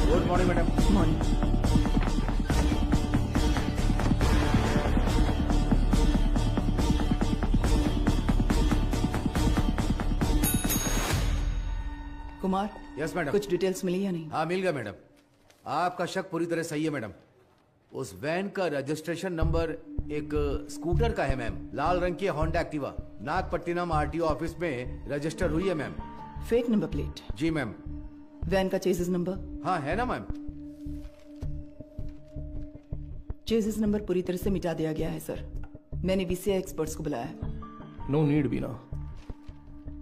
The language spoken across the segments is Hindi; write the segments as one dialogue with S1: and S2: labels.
S1: Good morning madam.
S2: Morning. Kumar.
S1: Yes madam.
S2: कुछ डिटेल्स मिली या नहीं?
S1: हाँ मिल गया मैडम। आपका शक पूरी तरह सही है मैडम। उस वैन का रजिस्ट्रेशन नंबर एक स्कूटर का है मैम, लाल रंग की Honda Activa. Nagapattinam RTO office में रजिस्टर हुई है मैम।
S2: Fake number plate?
S1: जी मैम।
S2: वैन का चेसिस नंबर?
S1: हाँ है ना मैम।
S2: चेसिस नंबर पूरी तरह से मिटा दिया गया है सर। मैंने वीसीआई एक्सपर्ट्स को बुलाया है।
S3: नो नीड बीना।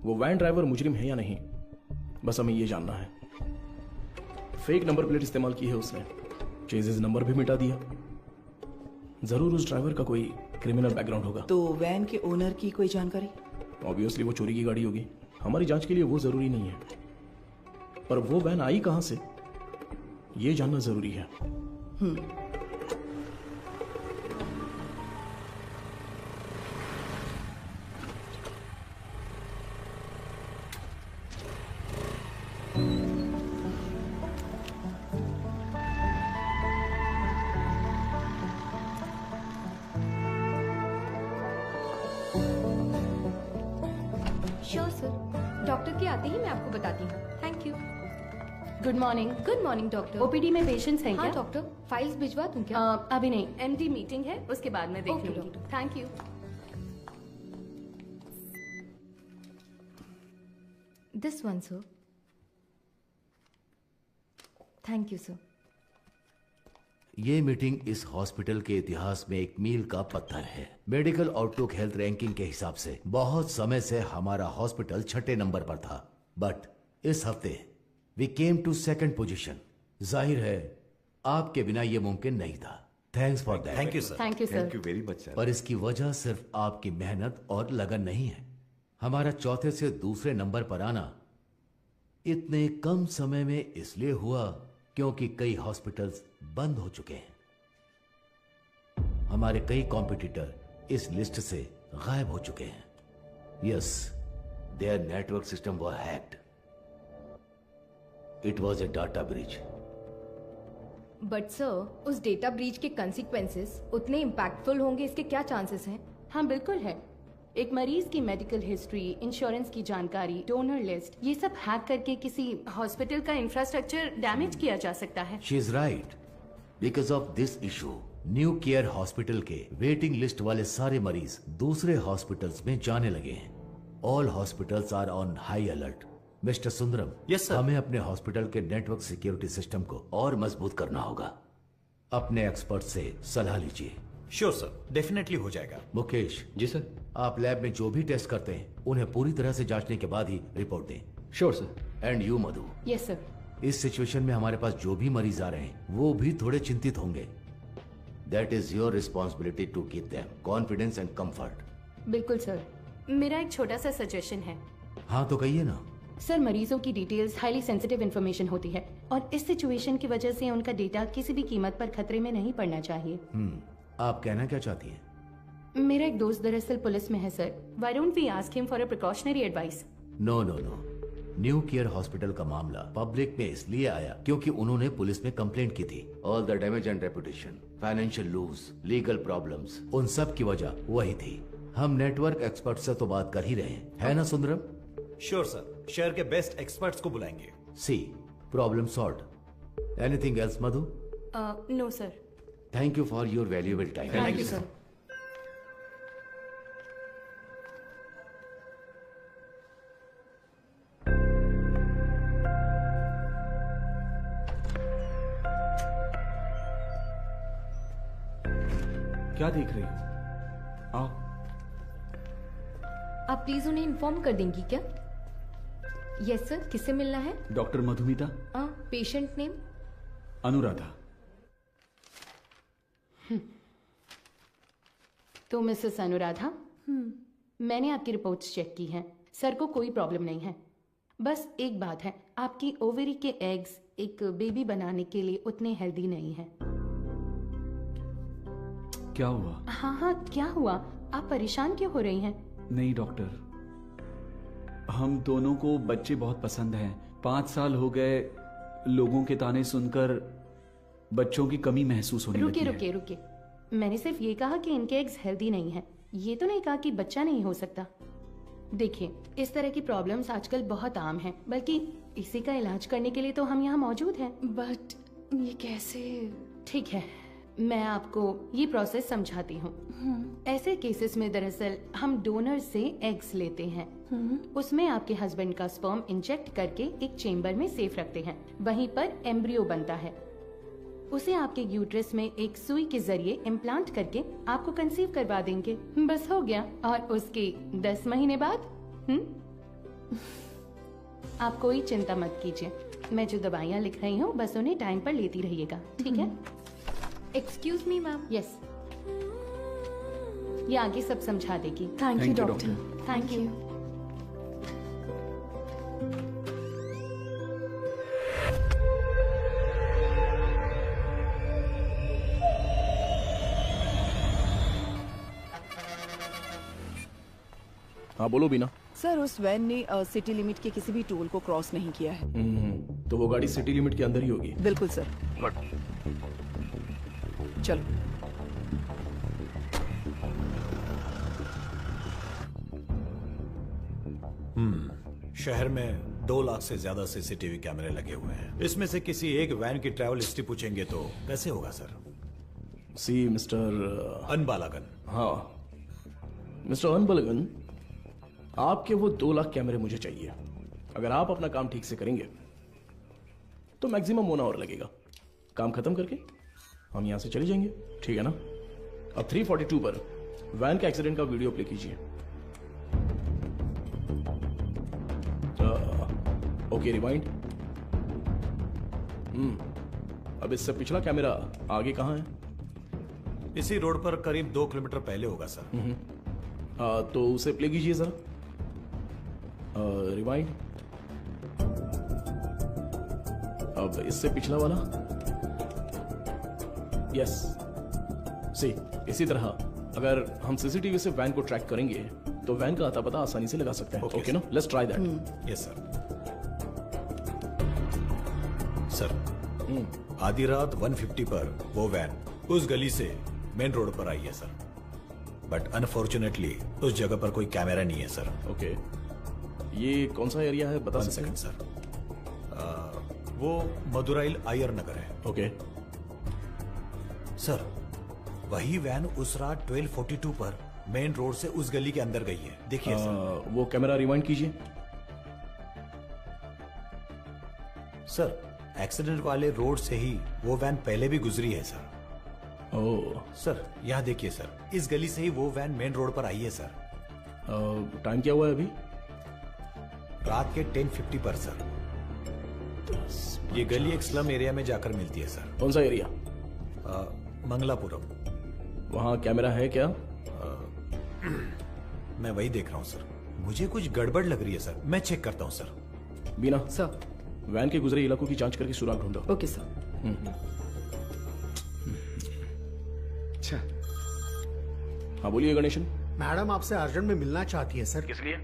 S3: वो वैन ड्राइवर मुजरिम है या नहीं, बस हमें ये जानना है। फेक नंबर प्लेट इस्तेमाल की है उसने, चेजिस नंबर भी मिटा दिया। जरूर उस ड्राइवर का कोई क्रिमिनल बैकग्राउंड होगा।
S2: तो वैन के ओनर की कोई जानकारी?
S3: ऑब्वियसली वो चोरी की गाड़ी होगी। हमारी जांच के लिए वो जरूरी नहीं है, पर वो वैन आई कहां से ये जानना जरूरी है।
S4: श्योर सर, डॉक्टर के आते ही मैं आपको बताती हूँ। Thank you.
S5: Good morning.
S4: Good morning doctor.
S5: OPD में पेशेंट्स हैं
S4: हाँ
S5: क्या?
S4: डॉक्टर, फाइल्स भिजवा दूं क्या?
S5: अभी नहीं, एमडी मीटिंग है, उसके बाद मैं देख
S4: ओके
S5: लूंगी।
S4: Doctor.
S5: Thank you.
S4: This one sir. Thank you sir.
S1: ये मीटिंग इस हॉस्पिटल के इतिहास में एक मील का पत्थर है। मेडिकल आउटलुक हेल्थ रैंकिंग के हिसाब से बहुत समय से हमारा हॉस्पिटल 6ठे नंबर पर था, बट इस हफ्ते we came to 2nd position. जाहिर है आपके बिना ये मुमकिन नहीं था। Thanks for that.
S6: Thank you sir.
S5: Thank you sir.
S6: Thank you very much sir.
S1: पर इसकी वजह सिर्फ आपकी मेहनत और लगन नहीं है। हमारा चौथे से दूसरे नंबर पर आना इतने कम समय में इसलिए हुआ क्योंकि कई हॉस्पिटल्स बंद हो चुके हैं। हमारे कई कॉम्पिटिटर इस लिस्ट से गायब हो चुके हैं। Yes, there network system was hacked. It was a data breach.
S4: But sir, उस डेटा ब्रीच के कंसिक्वेंसेस उतने इम्पैक्टफुल होंगे, इसके क्या चांसेस हैं?
S5: हाँ बिल्कुल है। एक मरीज की मेडिकल हिस्ट्री, इंश्योरेंस की जानकारी, डोनर लिस्ट, ये सब हैक करके किसी हॉस्पिटल का इंफ्रास्ट्रक्चर डैमेज किया जा सकता है।
S1: She is right. Because of this issue New Care Hospital के वेटिंग लिस्ट वाले सारे मरीज दूसरे हॉस्पिटल्स में जाने लगे हैं। All hospitals are on high alert. Mister Sundaram,
S6: yes sir.
S1: हमें अपने हॉस्पिटल के नेटवर्क सिक्योरिटी सिस्टम को और मजबूत करना होगा। अपने एक्सपर्ट से सलाह लीजिए।
S6: श्योर सर, डेफिनेटली हो जाएगा।
S1: मुकेश
S7: जी सर।
S1: आप लैब में जो भी टेस्ट करते हैं उन्हें पूरी तरह से जांचने के बाद ही रिपोर्ट दें।
S7: Sure sir.
S1: And you Madhu,
S5: yes sir.
S1: इस सिचुएशन में हमारे पास जो भी मरीज आ रहे हैं वो भी थोड़े चिंतित होंगे। That is your responsibility to give them confidence and comfort.
S5: बिल्कुल सर। मेरा एक छोटा सा सजेशन है।
S1: हाँ तो कहिए ना।
S5: सर, मरीजों की डिटेल्स हाईली सेंसिटिव इंफॉर्मेशन होती है और इस सिचुएशन की वजह से उनका डेटा किसी भी कीमत पर खतरे में नहीं पड़ना चाहिए।
S1: आप कहना क्या चाहती हैं?
S5: मेरा एक दोस्त दरअसल पुलिस में है sir. Why don't we ask him for a precautionary advice?
S1: No no no, New Care Hospital का मामला पब्लिक में इसलिए आया क्योंकि उन्होंने पुलिस में कंप्लेंट की थी। All the damage and reputation, financial loss, legal problems, उन सब की वजह वही थी। हम नेटवर्क एक्सपर्ट से तो बात कर ही रहे हैं, है ना सुंदरम?
S6: श्योर सर, शहर के बेस्ट एक्सपर्ट्स को बुलाएंगे।
S1: See, problem solved. Anything else Madhu?
S5: No sir.
S1: Thank you for your valuable time.
S5: Thank you sir.
S7: क्या देख रही हो? आओ।
S4: आप प्लीज उन्हें इन्फॉर्म कर देंगी क्या? यस सर, किससे मिलना है?
S7: Doctor Madhumita.
S4: Patient name?
S7: Anuradha.
S5: तो मिसेस अनुराधा, मैंने आपकी रिपोर्ट्स चेक की हैं। सर को कोई प्रॉब्लम नहीं है। बस एक बात है, आपकी ओवरी के एग्स एक बेबी बनाने के लिए उतने हेल्दी नहीं हैं।
S7: क्या हुआ?
S5: हाँ, क्या हुआ? आप परेशान क्यों हो रही हैं?
S7: नहीं डॉक्टर, हम दोनों को बच्चे बहुत पसंद हैं। 5 साल हो गए लोगों के ताने सुनकर बच्चों की कमी महसूस होने
S5: रुके
S7: लगी
S5: रुके रुके, मैंने सिर्फ ये कहा कि इनके एग्स हेल्दी नहीं हैं। ये तो नहीं कहा कि बच्चा नहीं हो सकता। देखिए, इस तरह की प्रॉब्लम्स आजकल बहुत आम हैं, बल्कि इसी का इलाज करने के लिए तो हम यहाँ मौजूद हैं।
S2: बट ये कैसे?
S5: ठीक है, मैं आपको ये प्रोसेस समझाती हूँ। ऐसे केसेस में दरअसल हम डोनर से एग्स लेते हैं, उसमें आपके हस्बैंड का स्पर्म इंजेक्ट करके एक चेम्बर में सेफ रखते हैं। वहीं पर एम्ब्रियो बनता है, उसे आपके यूट्रस में एक सुई के जरिए इम्प्लांट करके आपको कंसीव करवा देंगे। बस हो गया। और उसके 10 महीने बाद आप कोई चिंता मत कीजिए। मैं जो दवाइयाँ लिख रही हूँ बस उन्हें टाइम पर लेती रहिएगा, ठीक है?
S4: Excuse me ma'am.
S5: यस, ये आगे सब समझा देगी।
S2: Thank you
S7: Thank you,
S2: doctor.
S5: Thank you.
S3: हाँ बोलो बीना।
S2: सर, उस वैन ने सिटी लिमिट के किसी भी टोल को क्रॉस नहीं किया है।
S3: तो वो गाड़ी सिटी लिमिट के अंदर ही होगी।
S2: बिल्कुल सर। चलो।
S6: शहर में 2 लाख से ज्यादा सीसीटीवी कैमरे लगे हुए हैं। इसमें से किसी एक वैन की ट्रैवल हिस्ट्री पूछेंगे तो कैसे होगा सर?
S3: सी मिस्टर
S6: अनबालागन।
S3: हाँ मिस्टर अनबलगन, आपके वो 2 लाख कैमरे मुझे चाहिए। अगर आप अपना काम ठीक से करेंगे तो मैक्सिमम 1 आवर लगेगा। काम खत्म करके हम यहां से चले जाएंगे, ठीक है ना? अब 342 पर वैन के एक्सीडेंट का वीडियो प्ले कीजिए। Okay, rewind. अब इससे पिछला कैमरा आगे कहां है?
S6: इसी रोड पर करीब 2 किलोमीटर पहले होगा सर।
S3: तो उसे प्ले कीजिए जरा। रिवाइंड। अब इससे पिछला वाला। यस, सी इसी तरह अगर हम सीसीटीवी से वैन को ट्रैक करेंगे तो वैन का अता पता आसानी से लगा सकते हैं।
S6: Okay,
S3: ओके ना? Let's try that.
S6: Yes sir. Sir, आधी रात 150 पर वो वैन उस गली से मेन रोड पर आई है सर। बट अनफॉर्चुनेटली उस जगह पर कोई कैमरा नहीं है सर।
S3: ओके, ये कौन सा एरिया है बता
S6: 1
S3: सकते हैं?
S6: Second sir. वो मदुराइल आयर नगर है
S3: ओके,
S6: सर। वही वैन उस रात 1242 पर मेन रोड से उस गली के अंदर गई है। देखिए सर।
S3: वो कैमरा रिवाइंड कीजिए।
S6: सर, एक्सीडेंट वाले रोड से ही वो वैन पहले भी गुजरी है सर।
S3: ओह,
S6: सर यहाँ देखिए सर, इस गली से ही वो वैन मेन रोड पर आई है सर।
S3: टाइम क्या हुआ है अभी?
S6: रात के 10:50 पर सर। ये गली एक स्लम एरिया में जाकर मिलती है सर।
S3: कौन सा एरिया?
S6: मंगलापुरम।
S3: वहाँ कैमरा है क्या?
S6: मैं वही देख रहा हूँ सर। मुझे कुछ गड़बड़ लग रही है सर। मैं चेक करता हूँ सर।
S3: बीना,
S2: सर।
S3: वैन के गुजरे इलाकों की जांच करके सुराग ढूंढो।
S2: Okay sir.
S8: अच्छा,
S3: हाँ बोलिए गणेशन।
S8: मैडम आपसे अर्जेंट में मिलना चाहती है सर।
S3: किस लिए?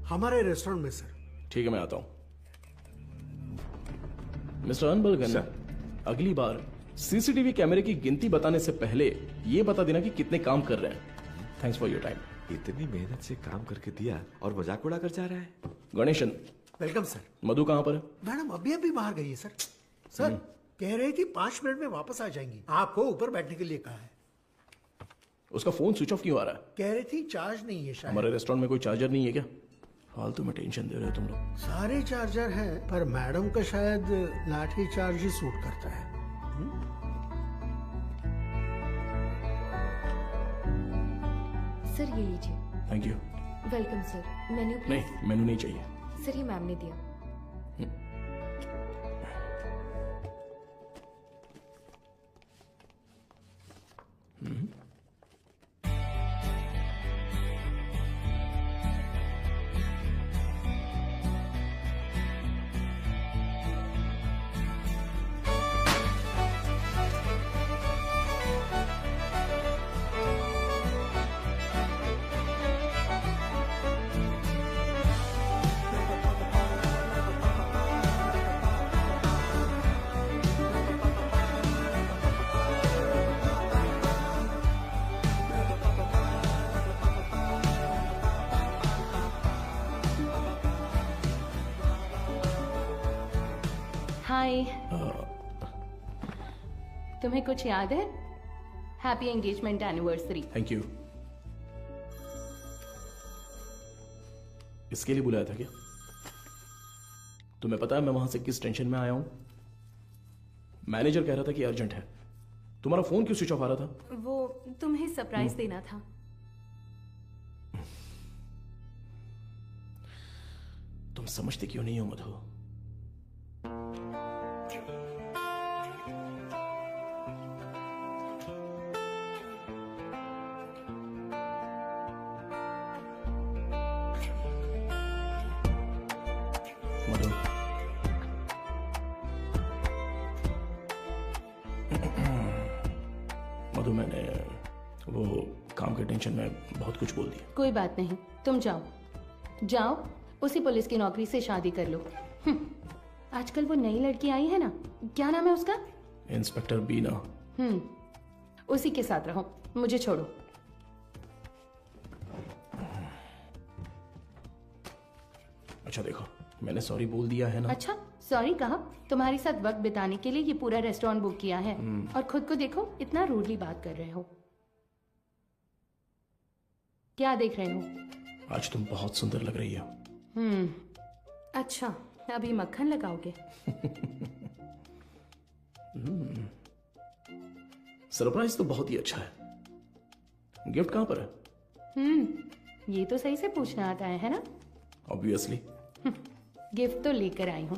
S8: हमारे रेस्टोरेंट में सर।
S3: ठीक है, मैं आता हूँ। मिस्टर अनबलगन, अगली बार सीसीटीवी कैमरे की गिनती बताने से पहले ये बता देना कि कितने काम कर रहे हैं। Thanks for your time.
S9: इतनी मेहनत से काम करके दिया और मजाक उड़ा कर जा रहा है।
S3: Ganesan,
S8: welcome sir.
S3: मधु कहाँ पर है?
S8: मैडम अभी अभी बाहर गई है सर। सर कह रही थी 5 मिनट में वापस आ जाएंगी। आपको ऊपर बैठने के लिए कहा है।
S3: उसका फोन स्विच ऑफ क्यों आ रहा है?
S8: कह रही थी चार्ज नहीं है शायद।
S3: हमारे रेस्टोरेंट में कोई चार्जर नहीं है क्या? फालतू में टेंशन दे रहे हो तुम लोग।
S8: सारे चार्जर हैं पर मैडम का शायद लाठी चार्ज ही सूट करता है।
S4: सर ये लीजिए।
S3: Thank you.
S4: Welcome sir. Menu please.
S3: नहीं, मेनू नहीं चाहिए।
S4: सर ये मैम ने दिया।
S5: हाय। तुम्हें कुछ याद है? Happy engagement anniversary.
S3: Thank you. इसके लिए बुलाया था क्या? तुम्हें पता है मैं वहां से किस टेंशन में आया हूं? मैनेजर कह रहा था कि अर्जेंट है। तुम्हारा फोन क्यों स्विच ऑफ आ रहा था?
S5: वो तुम्हें सरप्राइज देना था।
S3: तुम समझते क्यों नहीं हो मधु? मधु, मधु मैंने वो काम के टेंशन में बहुत कुछ बोल दिया।
S5: कोई बात नहीं, तुम जाओ जाओ, उसी पुलिस की नौकरी से शादी कर लो। आजकल वो नई लड़की आई है ना, क्या नाम है उसका?
S3: इंस्पेक्टर बीना।
S5: उसी के साथ रहो, मुझे छोड़ो।
S3: अच्छा देखो, मैंने सॉरी बोल दिया है ना।
S5: अच्छा, सॉरी कहा? तुम्हारे साथ वक्त बिताने के लिए ये पूरा रेस्टोरेंट बुक किया है और खुद को देखो, इतना रूडली बात कर रहे हो। क्या देख रहे हो?
S3: आज तुम बहुत सुंदर लग रही हो।
S5: अच्छा, अभी मक्खन लगाओगे?
S3: सरप्राइज तो बहुत ही अच्छा है। गिफ्ट कहां पर है?
S5: ये तो सही से पूछना आता है ना?
S3: ऑब्वियसली।
S5: गिफ्ट तो लेकर आई हूँ,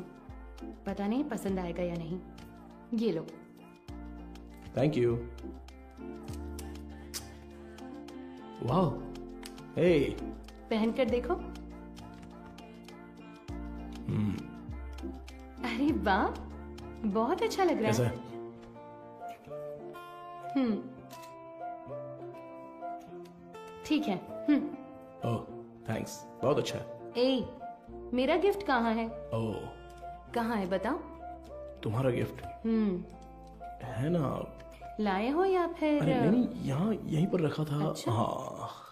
S5: पता नहीं पसंद आएगा या नहीं। ये लो।
S3: Thank you. वाह, हे।
S5: पहन कर देखो। अरे वाह, बहुत अच्छा लग रहा
S3: कैसा
S5: है।
S3: है?
S5: ठीक है।
S3: ओह, थैंक्स, बहुत अच्छा है।
S5: ए, मेरा गिफ्ट कहाँ है?
S3: ओह,
S5: कहाँ है बताओ?
S3: तुम्हारा गिफ्ट है ना?
S5: लाए हो या फिर?
S3: अरे नहीं, यहाँ यहीं पर रखा था।
S5: अच्छा?
S3: हाँ।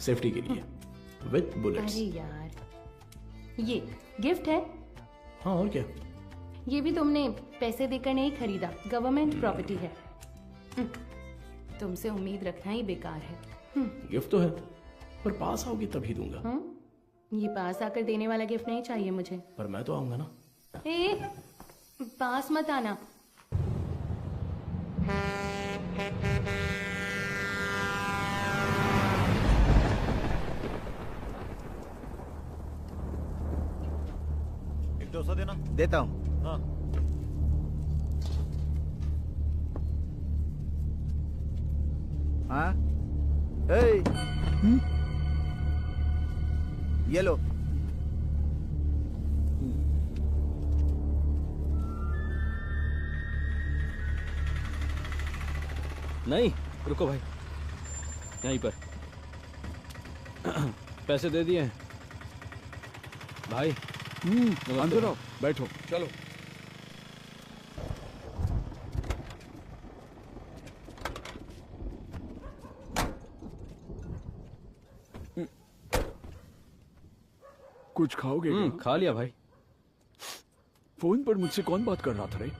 S3: सेफ्टी के लिए विथ बुलेट्स।
S5: अरे यार, ये गिफ्ट है।
S3: हाँ, और क्या?
S5: ये भी तुमने पैसे देकर नहीं खरीदा, गवर्नमेंट प्रॉपर्टी है। तुमसे उम्मीद रखना ही बेकार है।
S3: गिफ्ट तो है, पर पास आओगी तभी दूंगा।
S5: ये पास आकर देने वाला गिफ्ट नहीं चाहिए मुझे।
S3: पर मैं तो आऊंगा ना।
S5: ए, पास मत आना।
S10: एक डोसा देना।
S11: देता हूँ।
S10: हाँ।
S11: हाँ? ए, ये लो।
S12: नहीं, रुको भाई, यहीं पर पैसे दे दिए हैं भाई।
S13: अंदर आओ, बैठो।
S12: चलो।
S13: कुछ खाओगे क्या?
S12: खा लिया भाई।
S13: फोन पर मुझसे कौन बात कर रहा था रे?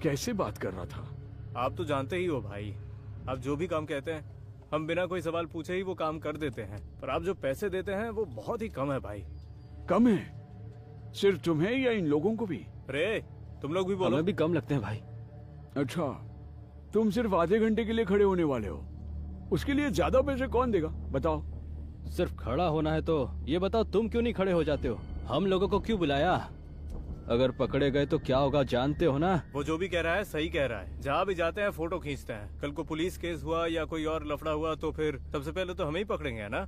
S13: कैसे बात कर रहा था?
S10: आप तो जानते ही हो भाई, आप जो भी काम कहते हैं हम बिना कोई सवाल पूछे ही वो काम कर देते हैं, पर आप जो पैसे देते हैं वो बहुत ही कम है भाई।
S13: कम है? सिर्फ तुम्हें या इन लोगों को भी?
S10: रे, तुम लोग भी बोलो।
S12: हमें भी कम लगते हैं भाई।
S13: अच्छा, तुम सिर्फ आधे घंटे के लिए खड़े होने वाले हो, उसके लिए ज्यादा पैसे कौन देगा बताओ?
S12: सिर्फ खड़ा होना है तो ये बताओ, तुम क्यों नहीं खड़े हो जाते हो? हम लोगों को क्यों बुलाया? अगर पकड़े गए तो क्या होगा जानते हो ना?
S10: वो जो भी कह रहा है सही कह रहा है। जहाँ भी जाते हैं फोटो खींचते हैं। कल को पुलिस केस हुआ या कोई और लफड़ा हुआ तो फिर सबसे पहले तो हमें ही पकड़ेंगे, है ना?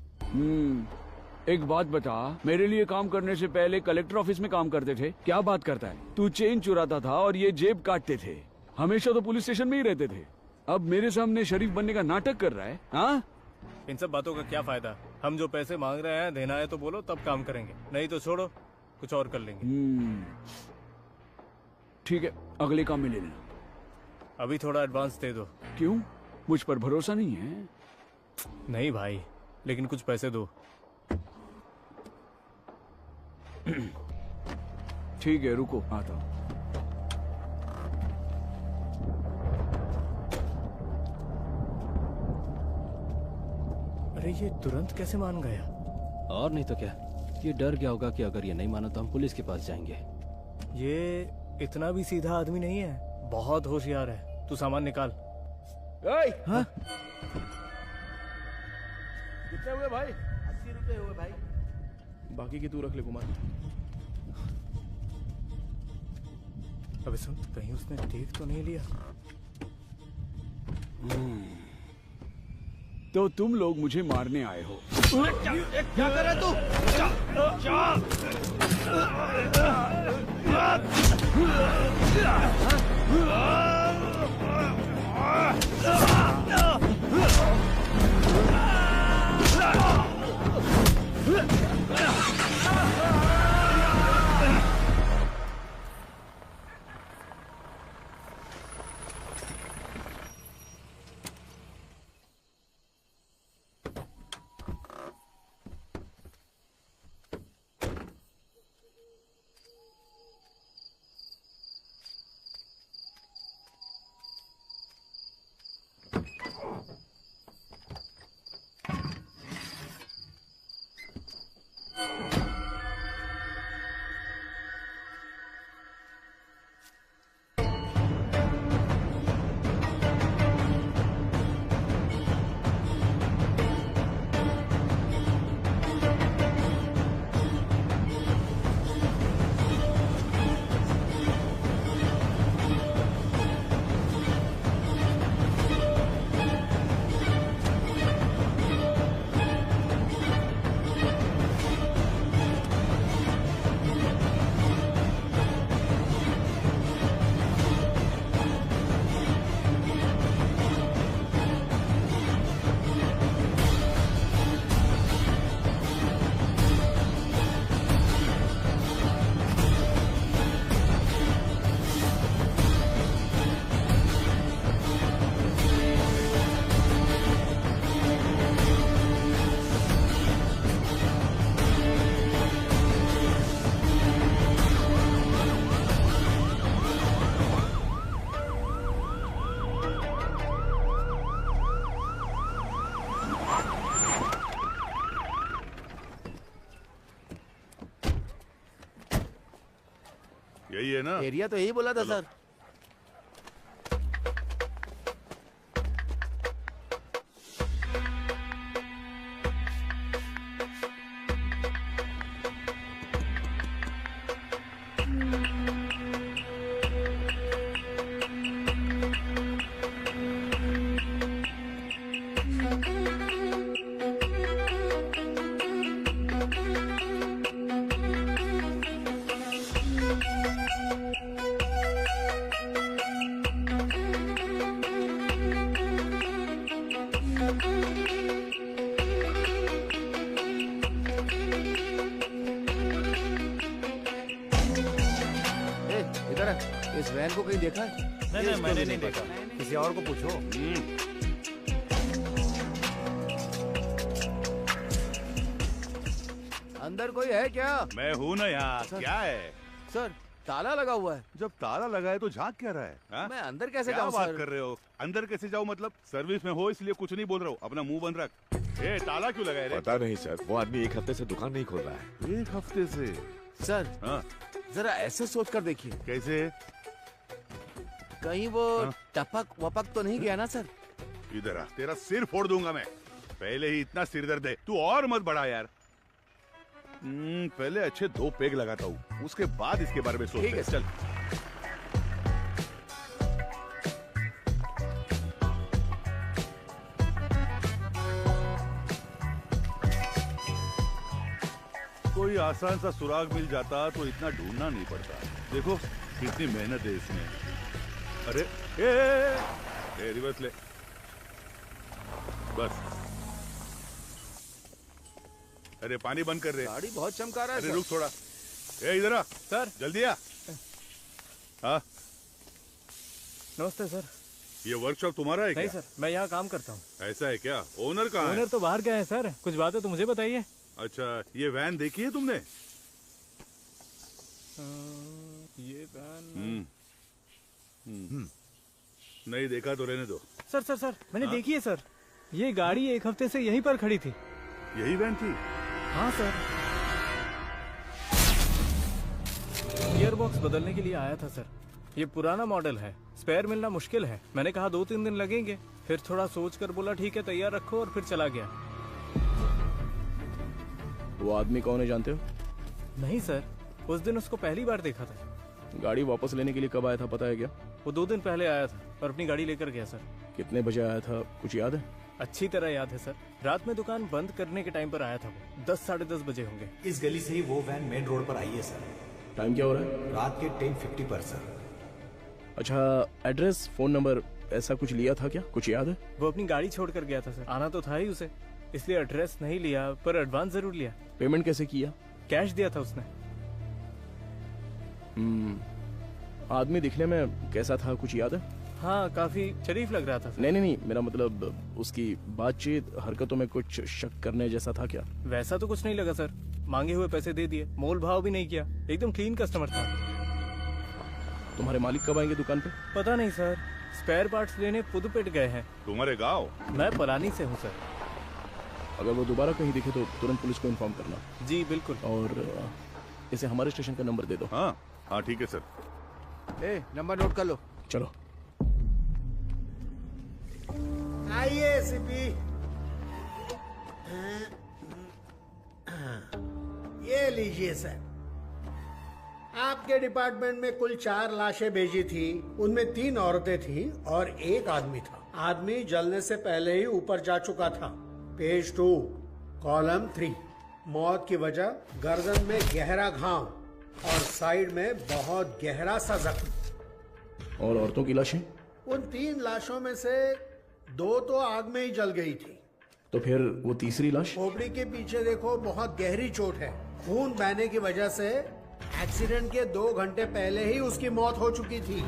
S13: एक बात बता, मेरे लिए काम करने से पहले कलेक्टर ऑफिस में काम करते थे। क्या बात करता है? तू चेन चुराता था और ये जेब काटते थे। हमेशा तो पुलिस स्टेशन में ही रहते थे। अब मेरे सामने शरीफ बनने का नाटक कर रहा है। हाँ,
S10: इन सब बातों का क्या फायदा? हम जो पैसे मांग रहे हैं, देना है तो बोलो, तब काम करेंगे, नहीं तो छोड़ो, कुछ और कर लेंगे।
S13: ठीक है, अगले काम में ले लेना।
S10: अभी थोड़ा एडवांस दे दो।
S13: क्यों? मुझ पर भरोसा नहीं है?
S10: नहीं भाई, लेकिन कुछ पैसे दो।
S13: ठीक है, रुको आता हूँ।
S10: अरे ये तुरंत कैसे मान गया?
S12: और नहीं तो क्या, ये डर गया होगा कि अगर ये नहीं माना तो हम पुलिस के पास जाएंगे।
S10: ये इतना भी सीधा आदमी नहीं है, बहुत होशियार है। तू सामान निकाल।
S7: हाँ?
S3: कितने हुए भाई?
S11: 80 रुपए हुए भाई।
S3: बाकी की तू रख ले कुमार।
S10: अबे सुन, कहीं उसने देख तो नहीं लिया?
S13: तो तुम लोग मुझे मारने आए हो।
S11: क्या कर रहा
S14: यही है ना?
S11: एरिया तो यही बोला था सर। इस वैन को कहीं देखा है?
S10: नहीं, मैंने नहीं देखा।
S11: किसी और को पूछो। अंदर कोई है क्या?
S14: मैं हूँ ना यहाँ। क्या है
S11: सर? ताला लगा हुआ है।
S14: जब ताला लगा है तो झांक क्या रहा है? हा?
S11: मैं अंदर कैसे
S14: क्या
S11: जाऊँ
S14: बात
S11: सर?
S14: कर रहे हो? अंदर कैसे जाऊँ मतलब? सर्विस में हो इसलिए कुछ नहीं बोल रहा हूँ। अपना मुंह बंद रख। ए, ताला क्यों लगाए रे?
S9: पता नहीं सर, वो आदमी 1 हफ्ते से दुकान नहीं खोल रहा है।
S14: 1 हफ्ते से?
S11: सर
S14: हाँ?
S11: जरा ऐसे सोच कर देखिए।
S14: कैसे?
S11: कहीं वो टपक वपक तो नहीं गया ना सर?
S14: इधर आ, तेरा सिर फोड़ दूंगा मैं। पहले ही इतना सिर दर्द है, तू और मत बढ़ा यार। पहले अच्छे 2 पेग लगाता हूँ, उसके बाद इसके बारे में सोचते हैं। चल। कोई आसान सा सुराग मिल जाता तो इतना ढूंढना नहीं पड़ता। देखो कितनी मेहनत है इसमें। अरे ए, रिवर्स ले बस। अरे पानी बंद कर रहे।
S11: गाड़ी बहुत चमका रहा है।
S14: अरे रुक थोड़ा। ए इधर आ
S10: सर।
S14: जल्दी आ। हाँ
S10: नमस्ते सर।
S14: ये वर्कशॉप तुम्हारा है क्या?
S10: नहीं सर, मैं यहाँ काम करता हूँ।
S14: ऐसा है क्या? ओनर कहाँ है?
S10: ओनर तो बाहर गए हैं सर। कुछ बात है तो मुझे बताइए।
S14: अच्छा, ये वैन देखी है तुमने?
S10: ये वैन
S14: नहीं देखा तो रहने दो।
S10: सर सर सर मैंने देखी है सर, ये गाड़ी एक हफ्ते से यहीं पर खड़ी थी।
S14: यही वैन थी?
S10: हाँ सर, गियर बॉक्स बदलने के लिए आया था सर। ये पुराना मॉडल है, स्पेयर मिलना मुश्किल है। मैंने कहा 2-3 दिन लगेंगे, फिर थोड़ा सोच कर बोला ठीक है तैयार रखो, और फिर चला गया।
S3: वो आदमी कौन है जानते हो?
S10: नहीं सर, उस दिन उसको पहली बार देखा था।
S3: गाड़ी वापस लेने के लिए कब आया था पता है क्या?
S10: वो 2 दिन पहले आया था और अपनी गाड़ी लेकर गया सर।
S3: कितने बजे आया था कुछ याद है?
S10: अच्छी तरह याद है सर, रात में दुकान बंद करने के टाइम पर आया था वो। 10-10:30 बजे होंगे।
S6: इस गली से ही वो वैन मेन रोड पर आई है सर।
S3: टाइम क्या हो रहा है?
S6: रात के 10:50 पर सर।
S3: अच्छा, एड्रेस, फोन नंबर ऐसा कुछ लिया था क्या? कुछ याद है?
S10: वो अपनी गाड़ी छोड़ कर गया था सर, आना तो था ही उसे, इसलिए एड्रेस नहीं लिया, पर एडवांस जरूर लिया।
S3: पेमेंट कैसे किया?
S10: कैश दिया था उसने।
S3: आदमी दिखने में कैसा था कुछ याद है?
S10: हाँ, काफी शरीफ लग रहा था सर।
S3: नहीं, मेरा मतलब उसकी बातचीत, हरकतों में कुछ शक करने जैसा था क्या?
S10: वैसा तो कुछ नहीं लगा सर, मांगे हुए पैसे दे दिए, मोल भाव भी नहीं किया, एकदम क्लीन कस्टमर था।
S3: तुम्हारे मालिक कब आएंगे दुकान पे?
S10: पता नहीं सर, स्पेयर पार्ट्स लेने पुदुपेट गए हैं।
S14: तुम्हारे गाँव?
S10: मैं पलानी से हूँ सर।
S3: अगर वो दोबारा कहीं दिखे तो तुरंत पुलिस को इन्फॉर्म करना।
S10: जी बिल्कुल।
S3: और इसे हमारे स्टेशन का नंबर दे दो।
S14: हाँ ठीक है सर।
S11: नंबर नोट कर लो।
S3: चलो
S8: आइए सीपी। ये लीजिए सर, आपके डिपार्टमेंट में कुल 4 लाशें भेजी थी, उनमें 3 औरतें थी और 1 आदमी था। आदमी जलने से पहले ही ऊपर जा चुका था। पेज 2 कॉलम 3, मौत की वजह गर्दन में गहरा घाव और साइड में बहुत गहरा सा जख्म।
S3: और औरतों की लाशें?
S8: उन 3 लाशों में से 2 तो आग में ही जल गई थी।
S3: तो फिर वो तीसरी लाश?
S8: खोपड़ी के पीछे देखो, बहुत गहरी चोट है। खून बहने की वजह से एक्सीडेंट के 2 घंटे पहले ही उसकी मौत हो चुकी थी।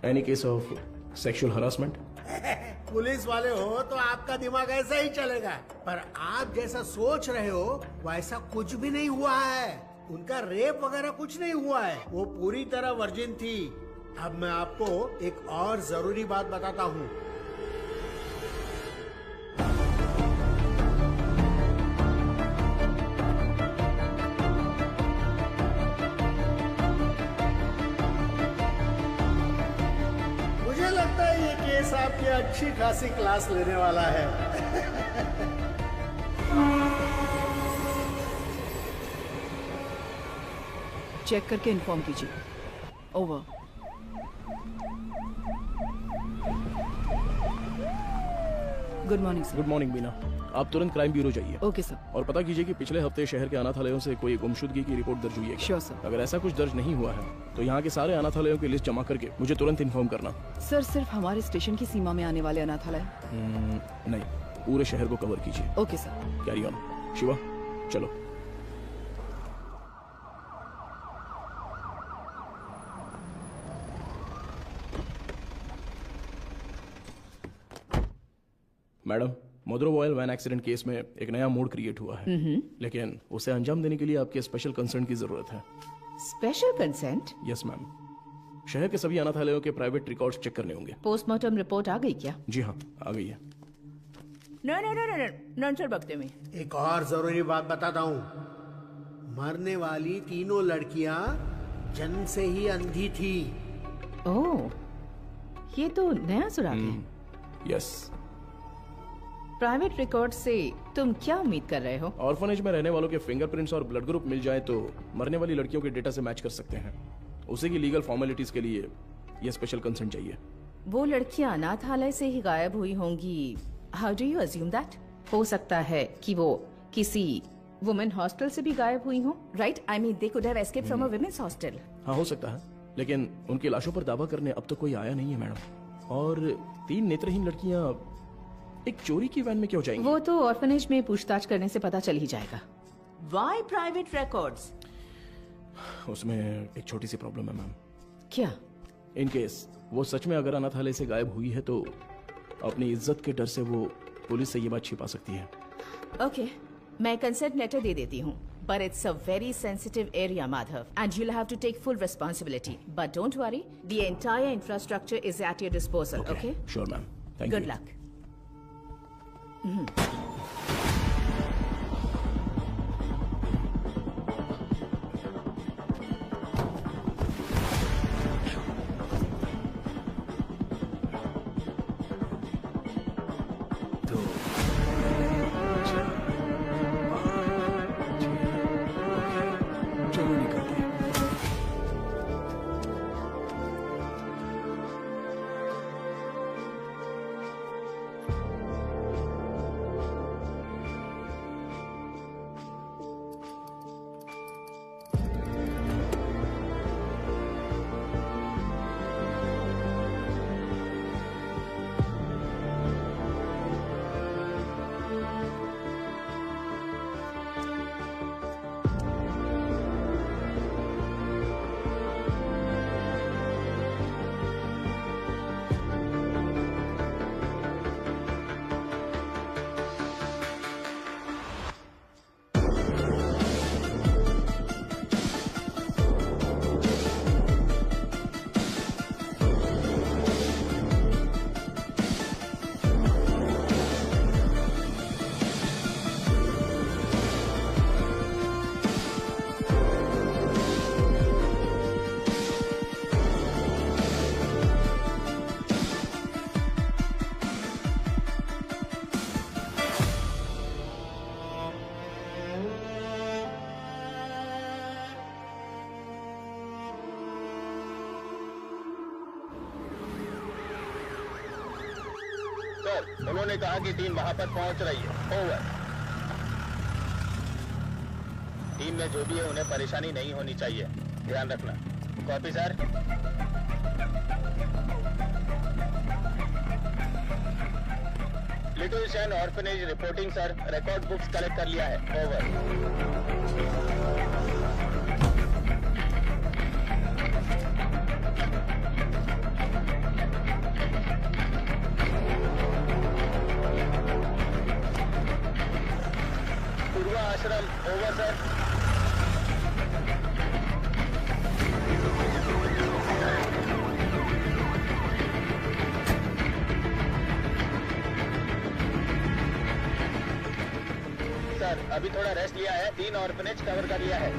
S3: Any case of sexual harassment?
S8: Police वाले हो तो आपका दिमाग ऐसा ही चलेगा, पर आप जैसा सोच रहे हो वैसा कुछ भी नहीं हुआ है। उनका रेप वगैरह कुछ नहीं हुआ है, वो पूरी तरह वर्जिन थी। अब मैं आपको एक और जरूरी बात बताता हूँ। मुझे लगता है ये केस आपकी अच्छी खासी क्लास लेने वाला है।
S2: चेक करके इन्फॉर्म कीजिए। Over. Good morning sir.
S3: Good morning Beena, आप तुरंत क्राइम ब्यूरो जाइए।
S2: Okay sir.
S3: और पता कीजिए कि पिछले हफ्ते शहर के अनाथालयों से कोई गुमशुदगी की रिपोर्ट दर्ज हुई है क्या?
S2: Sure sir.
S3: अगर ऐसा कुछ दर्ज नहीं हुआ है तो यहाँ के सारे अनाथालयों की लिस्ट जमा करके मुझे तुरंत इन्फॉर्म करना।
S2: सर, सिर्फ हमारे स्टेशन की सीमा में आने वाले अनाथालय?
S3: नहीं, पूरे शहर को कवर कीजिए।
S2: Okay sir.
S3: Carry on. Shiva चलो। मैडम, मोद्रोवॉयल वैन एक्सीडेंट केस में एक नया मोड क्रिएट हुआ है, लेकिन उसे अंजाम देने के लिए आपके स्पेशल कंसर्न की जरूरत है।
S5: Special consent?
S3: Yes ma'am. शहर के सभी अनाथालयों के प्राइवेट रिकॉर्ड्स चेक करने होंगे।
S5: पोस्टमार्टम रिपोर्ट आ गई क्या?
S3: जी हाँ, आ गई है।
S2: नंचर बकते में
S8: एक और जरूरी बात बताता हूँ। मरने वाली 3 लड़कियां जन्म से ही अंधी थी।
S5: ओह, ये तो नया सुराग है।
S3: यस।
S5: प्राइवेट रिकॉर्ड से तुम क्या उम्मीद कर रहे हो?
S3: ऑर्फनेज में रहने वालों के फिंगरप्रिंट्स और ब्लड ग्रुप मिल जाए तो मरने वाली लड़कियों के डेटा से मैच कर सकते हैं। उसी की लीगल फॉर्मेलिटीज के लिए ये स्पेशल कंसर्न चाहिए।
S5: वो लड़कियां अनाथालय से ही गायब हुई होंगी। How do you assume that? हो सकता है कि वो किसी वुमेन हॉस्टल से भी गायब हुई हो, right? I mean they could have escaped from a women's hostel.
S3: हाँ, हो सकता है, लेकिन उनकी लाशों पर दावा करने अब तक कोई आया नहीं है मैडम। और 3 नेत्रहीन लड़कियां एक चोरी की वैन में क्यों जाएंगी?
S5: वो तो ऑर्फनेज में पूछताछ करने से पता चल ही जाएगा।
S2: Why private records?
S3: उसमें एक छोटी सी प्रॉब्लम है मैम।
S5: क्या?
S3: इन केस वो सच में अगर अनाथालय से गायब हुई है तो अपनी इज्जत के डर से वो पुलिस से ये बात छिपा सकती है।
S5: ओके, मैं कंसेंट लेटर दे देती हूँ,
S15: But it's a very sensitive area, Madhav, and you'll have to take full responsibility. But don't worry, the entire infrastructure is at your disposal, okay?
S3: Sure, ma'am. Thank you.
S15: Good luck.
S16: Sir, उन्होंने कहा कि टीम वहां पर पहुंच रही है। ओवर। टीम में जो भी है उन्हें परेशानी नहीं होनी चाहिए, ध्यान रखना। Copy sir. Little Shane orphanage reporting sir, record books collect कर लिया है। ओवर। आश्रम ओवर सर। सर अभी थोड़ा रेस्ट लिया है, 3 ऑर्फनेज कवर कर लिया है।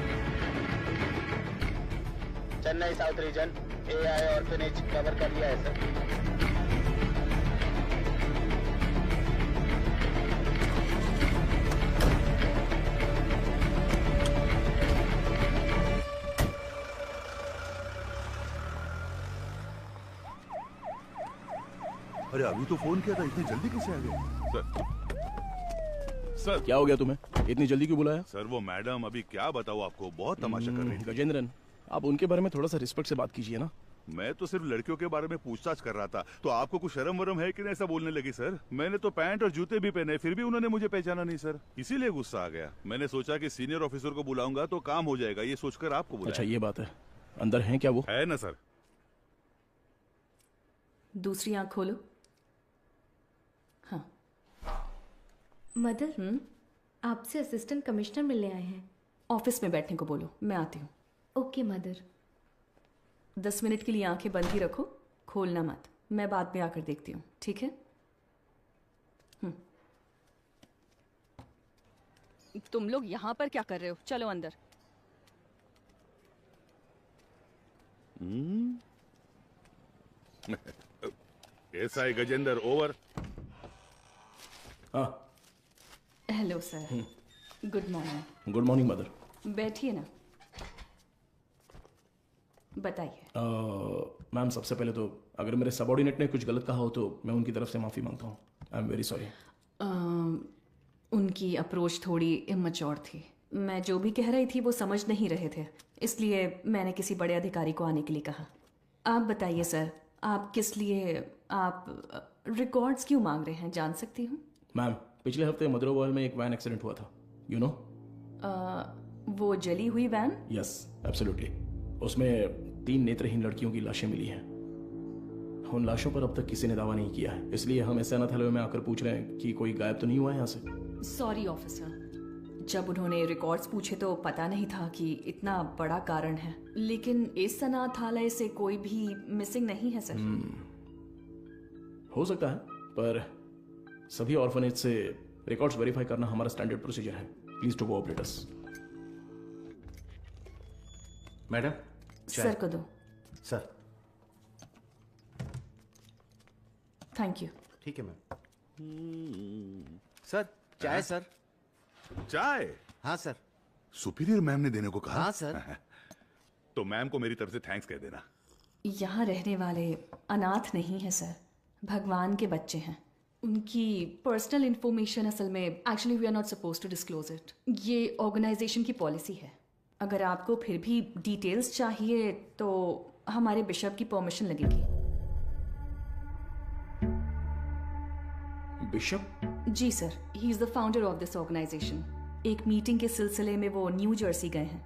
S16: Chennai south region AI orphanage cover कर लिया है सर।
S14: अरे अभी तो फोन किया था, इतनी जल्दी कैसे आ गए? सर
S3: क्या हो गया तुम्हें? इतनी जल्दी क्यों बुलाया?
S14: सर वो मैडम, अभी क्या बताऊँ आपको, बहुत तमाशा कर रही है।
S3: गजेंद्रन, आप उनके बारे में थोड़ा सा रिस्पेक्ट से बात कीजिए ना।
S14: मैं तो सिर्फ लड़कियों के बारे में पूछताछ कर रहा था, तो आपको कुछ शर्म वरम है कि नहीं ऐसा बोलने लगी? सर मैंने तो पैंट और जूते भी पहने, फिर भी उन्होंने मुझे पहचाना नहीं सर, इसीलिए गुस्सा आ गया। मैंने सोचा कि सीनियर ऑफिसर को बुलाऊंगा तो काम हो जाएगा, ये सोचकर आपको बुलाया।
S3: अच्छा ये बात है, अंदर है क्या वो?
S14: है ना सर।
S17: दूसरी आंख खोलो। हाँ
S4: मदर, आपसे असिस्टेंट कमिश्नर मिलने आए हैं।
S17: ऑफिस में बैठने को बोलो, मैं आती हूँ।
S4: Okay mother.
S17: 10 मिनट के लिए आंखें बंद ही रखो, खोलना मत। मैं बाद में आकर देखती हूँ, ठीक है?
S18: तुम लोग यहाँ पर क्या कर रहे हो? चलो अंदर।
S14: SI Gajendra over.
S3: हाँ
S17: hello sir, good morning.
S3: Good morning mother.
S17: बैठिए ना, बताइए।
S3: मैम सबसे पहले तो अगर मेरे सबऑर्डिनेट ने कुछ गलत कहा हो तो मैं उनकी तरफ से माफ़ी मांगता हूँ। I am very sorry.
S17: उनकी अप्रोच थोड़ी इमैच्योर थी। मैं जो भी कह रही थी वो समझ नहीं रहे थे, इसलिए मैंने किसी बड़े अधिकारी को आने के लिए कहा। आप बताइए सर, आप किस लिए, आप रिकॉर्ड्स क्यों मांग रहे हैं, जान सकती हूँ?
S3: मैम पिछले हफ्ते मदरोवाल में एक वैन एक्सीडेंट हुआ था, यू नो।
S17: वो जली हुई वैन?
S3: Yes absolutely. उसमें 3 नेत्रहीन लड़कियों की लाशें मिली हैं। उन लाशों पर अब तक किसी ने दावा नहीं किया है, इसलिए हम ऐसे अनाथालय में आकर पूछ रहे हैं कि कोई गायब तो नहीं हुआ है यहाँ से।
S17: सॉरी ऑफिसर, जब उन्होंने रिकॉर्ड्स पूछे तो पता नहीं था कि इतना बड़ा कारण है, लेकिन इस अनाथालय से कोई भी मिसिंग नहीं है सर।
S3: हो सकता है, पर सभी ऑर्फनेज से रिकॉर्ड्स वेरीफाई करना हमारा स्टैंडर्ड प्रोसीजर है। Please to cooperate us.
S1: Madam
S17: sir को दो।
S1: Sir
S17: thank you.
S11: ठीक है मैम। सर चाय सर।
S14: चाय?
S11: हाँ सर।
S14: सुपीरियर मैम ने देने को कहा?
S11: हाँ सर।
S14: तो मैम को मेरी तरफ से थैंक्स कह देना।
S17: यहाँ रहने वाले अनाथ नहीं है सर, भगवान के बच्चे हैं। उनकी पर्सनल इंफॉर्मेशन असल में actually we are not suppose to disclose it. ये ऑर्गेनाइजेशन की पॉलिसी है। अगर आपको फिर भी डिटेल्स चाहिए तो हमारे बिशप की परमिशन लगेगी।
S3: बिशप?
S17: जी sir, he is the founder of this organisation. एक मीटिंग के सिलसिले में वो न्यू जर्सी गए हैं।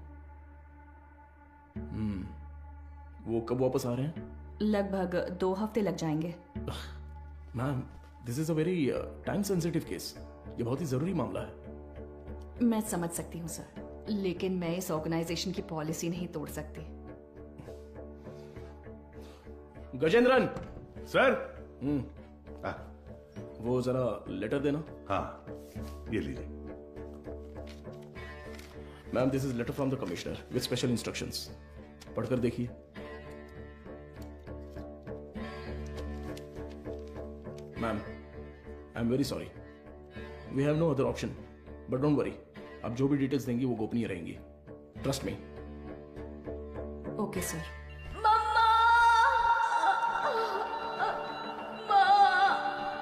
S3: वो कब वापस आ रहे हैं?
S17: लगभग 2 हफ्ते लग जाएंगे।
S3: Ma'am, this is a very time sensitive case. ये बहुत ही जरूरी मामला है।
S17: मैं समझ सकती हूँ सर, लेकिन मैं इस ऑर्गेनाइजेशन की पॉलिसी नहीं तोड़ सकती।
S3: गजेंद्रन
S14: सर।
S3: वो जरा लेटर देना।
S14: हाँ, ये लीजिए।
S3: Ma'am, this is letter from the commissioner with special instructions. पढ़कर देखिए। Ma'am, I am very sorry, we have no other option, but don't worry, आप जो भी डिटेल्स देंगी वो गोपनीय रहेंगी। Trust me.
S17: Okay sir.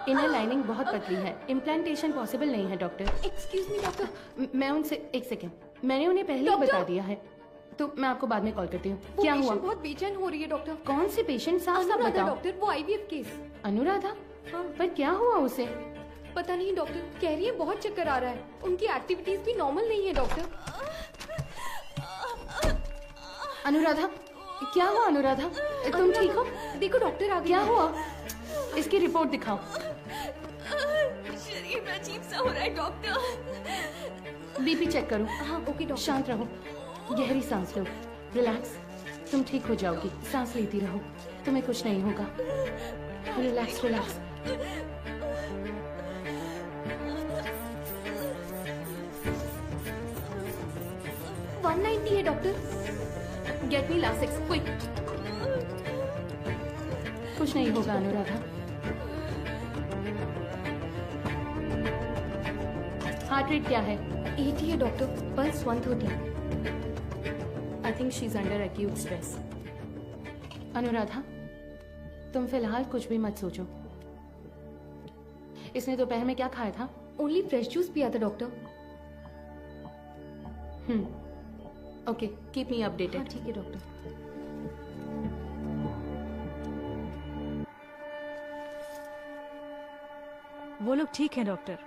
S5: Inner lining बहुत पतली है, इम्प्लांटेशन पॉसिबल नहीं है डॉक्टर।
S4: Excuse me doctor.
S5: मैं उनसे एक सेकेंड, मैंने उन्हें पहले ही बता दिया है, तो मैं आपको बाद में कॉल करती हूँ। क्या हुआ?
S4: बहुत बेचैन हो रही है डॉक्टर।
S5: कौन सी पेशेंट? साफ साफ बताओ।
S4: डॉक्टर, वो आईवीएफ केस।
S5: अनुराधा? हाँ। पर क्या हुआ उसे?
S4: पता नहीं डॉक्टर, कह रही है बहुत चक्कर आ रहा है। उनकी एक्टिविटीज भी नॉर्मल नहीं है डॉक्टर।
S5: अनुराधा, क्या हुआ अनुराधा? तुम ठीक हो?
S4: देखो डॉक्टर आ गए।
S5: क्या हुआ? इसकी रिपोर्ट दिखाओ।
S17: शरीर में अजीब सा हो रहा है डॉक्टर।
S5: बीपी चेक करो।
S4: हाँ ओके डॉक्टर।
S5: शांत रहो, गहरी सांस लो, रिलैक्स। तुम ठीक हो जाओगी, सांस लेती रहो, तुम्हें कुछ नहीं होगा। Relax relax.
S4: है doctor. Get me Lasix quick.
S5: कुछ नहीं होगा अनुराधा। हार्ट रेट क्या है?
S4: 80 है doctor, pulse 130।
S5: I think she is under acute stress. Anuradha, तुम फिलहाल कुछ भी मत सोचो। इसने दोपहर में क्या खाया था?
S4: ओनली फ्रेश जूस पिया था doctor.
S5: Okay, keep me updated.
S4: ठीक है डॉक्टर।
S19: वो लोग ठीक हैं doctor.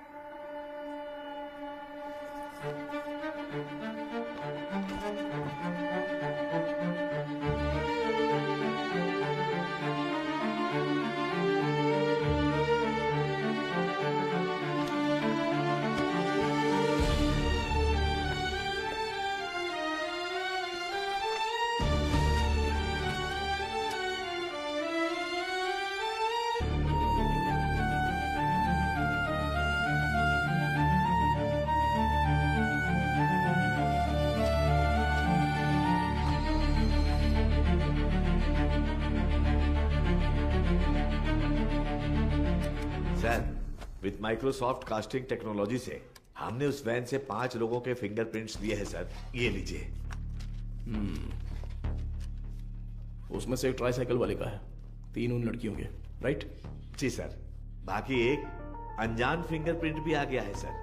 S6: With Microsoft casting technology से हमने उस वैन से 5 लोगों के फिंगरप्रिंट्स लिए हैं सर। ये लीजिए।
S3: उसमें से एक ट्राईसाइकिल वाले का है, 3 उन लड़कियों के, राइट?
S6: जी सर। बाकी एक अनजान फिंगरप्रिंट भी आ गया है सर।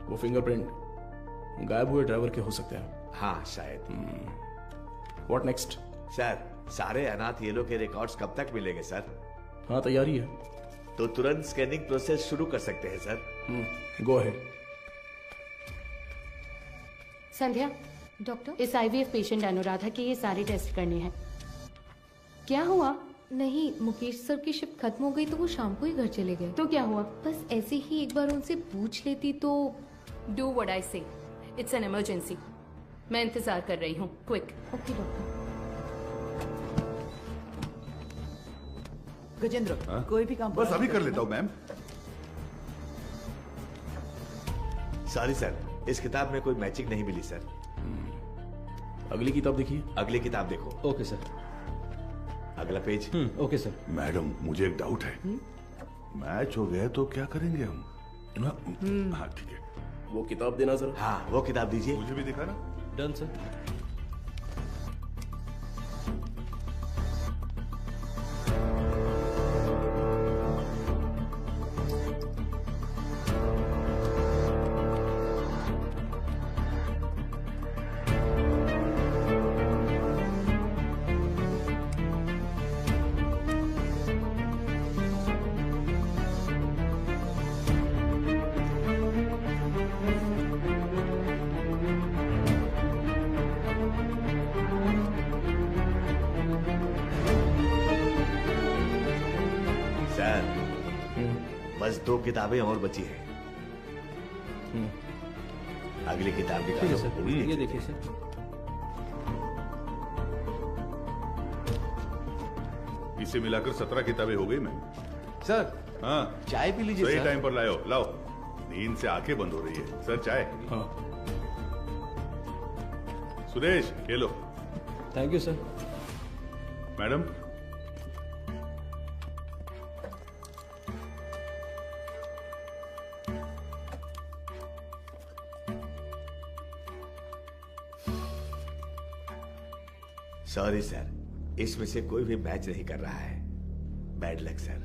S3: वो फिंगरप्रिंट गायब हुए ड्राइवर के हो सकते हैं।
S6: हाँ शायद।
S3: What next?
S6: सर, सारे अनाथ येलो के रिकॉर्ड्स कब तक मिलेंगे सर?
S3: हाँ, तैयारी है।
S6: तो तुरंत स्कैनिंग प्रोसेस शुरू कर सकते हैं sir.
S3: Go ahead.
S5: Sandhya,
S4: doctor,
S5: इस आईवीएफ पेशेंट अनुराधा के ये सारे टेस्ट करने हैं। क्या हुआ?
S4: नहीं, मुकेश सर की शिफ्ट खत्म हो गई तो वो शाम को ही घर चले गए।
S5: तो क्या हुआ?
S4: बस ऐसे ही एक बार उनसे पूछ लेती तो।
S5: डू व्हाट आई से, इट्स एन इमरजेंसी। मैं इंतजार कर रही हूँ, क्विक।
S4: Okay doctor.
S2: गजेंद्र, कोई भी काम
S14: बस अभी कर लेता हूँ मैम।
S6: सॉरी सर, इस किताब में कोई मैचिंग नहीं मिली सर।
S3: अगली किताब देखिए।
S6: अगली किताब देखो।
S12: Okay sir.
S6: अगला पेज।
S12: Okay sir.
S14: मैडम मुझे एक डाउट है, मैच हो गया तो क्या करेंगे हम? हाँ ठीक है।
S3: वो किताब देना जरा।
S6: हाँ वो किताब दीजिए।
S14: मुझे भी दिखा ना।
S12: Done sir.
S6: बस 2 किताबें और बची हैं। अगली किताब निकालो।
S12: सर, ये देखिए सर।
S14: इसे मिलाकर 17 किताबें हो गई मैम।
S11: सर।
S14: हाँ
S11: चाय पी लीजिए
S14: सही
S11: सर।
S14: टाइम पर लाओ। लाओ, नींद से आंखें बंद हो रही है। सर चाय।
S3: हाँ।
S14: सुरेश ये लो।
S12: Thank you sir.
S14: Madam
S6: sorry sir, इसमें से कोई भी मैच नहीं कर रहा है। Bad luck sir.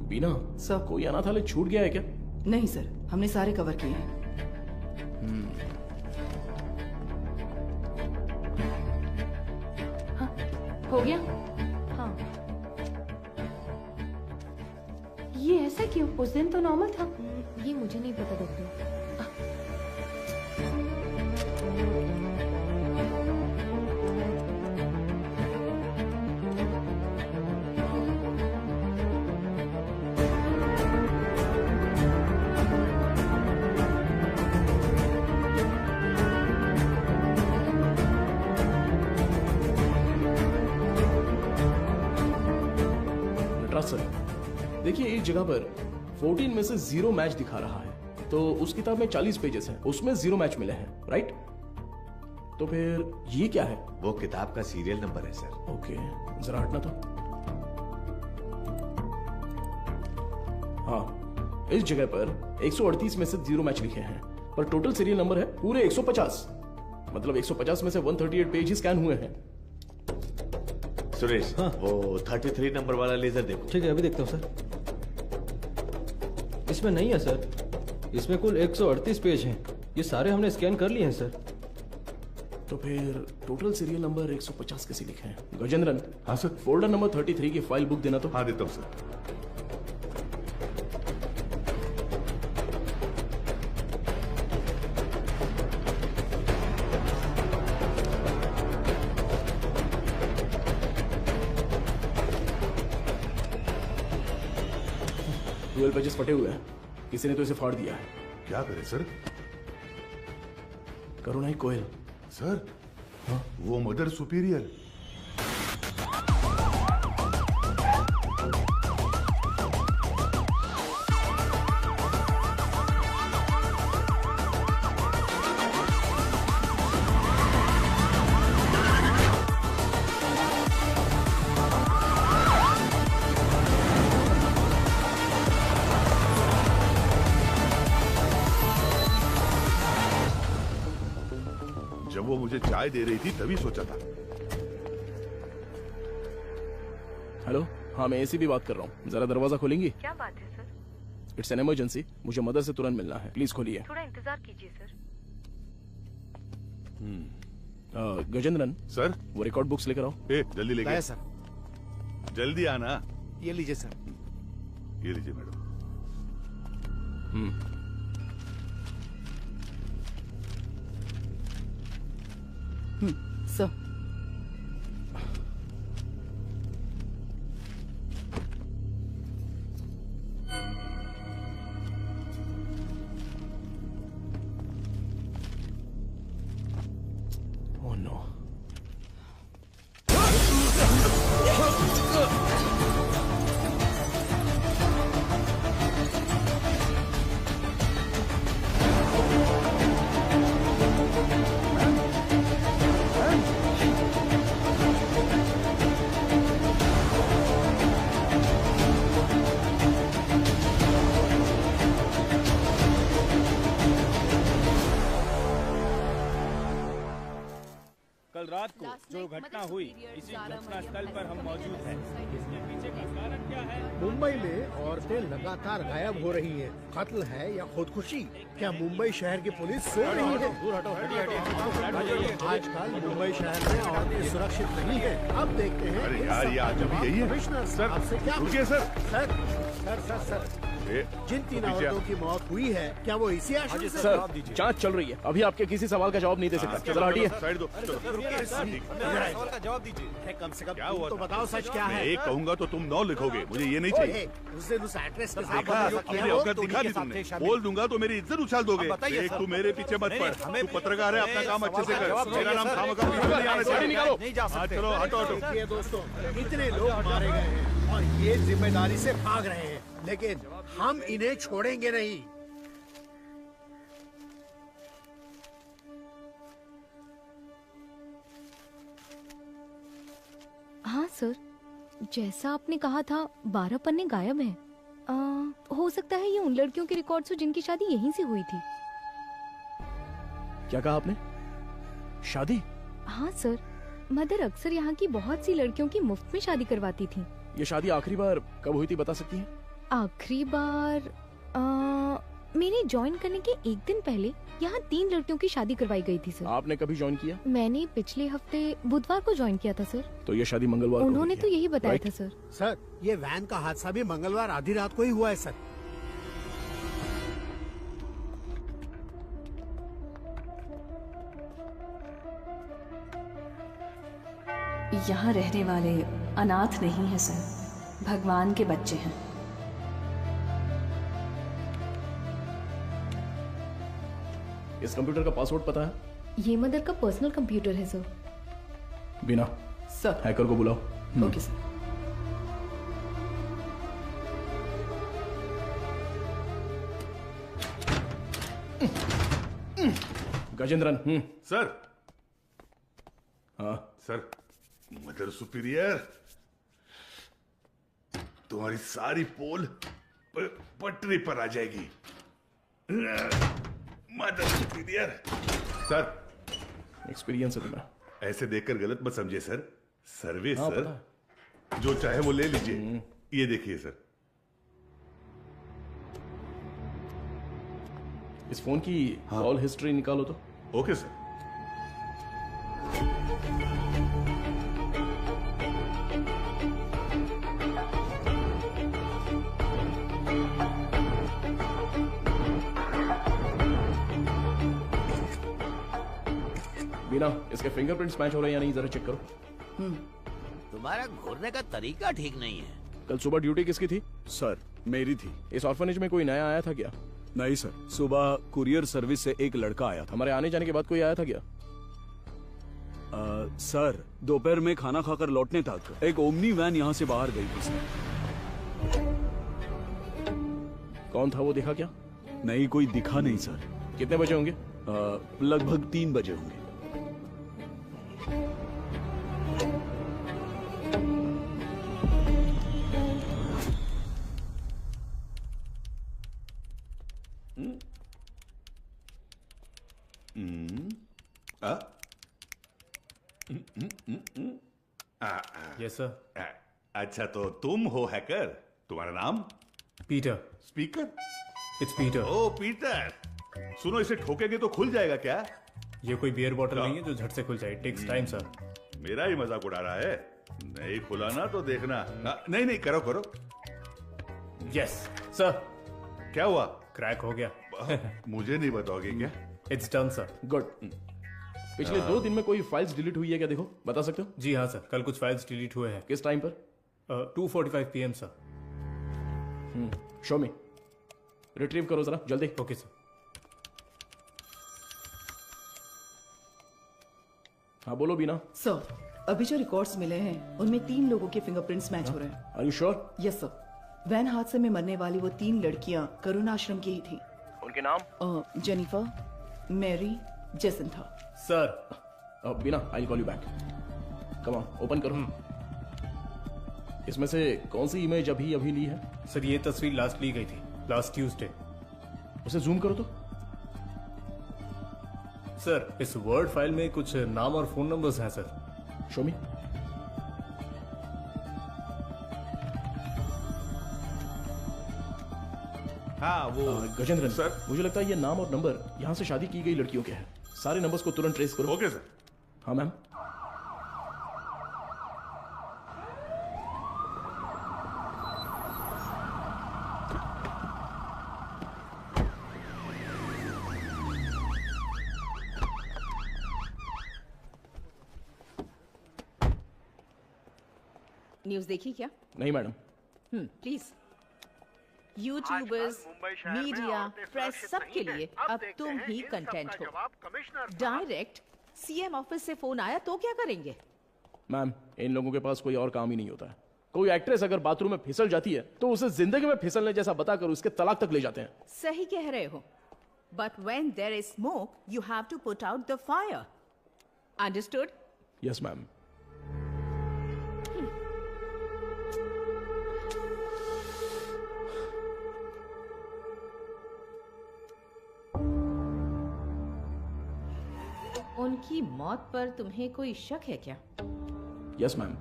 S3: Beena sir, कोई अनाथालय छूट गया है क्या?
S2: नहीं सर, हमने सारे कवर किए हैं।
S5: हाँ, हो गया?
S4: हाँ।
S5: ये ऐसा क्यों? उस दिन तो नॉर्मल था।
S4: ये मुझे नहीं पता डॉक्टर।
S3: सर देखिए, एक जगह पर 14 में से 0 मैच दिखा रहा है, तो उस किताब में 40 पेजेस हैं, उसमें 0 मैच मिले हैं, राइट? तो फिर ये क्या है?
S6: वो किताब का सीरियल नंबर है सर।
S3: ओके, जरा हटना तो। हाँ, इस जगह पर 138 में से 0 मैच लिखे हैं, पर टोटल सीरियल नंबर है पूरे 150। मतलब 150 में से 138 पेज ही स्कैन हुए हैं।
S6: सुरेश, वो 33 नंबर वाला लेजर देखो।
S12: ठीक है, अभी देखता हूँ सर। इसमें नहीं है सर, इसमें कुल 138 पेज हैं। ये सारे हमने स्कैन कर लिए हैं सर।
S3: तो फिर टोटल सीरियल नंबर 150 कैसे लिखे हैं? गजेंद्रन।
S14: हाँ सर।
S3: फोल्डर नंबर 33 की फाइल बुक देना तो।
S14: हाँ देता हूँ सर।
S3: पेजेस फटे हुए हैं, किसी ने तो इसे फाड़ दिया है।
S14: क्या करे सर?
S3: करुणाई कोयल।
S14: सर हाँ? वो मदर सुपीरियर। जब वो मुझे चाय दे रही थी तभी सोचा था।
S3: हेलो, हाँ मैं एसी भी बात कर रहा हूँ, जरा दरवाजा खोलेंगी?
S19: क्या बात है सर?
S3: इट्स एन इमरजेंसी, मुझे मदर से तुरंत मिलना है, प्लीज खोलिए।
S19: थोड़ा इंतजार कीजिए सर।
S3: गजेंद्रन
S14: सर,
S3: वो रिकॉर्ड बुक्स लेकर आओ।
S14: जल्दी लेके
S11: सर।
S14: जल्दी आना।
S11: ये लीजिए सर।
S14: ये लीजिए मैडम।
S2: Sir,
S3: oh no.
S10: कल रात को जो घटना हुई इसी घटना स्थल पर हम मौजूद हैं। इसके पीछे का कारण क्या है?
S8: मुंबई में औरतें लगातार गायब हो रही हैं। कत्ल है या खुदकुशी? क्या मुंबई शहर की पुलिस सो रही है? आजकल मुंबई शहर में औरतें सुरक्षित नहीं है। अब देखते हैं।
S14: अरे यार, ये आज भी यही है।
S8: कमिश्नर
S14: सर,
S8: आपसे क्या
S14: रुकिए sir.
S8: Sir sir sir sir जिन 3 औरतों की मौत हुई है, क्या वो इसी आशंका से?
S3: सर, जांच चल रही है, अभी आपके किसी सवाल का जवाब नहीं दे सकता। जरा हटिए।
S14: साइड दो।
S8: सवाल का जवाब दीजिए। कम से कम तुम तो बताओ सच क्या है।
S14: मैं एक कहूंगा तो तुम 9 लिखोगे, मुझे ये नहीं चाहिए।
S8: उस दिन उस एक्ट्रेस के साथ
S14: देखा, अपनी औकात दिखा दी तुमने। बोल दूंगा तो मेरी इज्जत उछाल दोगे। एक तू मेरे पीछे मत पड़। तू पत्रकार है, अपना काम अच्छे से कर। मेरा नाम खामखा नहीं आना चाहिए। चलो हटो हटो।
S8: देखिए दोस्तों, इतने लोग मारे गए हैं और ये जिम्मेदारी से भाग रहे हैं, लेकिन हम इन्हें छोड़ेंगे नहीं।
S4: हाँ सर, जैसा आपने कहा था 12 पन्ने गायब हैं। हो सकता है ये उन लड़कियों के रिकॉर्ड्स हो जिनकी शादी यहीं से हुई थी।
S3: क्या कहा आपने? शादी?
S4: हाँ सर, मदर अक्सर यहाँ की बहुत सी लड़कियों की मुफ्त में शादी करवाती थी।
S3: ये शादी आखिरी बार कब हुई थी बता सकती हैं?
S4: आखिरी बार मैंने ज्वाइन करने के एक दिन पहले यहाँ 3 लड़कियों की शादी करवाई गई थी सर।
S3: आपने कभी ज्वाइन किया?
S4: मैंने पिछले हफ्ते बुधवार को ज्वाइन किया था सर।
S3: तो ये शादी मंगलवार को
S4: उन्होंने
S3: हुई
S4: तो
S3: है।
S4: यही बताया
S3: राइट?
S4: था सर।
S8: सर, ये वैन का हादसा भी मंगलवार आधी रात को ही हुआ है सर।
S17: यहाँ रहने वाले अनाथ नहीं है सर, भगवान के बच्चे हैं।
S3: इस कंप्यूटर का पासवर्ड पता है?
S4: ये मदर का पर्सनल कंप्यूटर है सर।
S3: बिना
S2: सर,
S3: हैकर को बुलाओ।
S2: Okay sir.
S3: गजेंद्रन।
S14: सर।
S3: हाँ
S14: सर, मदर सुपीरियर, तुम्हारी सारी पोल पटरी पर आ जाएगी। Mother superior. सर,
S3: एक्सपीरियंस है तुम्हें।
S14: ऐसे देखकर गलत मत समझिए सर। सर्विस
S3: हाँ,
S14: सर, जो चाहे वो ले लीजिए। ये देखिए सर।
S3: इस फोन की कॉल हिस्ट्री निकालो तो।
S14: Okay sir.
S3: बिना इसके फिंगरप्रिंट्स मैच हो रहे हैं या नहीं, जरा चेक करो।
S11: तुम्हारा घूरने का तरीका ठीक नहीं है।
S3: कल सुबह ड्यूटी किसकी थी?
S7: सर, मेरी थी।
S3: इस ऑर्फनेज में कोई नया आया था क्या?
S7: नहीं सर, सुबह कुरियर सर्विस से एक लड़का आया था।
S3: हमारे आने जाने के बाद कोई आया था क्या?
S7: सर, दोपहर में खाना खाकर लौटने तक एक ओमनी वैन यहाँ से बाहर गई थी सर।
S3: कौन था वो, देखा क्या?
S7: नहीं, कोई दिखा नहीं सर।
S3: कितने बजे होंगे?
S7: लगभग 3 बजे होंगे।
S10: Yes sir.
S14: अच्छा, तो तुम हो हैकर। तुम्हारा नाम?
S10: Peter.
S14: Speaker?
S10: It's Peter.
S14: Oh Peter, सुनो, इसे ठोकेंगे तो खुल जाएगा क्या?
S10: ये कोई बियर बॉटल नहीं है जो झट से खुल जाए। Takes time sir.
S14: मेरा ही मजाक उड़ा रहा है। नहीं खुला ना तो देखना। नहीं नहीं, करो करो।
S10: Yes sir.
S14: क्या हुआ?
S10: क्रैक हो गया।
S14: मुझे नहीं बताओगे क्या?
S10: It's done sir.
S3: गुड। पिछले 2 दिन में कोई फाइल्स डिलीट हुई है क्या, देखो, बता सकते हो?
S10: जी हाँ सर, कल कुछ फाइल्स डिलीट हुए हैं।
S3: किस टाइम पर?
S10: 2:45 PM सर।
S3: शो मी। रिट्रीव करो जरा जल्दी।
S10: Okay sir.
S3: हाँ बोलो बीना।
S2: सर, अभी जो रिकॉर्ड्स मिले हैं उनमें 3 लोगों के फिंगरप्रिंट्स मैच हो रहे हैं।
S3: Are you sure?
S2: Yes sir. Van हादसे में मरने वाली वो 3 लड़कियां करुण आश्रम की ही थी।
S3: उनके नाम?
S2: Jennifer, Mary, Jacintha.
S3: Sir Beena, I call you back. Come on, open करो। इसमें से कौन सी इमेज अभी ली है?
S10: सर ये तस्वीर लास्ट ली गई थी, लास्ट ट्यूसडे।
S3: उसे जूम करो तो।
S10: सर इस वर्ड फाइल में कुछ नाम और फोन नंबर्स हैं सर।
S3: शो मी।
S14: हाँ वो
S3: गजेंद्रन सर, मुझे लगता है ये नाम और नंबर यहाँ से शादी की गई लड़कियों के हैं। सारे नंबर्स को तुरंत ट्रेस करो।
S14: Okay sir.
S3: हाँ मैम।
S15: न्यूज देखी क्या?
S3: नहीं madam.
S15: Please. YouTubers, media, press सबके लिए अब तुम ही कंटेंट हो। डायरेक्ट सीएम ऑफिस से फोन आया तो क्या करेंगे?
S3: मैम, इन लोगों के पास कोई और काम ही नहीं होता है। कोई एक्ट्रेस अगर बाथरूम में फिसल जाती है तो उसे जिंदगी में फिसलने जैसा बताकर उसके तलाक तक ले जाते हैं।
S15: सही कह रहे हो, but when there is smoke you have to put out the fire. Understood?
S3: Yes ma'am.
S15: उनकी मौत पर तुम्हें कोई शक है क्या?
S3: Yes ma'am.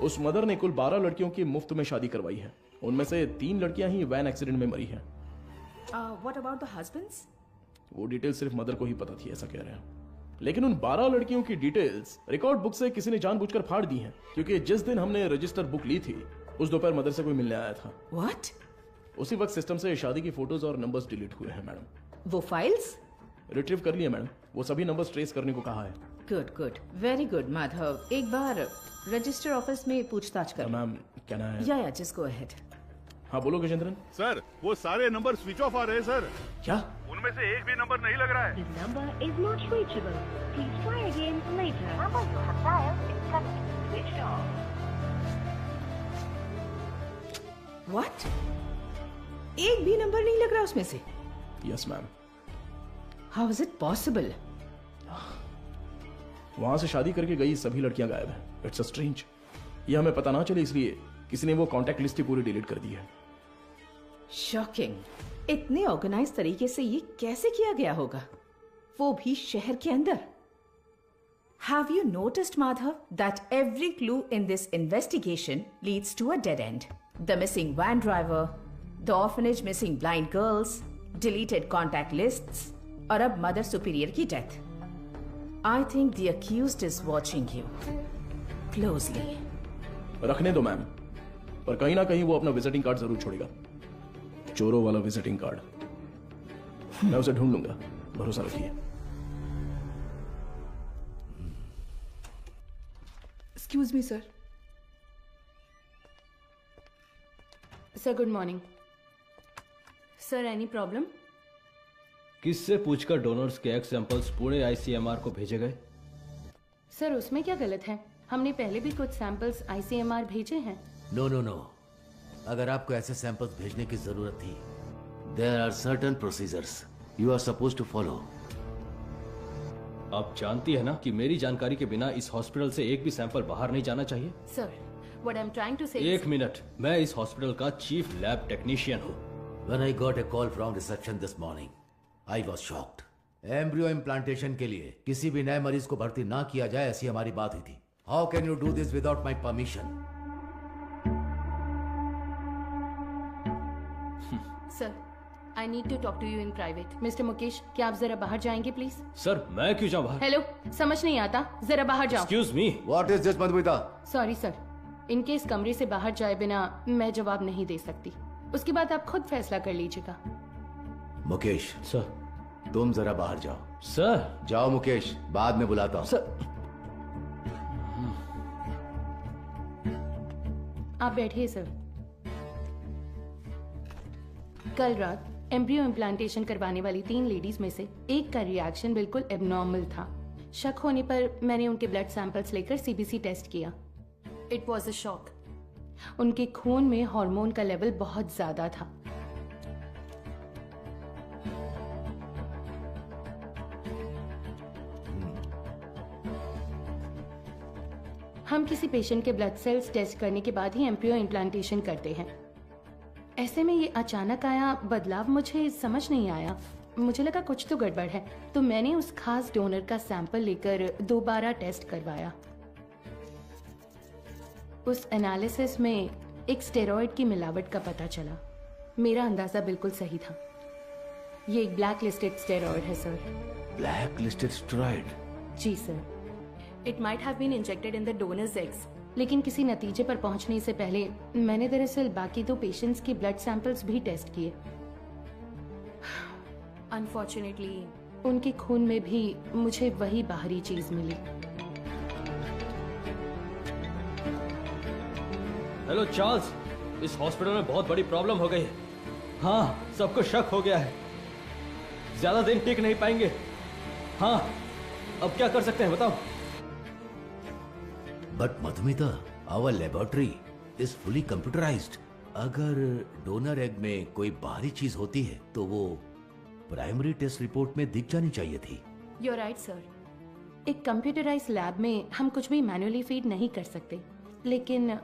S3: उस मदर ने कुल 12 लड़कियों की मुफ्त में शादी करवाई है। उनमें से 3 लड़कियां ही वैन एक्सीडेंट में मरी हैं।
S15: What about the husbands?
S3: वो डिटेल सिर्फ मदर को ही पता थी, ऐसा कह रहे हैं। लेकिन उन 12 लड़कियों की डिटेल्स रिकॉर्ड बुक से किसी ने जानबूझकर फाड़ दी हैं, क्योंकि जिस दिन हमने रजिस्टर बुक ली थी उस दोपहर मदर से कोई मिलने आया था।
S15: व्हाट?
S3: उसी वक्त सिस्टम से शादी की फोटोज और नंबर्स डिलीट हुए हैं मैडम।
S15: वो फाइल्स
S3: रिट्रीव कर लिए मैडम। वो सभी नंबर्स ट्रेस करने को कहा है।
S15: Good good, very good Madhav. एक बार रजिस्टर ऑफिस में पूछताछ कर।
S3: मैम क्या नाम है?
S15: या जस्ट गो अहेड।
S3: हाँ बोलो गजेंद्रन।
S14: सर वो सारे नंबर स्विच ऑफ आ रहे हैं सर।
S3: क्या?
S14: उनमें से एक भी नंबर नहीं लग रहा है।
S19: The number is not reachable. Please try again later. Number you have dialed is currently switched off.
S15: What? एक भी नंबर नहीं लग रहा उसमें से?
S3: Yes ma'am.
S15: How is it possible?
S3: वहां से शादी करके गई सभी लड़कियां गायब हैं। It's a strange. ये हमें पता ना चले इसलिए किसी ने वो कांटेक्ट लिस्ट ही पूरी डिलीट कर दी है।
S15: शॉकिंग। इतने ऑर्गेनाइज तरीके से ये कैसे किया गया होगा, वो भी शहर के अंदर? Have you noticed, Madhav, that every clue in this investigation leads to a dead end? The missing van driver, the orphanage missing blind girls, deleted contact lists, और अब मदर सुपीरियर की death. I think the accused is watching you closely.
S3: रखने दो मैम, पर कहीं ना कहीं वो अपना विजिटिंग कार्ड जरूर छोड़ेगा। चोरों वाला विजिटिंग कार्ड। मैं उसे ढूंढ लूंगा, भरोसा रखिए।
S2: Excuse me sir.
S5: Sir good morning. Sir any problem?
S12: किससे पूछकर डोनर्स के एग्स सैंपल्स पूरे आईसीएमआर को भेजे गए?
S5: सर उसमें क्या गलत है? हमने पहले भी कुछ सैंपल्स आईसीएमआर भेजे हैं।
S1: नो नो नो, अगर आपको ऐसे सैंपल्स भेजने की जरूरत थी, there are certain procedures you are suppose to follow.
S12: आप जानती है ना कि मेरी जानकारी के बिना इस हॉस्पिटल से एक भी सैंपल बाहर नहीं जाना चाहिए।
S5: Sir what I am trying to say.
S12: एक मिनट, मैं इस हॉस्पिटल का चीफ लैब टेक्नीशियन हूँ।
S1: When I got a call from reception this morning, I was shocked. Embryo implantation के लिए किसी भी नए मरीज को भर्ती ना किया जाए, ऐसी हमारी बात हुई थी। How can you do this without my permission?
S5: Sir I need to talk to you in private. Mister Mukesh, क्या आप जरा बाहर जाएंगे प्लीज?
S12: सर मैं क्यों जाऊं बाहर?
S5: हेलो, समझ नहीं आता, जरा बाहर जाओ।
S12: Excuse me.
S1: What is this, Madhumita?
S5: Sorry sir, इनके इस कमरे से बाहर जाए बिना मैं जवाब नहीं दे सकती। उसके बाद आप खुद फैसला कर लीजिएगा।
S1: मुकेश
S12: सर,
S1: तुम जरा बाहर जाओ।
S12: सर
S1: जाओ मुकेश, बाद में बुलाता हूं।
S12: सर
S5: आप बैठिए सर। कल रात एम्ब्रियो इम्प्लांटेशन करवाने वाली 3 लेडीज में से एक का रिएक्शन बिल्कुल एबनॉर्मल था। शक होने पर मैंने उनके ब्लड सैंपल्स लेकर सीबीसी टेस्ट किया। It was a shock. उनके खून में हार्मोन का लेवल बहुत ज्यादा था। हम किसी पेशेंट के ब्लड सेल्स टेस्ट करने के बाद ही एम्ब्रियो इम्प्लांटेशन करते हैं। ऐसे में ये अचानक आया बदलाव मुझे समझ नहीं आया। मुझे लगा कुछ तो गड़बड़ है, तो मैंने उस खास डोनर का सैंपल लेकर दोबारा टेस्ट करवाया। उस एनालिसिस में एक स्टेरॉइड की मिलावट का पता चला। मेरा अंदाजा बिल्कुल सही था। ये एक ब्लैक लिस्टेड स्टेरॉइड है सर।
S1: Black listed steroid?
S5: जी sir. It might have been injected in the donors eggs, लेकिन किसी नतीजे पर पहुंचने से पहले मैंने दरअसल बाकी 2 पेशेंट्स के ब्लड सैंपल्स भी टेस्ट किए। अनफॉर्चुनेटली उनके खून में भी मुझे वही बाहरी चीज मिली।
S12: हेलो चार्ल्स, इस हॉस्पिटल में बहुत बड़ी प्रॉब्लम हो गई है। हाँ, सबको शक हो गया है। ज्यादा दिन टिक नहीं पाएंगे। हाँ, अब क्या कर सकते हैं बताओ?
S1: But Madhumita, our laboratory is fully computerised. अगर डोनर एग में कोई बाहरी चीज होती है तो वो प्राइमरी टेस्ट रिपोर्ट में दिख जानी चाहिए थी।
S5: You are right sir. एक कंप्यूटराइज्ड लैब में हम कुछ भी मैन्युअली फीड नहीं कर सकते, लेकिन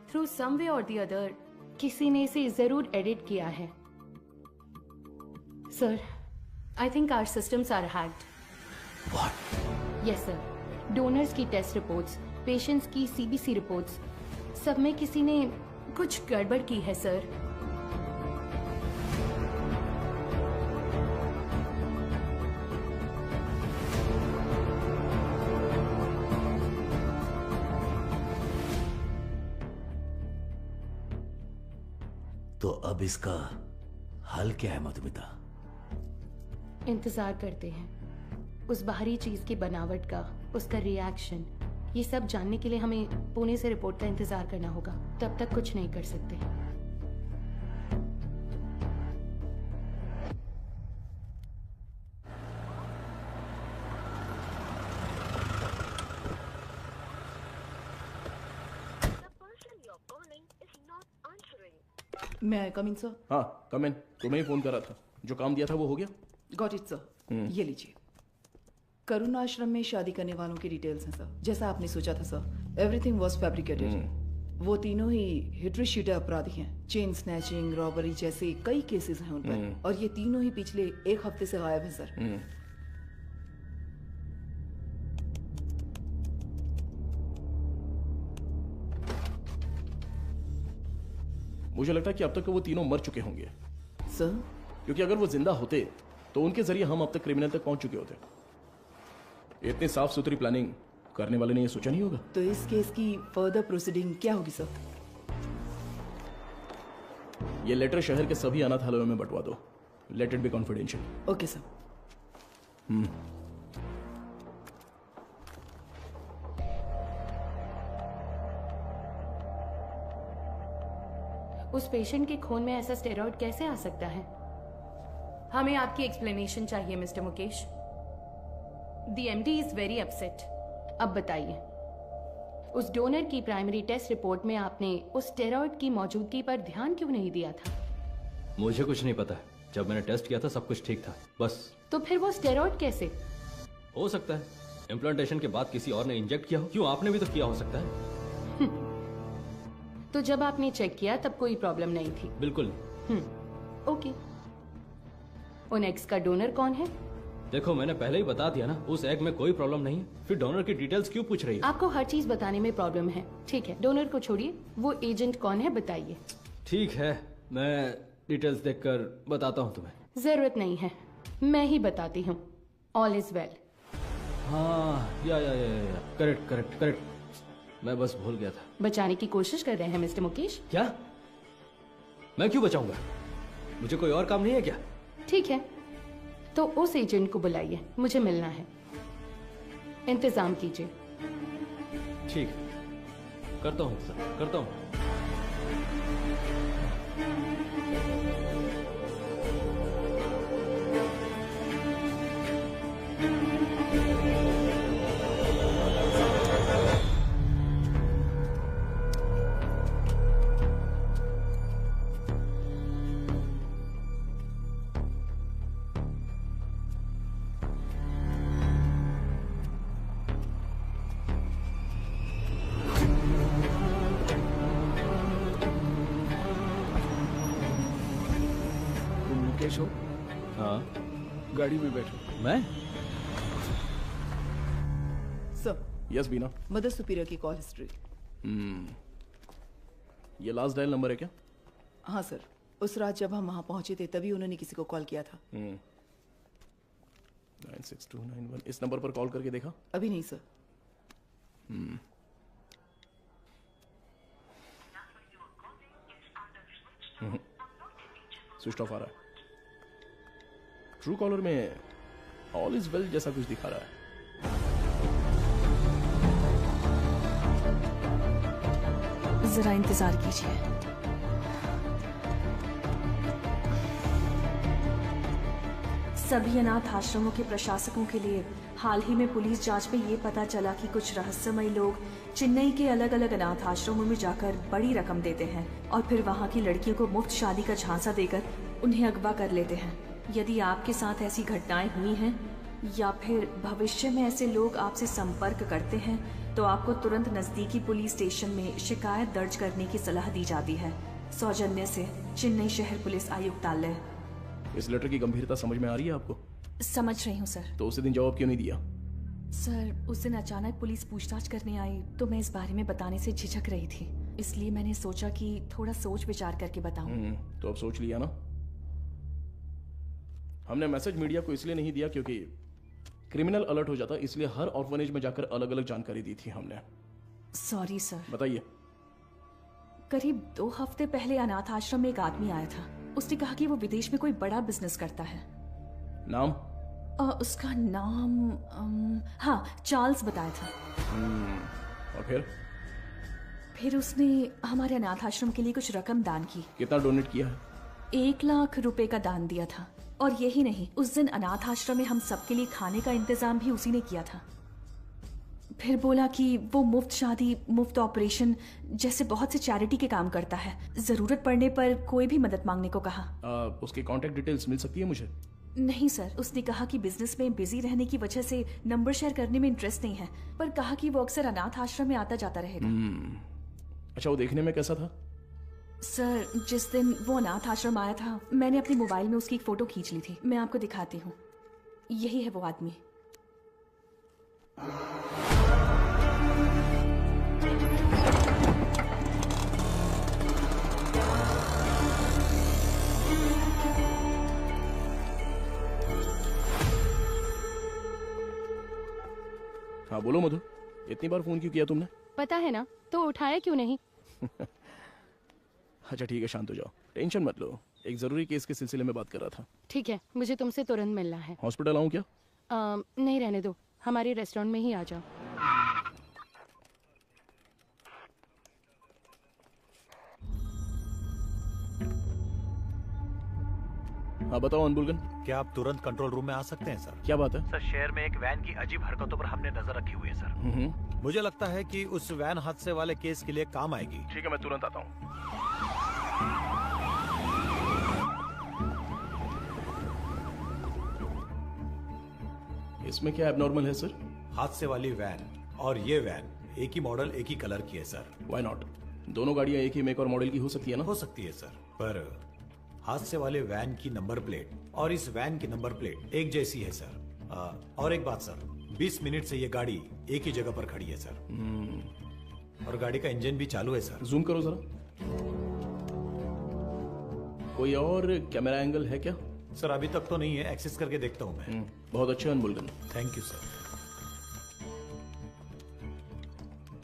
S5: थ्रू सम वे और द अदर किसी ने इसे जरूर एडिट किया है। Sir, I think our systems are hacked.
S1: What?
S5: Yes sir. Donors की टेस्ट रिपोर्ट्स, पेशेंट्स की सीबीसी रिपोर्ट्स, सब में किसी ने कुछ गड़बड़ की है सर।
S1: तो अब इसका हल क्या है मधुमिता?
S5: इंतजार करते हैं उस बाहरी चीज की बनावट का, उसका रिएक्शन। ये सब जानने के लिए हमें पुणे से रिपोर्ट का इंतजार करना होगा। तब तक कुछ नहीं कर सकते।
S2: मैं आई कम इन सर?
S3: हाँ, कम इन। तुम्हें ही फोन करा था। जो काम दिया था वो हो गया?
S2: Got it sir. ये लीजिए। करुण आश्रम में शादी करने वालों की डिटेल्स हैं सर। जैसा आपने सोचा था सर, एवरीथिंग वाज फैब्रिकेटेड। वो तीनों ही हिट्रीशीटर अपराधी हैं। चेन स्नैचिंग, रॉबरी जैसे कई केसेस हैं उन पर, और ये तीनों ही पिछले 1 हफ्ते से गायब हैं सर।
S3: मुझे लगता है कि अब तक वो तीनों मर चुके होंगे
S2: सर,
S3: क्योंकि अगर वो जिंदा होते तो उनके जरिए हम अब तक क्रिमिनल तक पहुंच चुके होते। इतनी साफ सुथरी प्लानिंग करने वाले ने ये सोचा नहीं होगा।
S2: तो इस केस की फर्दर प्रोसीडिंग क्या होगी सर?
S3: ये लेटर शहर के सभी अनाथालयों में बंटवा दो। Let it be confidential.
S2: Okay sir.
S5: उस पेशेंट के खून में ऐसा स्टेरॉइड कैसे आ सकता है? हमें आपकी एक्सप्लेनेशन चाहिए mister Mukesh. The MD is very upset. अब बताइए, उस डोनर की प्राइमरी टेस्ट रिपोर्ट में आपने उस स्टेरॉइड की मौजूदगी पर ध्यान क्यों नहीं दिया था?
S12: मुझे कुछ नहीं पता। जब मैंने टेस्ट किया था सब कुछ ठीक था, बस।
S5: तो फिर वो स्टेरॉइड कैसे?
S12: हो सकता है इम्प्लांटेशन के बाद किसी और ने इंजेक्ट किया हो। क्यों, आपने भी तो किया हो सकता है।
S5: तो जब आपने चेक किया तब कोई प्रॉब्लम नहीं थी?
S12: बिल्कुल नहीं।
S5: ओके। उन एग्स का डोनर कौन है?
S12: देखो, मैंने पहले ही बता दिया ना, उस एग में कोई प्रॉब्लम नहीं है। फिर डोनर की डिटेल्स क्यों पूछ रही है?
S5: आपको हर चीज बताने में प्रॉब्लम है। ठीक है, डोनर को छोड़िए, वो एजेंट कौन है बताइए।
S12: ठीक है, मैं डिटेल्स देखकर बताता हूँ तुम्हें।
S5: जरूरत नहीं है, मैं ही बताती हूँ। All is well.
S12: हाँ, या करेक्ट करेक्ट करेक्ट। मैं बस भूल गया था।
S5: बचाने की कोशिश कर रहे हैं मिस्टर मुकेश?
S12: क्या? मैं क्यों बचाऊंगा? मुझे कोई और काम नहीं है क्या?
S5: ठीक है, तो उस एजेंट को बुलाइए, मुझे मिलना है। इंतजाम कीजिए।
S12: ठीक, करता हूँ सर, करता हूँ।
S13: केशव,
S12: हाँ
S13: गाड़ी में बैठो।
S12: मैं?
S2: सर,
S3: यस बीना।
S2: मदर सुपीरियर की कॉल हिस्ट्री।
S3: ये लास्ट डायल नंबर है क्या?
S2: हाँ सर, उस रात जब हम वहां पहुंचे थे तभी उन्होंने किसी को कॉल किया था।
S3: 96291 इस नंबर पर कॉल करके देखा?
S2: अभी नहीं सर।
S3: स्विच ऑफ आ रहा है। ट्रू कॉलर में ऑल इज वेल जैसा कुछ दिखा रहा है।
S17: जरा इंतजार कीजिए। सभी अनाथ आश्रमों के प्रशासकों के लिए हाल ही में पुलिस जांच में ये पता चला कि कुछ रहस्यमयी लोग चेन्नई के अलग अलग अनाथ आश्रमों में जाकर बड़ी रकम देते हैं और फिर वहाँ की लड़कियों को मुफ्त शादी का झांसा देकर उन्हें अगवा कर लेते हैं। यदि आपके साथ ऐसी घटनाएं हुई हैं या फिर भविष्य में ऐसे लोग आपसे संपर्क करते हैं तो आपको तुरंत नजदीकी पुलिस स्टेशन में शिकायत दर्ज करने की सलाह दी जाती है। सौजन्य से चेन्नई शहर पुलिस आयुक्तालय।
S3: इस लेटर की गंभीरता समझ में आ रही है आपको?
S17: समझ रही हूँ सर।
S3: तो उसी दिन जवाब क्यों नहीं दिया?
S17: सर, उस दिन अचानक पुलिस पूछताछ करने आई तो मैं इस बारे में बताने से झिझक रही थी, इसलिए मैंने सोचा कि थोड़ा सोच विचार करके बताऊं।
S3: तो अब सोच लिया ना? हमने मैसेज मीडिया को इसलिए नहीं दिया क्योंकि क्रिमिनल अलर्ट हो जाता, इसलिए हर ऑर्फनेज में जाकर अलग अलग जानकारी दी थी हमने।
S17: Sorry sir.
S3: बताइए।
S17: करीब 2 हफ्ते पहले अनाथ आश्रम में एक आदमी आया था। उसने कहा कि वो विदेश में कोई बड़ा बिजनेस करता है।
S3: नाम?
S17: उसका नाम हाँ, चार्ल्स बताया था।
S3: और
S17: फिर उसने हमारे अनाथ आश्रम के लिए कुछ रकम दान की।
S3: कितना डोनेट किया है?
S17: 1 लाख रुपए का दान दिया था। और यही नहीं, उस दिन अनाथ आश्रम में हम सबके लिए खाने का इंतजाम भी उसी ने किया था। फिर बोला कि वो मुफ्त शादी, मुफ्त ऑपरेशन जैसे बहुत से चैरिटी के काम करता है। जरूरत पड़ने पर कोई भी मदद मांगने को कहा।
S3: उसकी कांटेक्ट डिटेल्स मिल सकती है मुझे?
S17: नहीं सर, उसने कहा कि बिजनेस में बिजी रहने की वजह से नंबर शेयर करने में इंटरेस्ट नहीं है, पर कहा कि वो अक्सर अनाथ आश्रम में आता जाता रहेगा।
S3: अच्छा, वो देखने में कैसा था?
S17: सर, जिस दिन वो अनाथ आश्रम आया था मैंने अपने मोबाइल में उसकी एक फोटो खींच ली थी। मैं आपको दिखाती हूँ। यही है वो आदमी।
S3: हाँ बोलो मधु, इतनी बार फोन क्यों किया तुमने?
S5: पता है ना, तो उठाया क्यों नहीं?
S3: अच्छा ठीक है, शांत हो जाओ, टेंशन मत लो। एक जरूरी केस के सिलसिले में बात कर रहा था।
S5: ठीक है, मुझे तुमसे तुरंत मिलना है।
S3: हॉस्पिटल आऊं क्या?
S5: नहीं, रहने दो, हमारे रेस्टोरेंट में ही आ जाओ।
S3: हाँ बताओ अनबुलगन।
S6: क्या आप तुरंत कंट्रोल रूम में आ सकते हैं सर?
S3: क्या बात है?
S6: सर, शहर में एक वैन की अजीब हरकतों पर हमने नजर रखी हुई है सर। मुझे लगता है कि उस वैन हादसे वाले केस के लिए काम आएगी।
S3: ठीक है, मैं तुरंत आता हूँ। इसमें क्या एबनॉर्मल है सर?
S6: हादसे वाली वैन और ये वैन एक ही मॉडल, एक ही कलर की है सर।
S3: Why not? दोनों गाड़ियां एक ही मेक और मॉडल की हो सकती है ना?
S6: हो सकती है सर, पर हादसे वाले वैन की नंबर प्लेट और इस वैन की नंबर प्लेट एक jैसी है सर। और एक बात सर, 20 मिनट से ये गाड़ी एक ही जगह पर खड़ी है सर। और गाड़ी का इंजन भी चालू है सर।
S3: जूम करो जरा। कोई और कैमरा एंगल है क्या?
S6: सर अभी तक तो नहीं है, एक्सेस करके देखता हूँ मैं।
S3: बहुत अच्छा अनबुलगन।
S6: Thank you sir.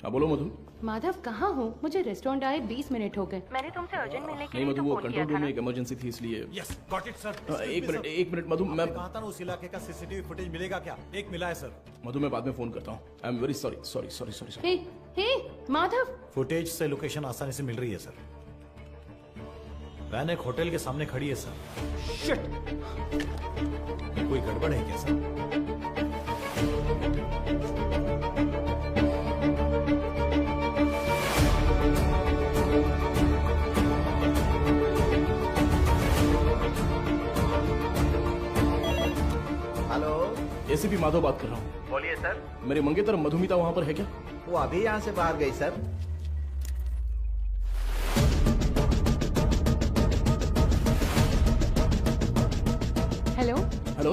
S3: हाँ बोलो मधु।
S5: माधव कहाँ हो? मुझे रेस्टोरेंट आए 20 मिनट हो गए। मैंने तुमसे अर्जेंट मिलने के
S3: नहीं
S5: लिए
S3: मधु,
S5: तो
S3: वो
S5: फोन किया
S3: कंट्रोल रूम
S5: था
S3: में
S5: ना।
S3: एक इमरजेंसी थी इसलिए।
S6: Yes, got it sir.
S3: एक मिनट मैं
S6: कहा था ना उस इलाके का सीसीटीवी फुटेज मिलेगा क्या? एक मिला है सर।
S3: मधु मैं बाद में फोन करता हूँ। I am very sorry.
S5: Hey Madhav.
S6: Footage से लोकेशन आसानी से मिल रही है सर। वैन एक होटल के सामने खड़ी है सर। शिट! कोई गड़बड़ है क्या सर?
S11: हेलो,
S3: एसीपी माधव बात कर रहा हूँ।
S11: बोलिए सर।
S3: मेरी मंगेतर मधुमिता वहाँ पर है क्या?
S11: वो अभी यहाँ से बाहर गई sir.
S5: Hello
S3: hello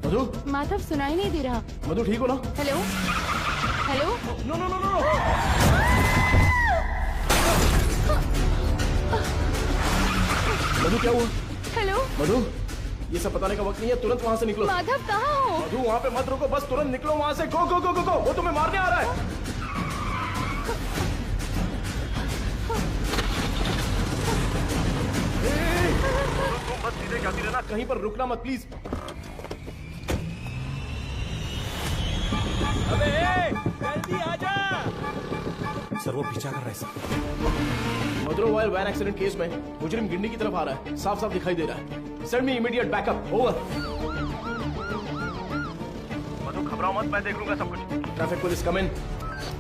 S3: Madhu.
S5: Madhav सुनाई नहीं दे रहा।
S3: मधु ठीक हो ना?
S5: Hello hello.
S3: No no no no. Madhu क्या हुआ?
S5: हेलो
S3: मधु, ये सब बताने का वक्त नहीं है, तुरंत वहाँ से निकलो।
S5: माधव कहाँ हो?
S3: मधु वहाँ पे मत रुको, बस तुरंत निकलो वहाँ से। गो गो गो गो गो, वो तुम्हें मारने आ रहा है। तुम बस सीधे जाती रहना, कहीं पर रुकना मत प्लीज।
S10: अबे जल्दी आजा।
S6: सर वो पीछा कर रहा है सर।
S3: मदुरवाइल वैन एक्सीडेंट केस में मुजरिम गिंडी की तरफ आ रहा है, साफ साफ दिखाई दे रहा है। Send me immediate backup. Over. Madhu घबराओ मत, मैं देख लूंगा सब कुछ। Traffic police come in.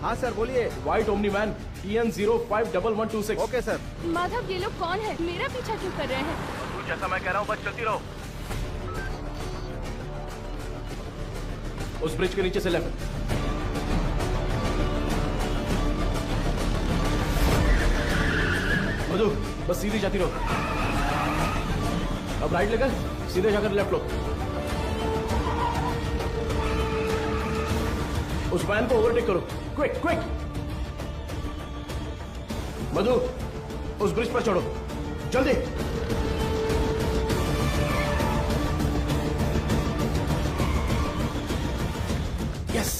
S10: हाँ सर बोलिए।
S3: White Omni van TN051126।
S10: Okay sir.
S5: Madhav ये लोग कौन है? मेरा पीछा क्यों कर रहे हैं?
S3: तू जैसा मैं कह रहा हूँ बस चलती रहो। उस ब्रिज के नीचे से लेफ्ट। मधु बस सीधी जाती रहो। अब राइट लेकर सीधे जाकर लेफ्ट लो। उस वैन को ओवरटेक करो, क्विक क्विक। मधु उस ब्रिज पर चढ़ो, जल्दी। यस।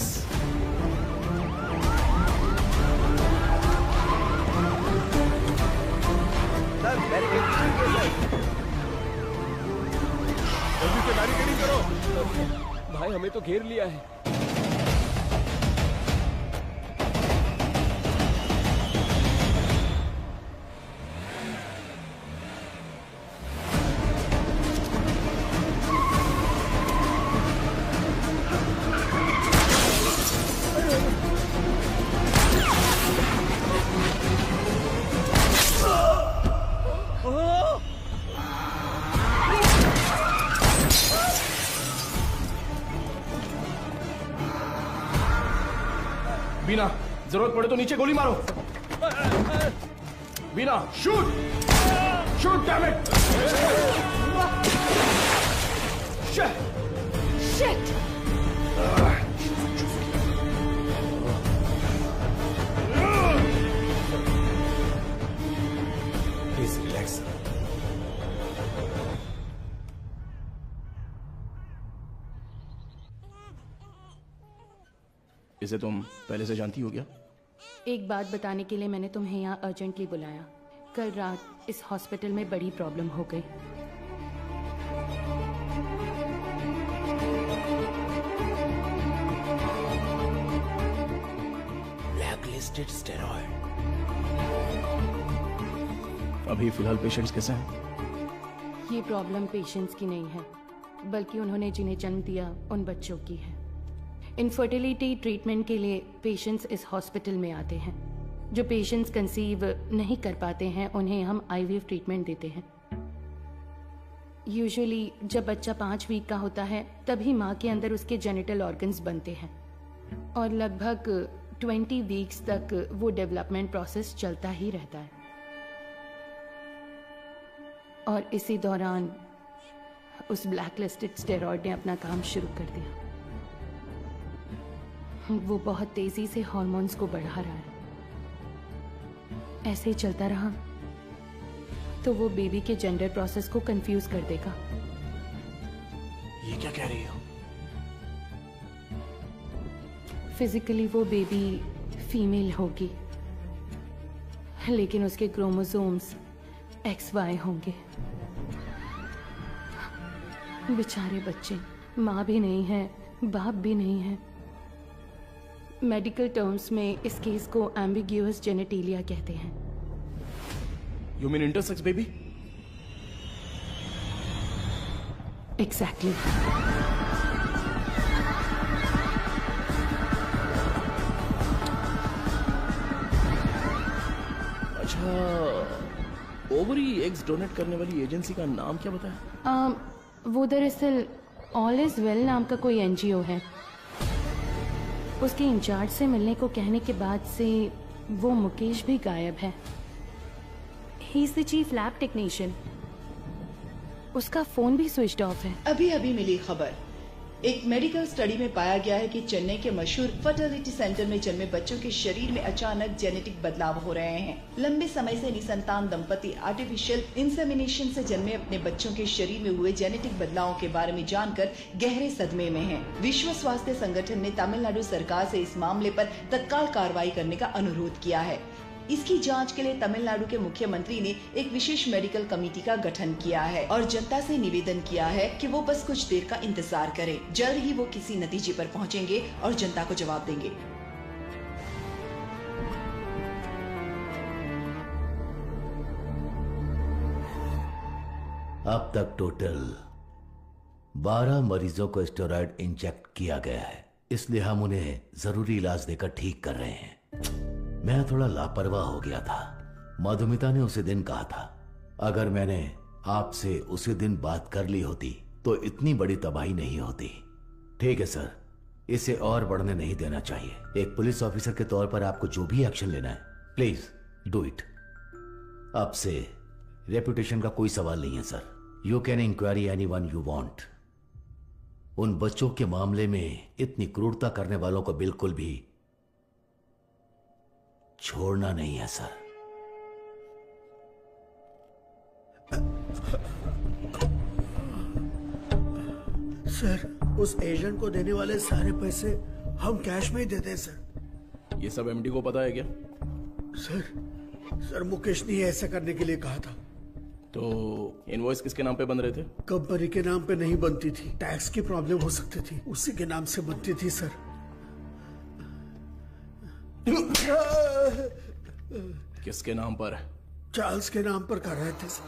S10: सर जल्दी से बैरिकेडिंग करो।
S12: भाई हमें तो घेर लिया है।
S3: बीना जरूरत पड़े तो नीचे गोली मारो। Beena shoot shoot damn it.
S5: Shit.
S6: Please relax.
S3: इसे तुम पहले से जानती हो क्या?
S5: एक बात बताने के लिए मैंने तुम्हें यहाँ अर्जेंटली बुलाया। कल रात इस हॉस्पिटल में बड़ी प्रॉब्लम हो गई।
S1: Blacklisted steroid.
S3: अभी फिलहाल पेशेंट्स कैसे हैं?
S5: ये प्रॉब्लम पेशेंट्स की नहीं है, बल्कि उन्होंने जिन्हें जन्म दिया उन बच्चों की है। इनफर्टिलिटी ट्रीटमेंट के लिए पेशेंट्स इस हॉस्पिटल में आते हैं। जो पेशेंट्स कंसीव नहीं कर पाते हैं उन्हें हम IVF ट्रीटमेंट देते हैं। यूजुअली जब बच्चा 5 वीक का होता है तभी माँ के अंदर उसके जेनिटल ऑर्गन्स बनते हैं और लगभग 20 वीक्स तक वो डेवलपमेंट प्रोसेस चलता ही रहता है। और इसी दौरान उस ब्लैकलिस्टेड स्टेरॉइड ने अपना काम शुरू कर दिया। वो बहुत तेजी से हार्मोन्स को बढ़ा रहा है। ऐसे ही चलता रहा तो वो बेबी के जेंडर प्रोसेस को कंफ्यूज कर देगा।
S3: ये क्या कह रही हो?
S5: फिजिकली वो बेबी फीमेल होगी, लेकिन उसके क्रोमोसोम्स XY होंगे। बेचारे बच्चे, माँ भी नहीं है, बाप भी नहीं है। मेडिकल टर्म्स में इस केस को एम्बिग्यूअस जेनेटिलिया कहते हैं।
S3: You mean intersex baby?
S5: Exactly.
S3: अच्छा, ओवरी एग्स डोनेट करने वाली एजेंसी का नाम क्या बताया?
S5: वो दरअसल ऑल इज वेल नाम का कोई NGO है। उसके इंचार्ज से मिलने को कहने के बाद से वो मुकेश भी गायब है। ही is the chief lab technician. उसका फोन भी स्विच ऑफ है।
S2: अभी अभी मिली खबर, एक मेडिकल स्टडी में पाया गया है कि चेन्नई के मशहूर फर्टिलिटी सेंटर में जन्मे बच्चों के शरीर में अचानक जेनेटिक बदलाव हो रहे हैं। लंबे समय से निसंतान दंपति आर्टिफिशियल इंसेमिनेशन से जन्मे अपने बच्चों के शरीर में हुए जेनेटिक बदलावों के बारे में जानकर गहरे सदमे में हैं। विश्व स्वास्थ्य संगठन ने तमिलनाडु सरकार से इस मामले पर तत्काल कार्रवाई करने का अनुरोध किया है। इसकी जांच के लिए तमिलनाडु के मुख्यमंत्री ने एक विशेष मेडिकल कमेटी का गठन किया है और जनता से निवेदन किया है कि वो बस कुछ देर का इंतजार करें। जल्द ही वो किसी नतीजे पर पहुंचेंगे और जनता को जवाब देंगे।
S1: अब तक टोटल 12 मरीजों को स्टेरॉइड इंजेक्ट किया गया है, इसलिए हम उन्हें जरूरी इलाज देकर ठीक कर रहे हैं। मैं थोड़ा लापरवाह हो गया था। मधुमिता ने उसी दिन कहा था, अगर मैंने आपसे उसी दिन बात कर ली होती तो इतनी बड़ी तबाही नहीं होती। ठीक है सर, इसे और बढ़ने नहीं देना चाहिए। एक पुलिस ऑफिसर के तौर पर आपको जो भी एक्शन लेना है, प्लीज डू इट। अब से रेपुटेशन का कोई सवाल नहीं है sir. You can enquiry anyone you want. उन बच्चों के मामले में इतनी क्रूरता करने वालों को बिल्कुल भी छोड़ना नहीं है सर।
S8: सर, उस एजेंट को देने वाले सारे पैसे हम कैश में ही देते हैं सर।
S3: ये सब एमडी को पता है क्या?
S8: सर मुकेश ने ऐसा करने के लिए कहा था।
S3: तो इनवॉइस किसके नाम पे बन रहे थे?
S8: कंपनी के नाम पे नहीं बनती थी, टैक्स की प्रॉब्लम हो सकती थी, उसी के नाम से बनती थी सर।
S3: किसके नाम पर?
S8: चार्ल्स के नाम पर कर रहे थे सर।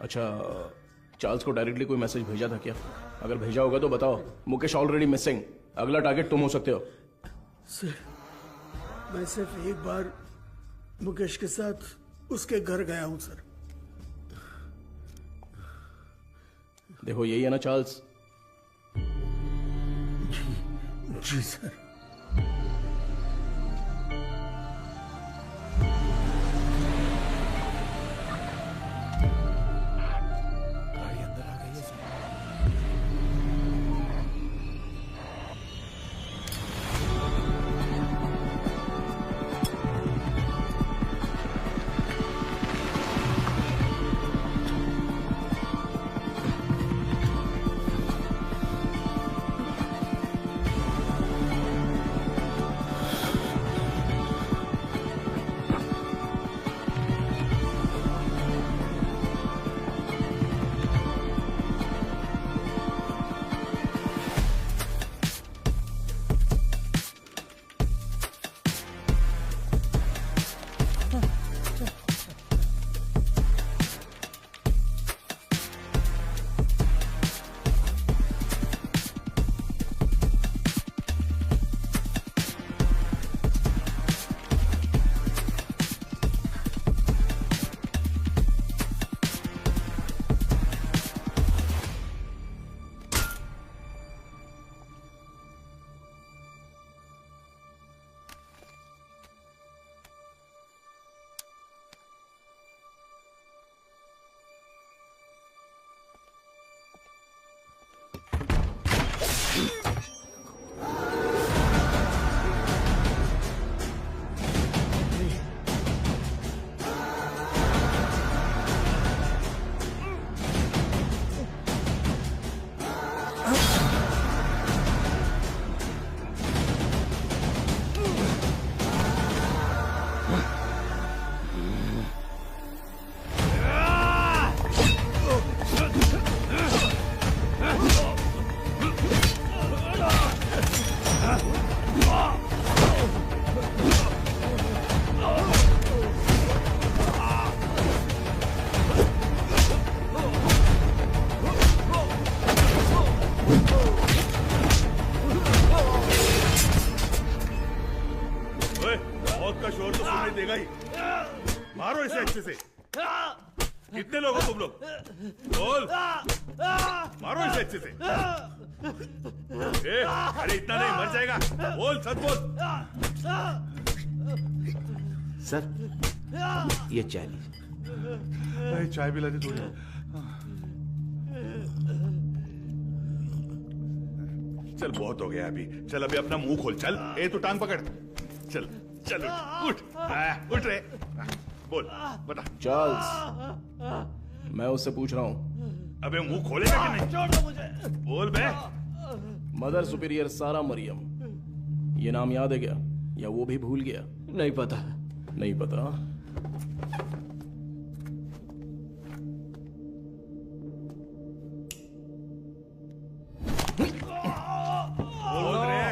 S3: अच्छा, चार्ल्स को डायरेक्टली कोई मैसेज भेजा था क्या? अगर भेजा होगा तो बताओ। मुकेश ऑलरेडी मिसिंग, अगला टारगेट तुम हो सकते हो।
S8: सर, मैं सिर्फ एक बार मुकेश के साथ उसके घर गया हूं सर।
S3: देखो यही है ना चार्ल्स?
S8: जी सर।
S6: गाड़ी अंदर आ गई है सर।
S14: मारो इसे अच्छे से। कितने लोग हो तुम लोग? बोल। मारो इसे अच्छे से। अरे इतना नहीं, मर जाएगा। बोल, सच बोल।
S11: सर, ये चालीस।
S14: चाय पिला दी थोड़ी। चल बहुत हो गया अभी, चल अभी अपना मुंह खोल, चल। ए तू टांग पकड़, चल चल उठ उठ रे, बोल बता।
S3: चार्ल्स, मैं उससे पूछ रहा हूँ।
S14: अबे मुंह खोलेगा कि नहीं?
S3: छोड़ दो मुझे।
S14: बोल बे।
S3: मदर सुपीरियर सारा मरियम, ये नाम याद है क्या, या वो भी भूल गया?
S12: नहीं पता।
S3: नहीं पता?
S14: बोल रे,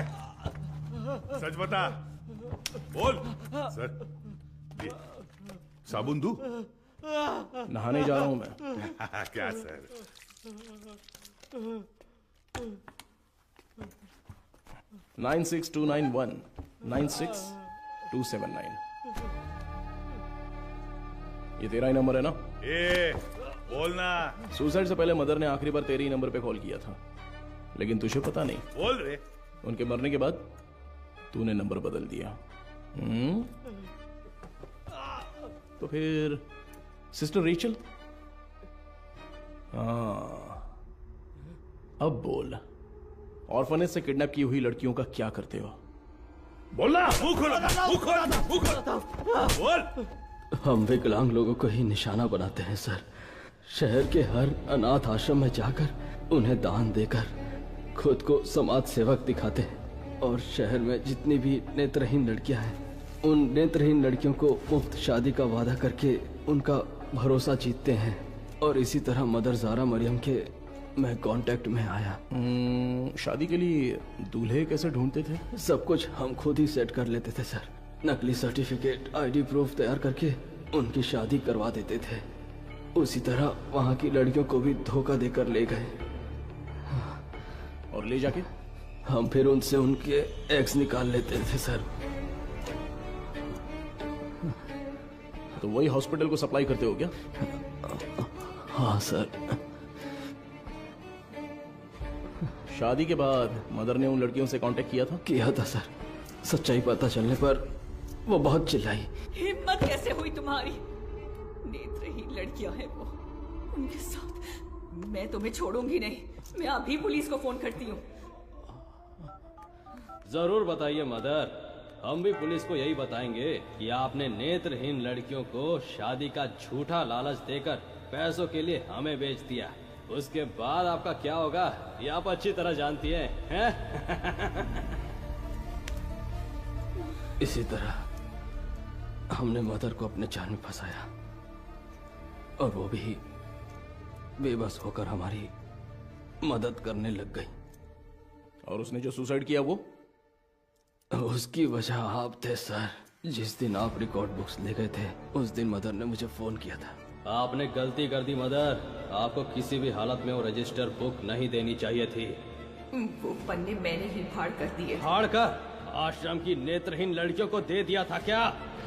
S14: सच बता, बोल। सर ये साबुन दूं?
S3: नहाने जा रहा हूं मैं।
S14: क्या सर?
S3: 96291 96279, ये तेरा ही नंबर है ना?
S14: ए बोलना।
S3: सुसाइड से पहले मदर ने आखिरी बार तेरे ही नंबर पे कॉल किया था, लेकिन तुझे पता नहीं।
S14: बोल रे।
S3: उनके मरने के बाद तूने नंबर बदल दिया। तो फिर सिस्टर रेचल? हाँ, अब बोल, ऑर्फनेज से किडनैप की हुई लड़कियों का क्या करते हो? बोलना।
S14: मुंह खोलो, मुंह खोलो, मुंह खोलो, बोल।
S12: हम विकलांग लोगों को ही निशाना बनाते हैं सर। शहर के हर अनाथ आश्रम में जाकर उन्हें दान देकर खुद को समाज सेवक दिखाते हैं, और शहर में जितनी भी नेत्रहीन लड़कियां हैं, उन नेत्रहीन लड़कियों को मुफ्त शादी का वादा करके उनका भरोसा जीतते हैं। और इसी तरह मदर जारा मरियम के मैं कांटेक्ट में आया।
S3: शादी के लिए दूल्हे कैसे ढूंढते थे?
S12: सब कुछ हम खुद ही सेट कर लेते थे सर। नकली सर्टिफिकेट, आईडी प्रूफ तैयार करके उनकी शादी करवा देते थे। उसी तरह वहाँ की लड़कियों को भी धोखा देकर ले गए।
S3: और ले जाके
S12: हम फिर उनसे उनके एग्स निकाल लेते थे सर।
S3: तो वही हॉस्पिटल को सप्लाई करते हो क्या?
S12: हाँ सर।
S3: शादी के बाद मदर ने उन लड़कियों से कांटेक्ट किया था?
S12: किया था सर। सच्चाई पता चलने पर वो बहुत चिल्लाई।
S15: हिम्मत कैसे हुई तुम्हारी? नेत्रहीन लड़कियां हैं वो, उनके साथ मैं तुम्हें छोड़ूंगी नहीं। मैं अभी पुलिस को फोन करती हूँ।
S12: जरूर बताइए मदर, हम भी पुलिस को यही बताएंगे कि आपने नेत्रहीन लड़कियों को शादी का झूठा लालच देकर पैसों के लिए हमें बेच दिया। उसके बाद आपका क्या होगा ये आप अच्छी तरह जानती हैं? इसी तरह हमने मदर को अपने जाल में फंसाया, और वो भी बेबस होकर हमारी मदद करने लग गई।
S3: और उसने जो सुसाइड किया वो?
S12: उसकी वजह आप थे सर। जिस दिन आप रिकॉर्ड बुक्स ले गए थे उस दिन मदर ने मुझे फोन किया था। आपने गलती कर दी मदर, आपको किसी भी हालत में वो रजिस्टर बुक नहीं देनी चाहिए थी।
S15: वो पन्ने मैंने ही फाड़ कर दिए।
S12: फाड़ कर आश्रम की नेत्रहीन लड़कियों को दे दिया था क्या?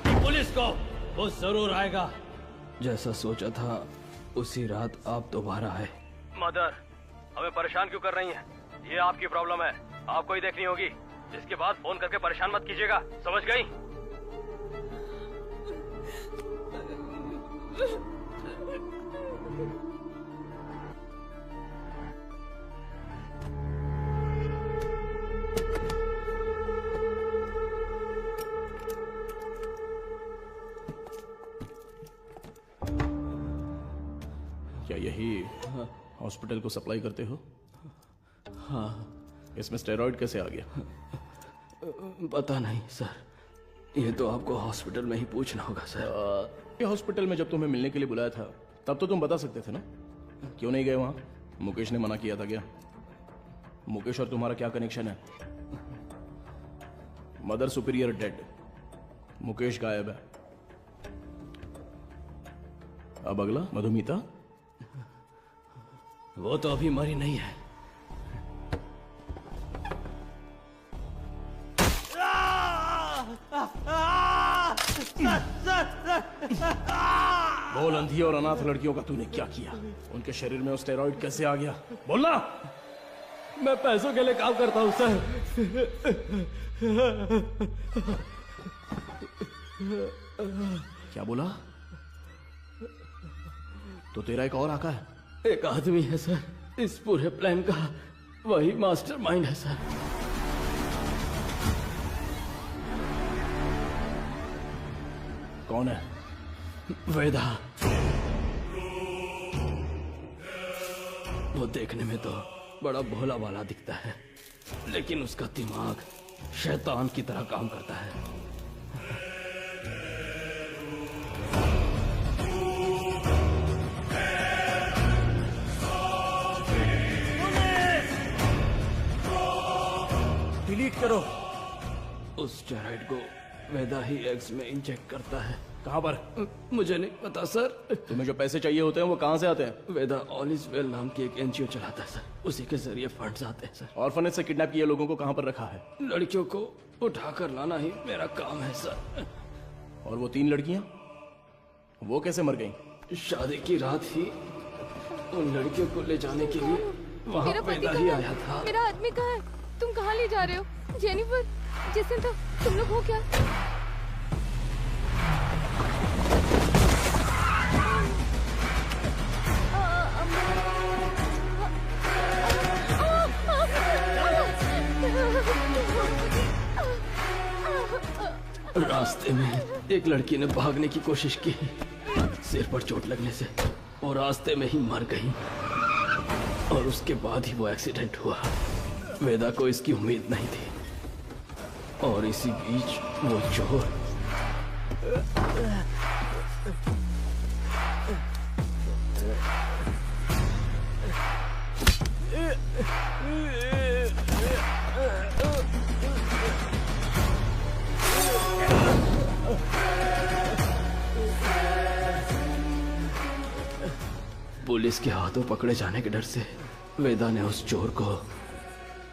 S12: पुलिस को वो जरूर आएगा। जैसा सोचा था उसी रात आप दोबारा आए। मदर, हमें परेशान क्यों कर रही हैं? ये आपकी प्रॉब्लम है, आपको ही देखनी होगी। इसके बाद फोन करके परेशान मत कीजिएगा, समझ गई?
S3: क्या यही हॉस्पिटल को सप्लाई करते हो?
S12: हाँ।
S3: इसमें स्टेरॉइड कैसे आ गया?
S12: पता नहीं सर, ये तो आपको हॉस्पिटल में ही पूछना होगा सर।
S3: ये हॉस्पिटल में जब तुम्हें मिलने के लिए बुलाया था तब तो तुम बता सकते थे ना, क्यों नहीं गए वहां? मुकेश ने मना किया था क्या? मुकेश और तुम्हारा क्या कनेक्शन है? मदर सुपीरियर डेड, मुकेश गायब है। अब अगला मधुमिता,
S12: वो तो अभी मरी नहीं है।
S3: बोल, अंधी और अनाथ लड़कियों का तूने क्या किया? उनके शरीर में स्टेरॉइड कैसे आ गया? बोलना।
S12: मैं पैसों के लिए काम करता हूं सर।
S3: क्या बोला? तो तेरा एक और आका है?
S12: एक आदमी है सर, इस पूरे प्लान का वही मास्टरमाइंड है सर।
S3: कौन है?
S12: वेदा। वो देखने में तो बड़ा भोला वाला दिखता है, लेकिन उसका दिमाग शैतान की तरह काम करता है।
S3: डिलीट करो।
S12: उस स्टेरॉइड को वेदा ही एग्स में इंजेक्ट करता है।
S3: कहाँ पर?
S12: मुझे नहीं पता सर।
S3: तुम्हें जो पैसे चाहिए होते हैं वो कहाँ से आते हैं?
S12: वेदा ऑल इज वेल नाम की एक एनजीओ चलाता है सर, उसी के जरिए फंड्स आते हैं सर।
S3: ऑर्फनेज से किडनैप किए लोगों को कहाँ पर रखा है?
S12: लड़कियों को उठाकर लाना ही मेरा काम है सर।
S3: और वो 3 लड़कियां, वो कैसे मर गईं?
S12: शादी की रात ही उन लड़कियों को ले जाने के लिए वहाँ वेदा ही आया था।
S4: मेरा आदमी कहाँ है? तुम कहाँ ले जा रहे हो? जेनिफर, जिसने तो तुम लोग हो क्या?
S12: रास्ते में एक लड़की ने भागने की कोशिश की, सिर पर चोट लगने से वो रास्ते में ही मर गई, और उसके बाद ही वो एक्सीडेंट हुआ। वेदा को इसकी उम्मीद नहीं थी, और इसी बीच वो चोर पुलिस के हाथों पकड़े जाने के डर से वेदा ने उस चोर को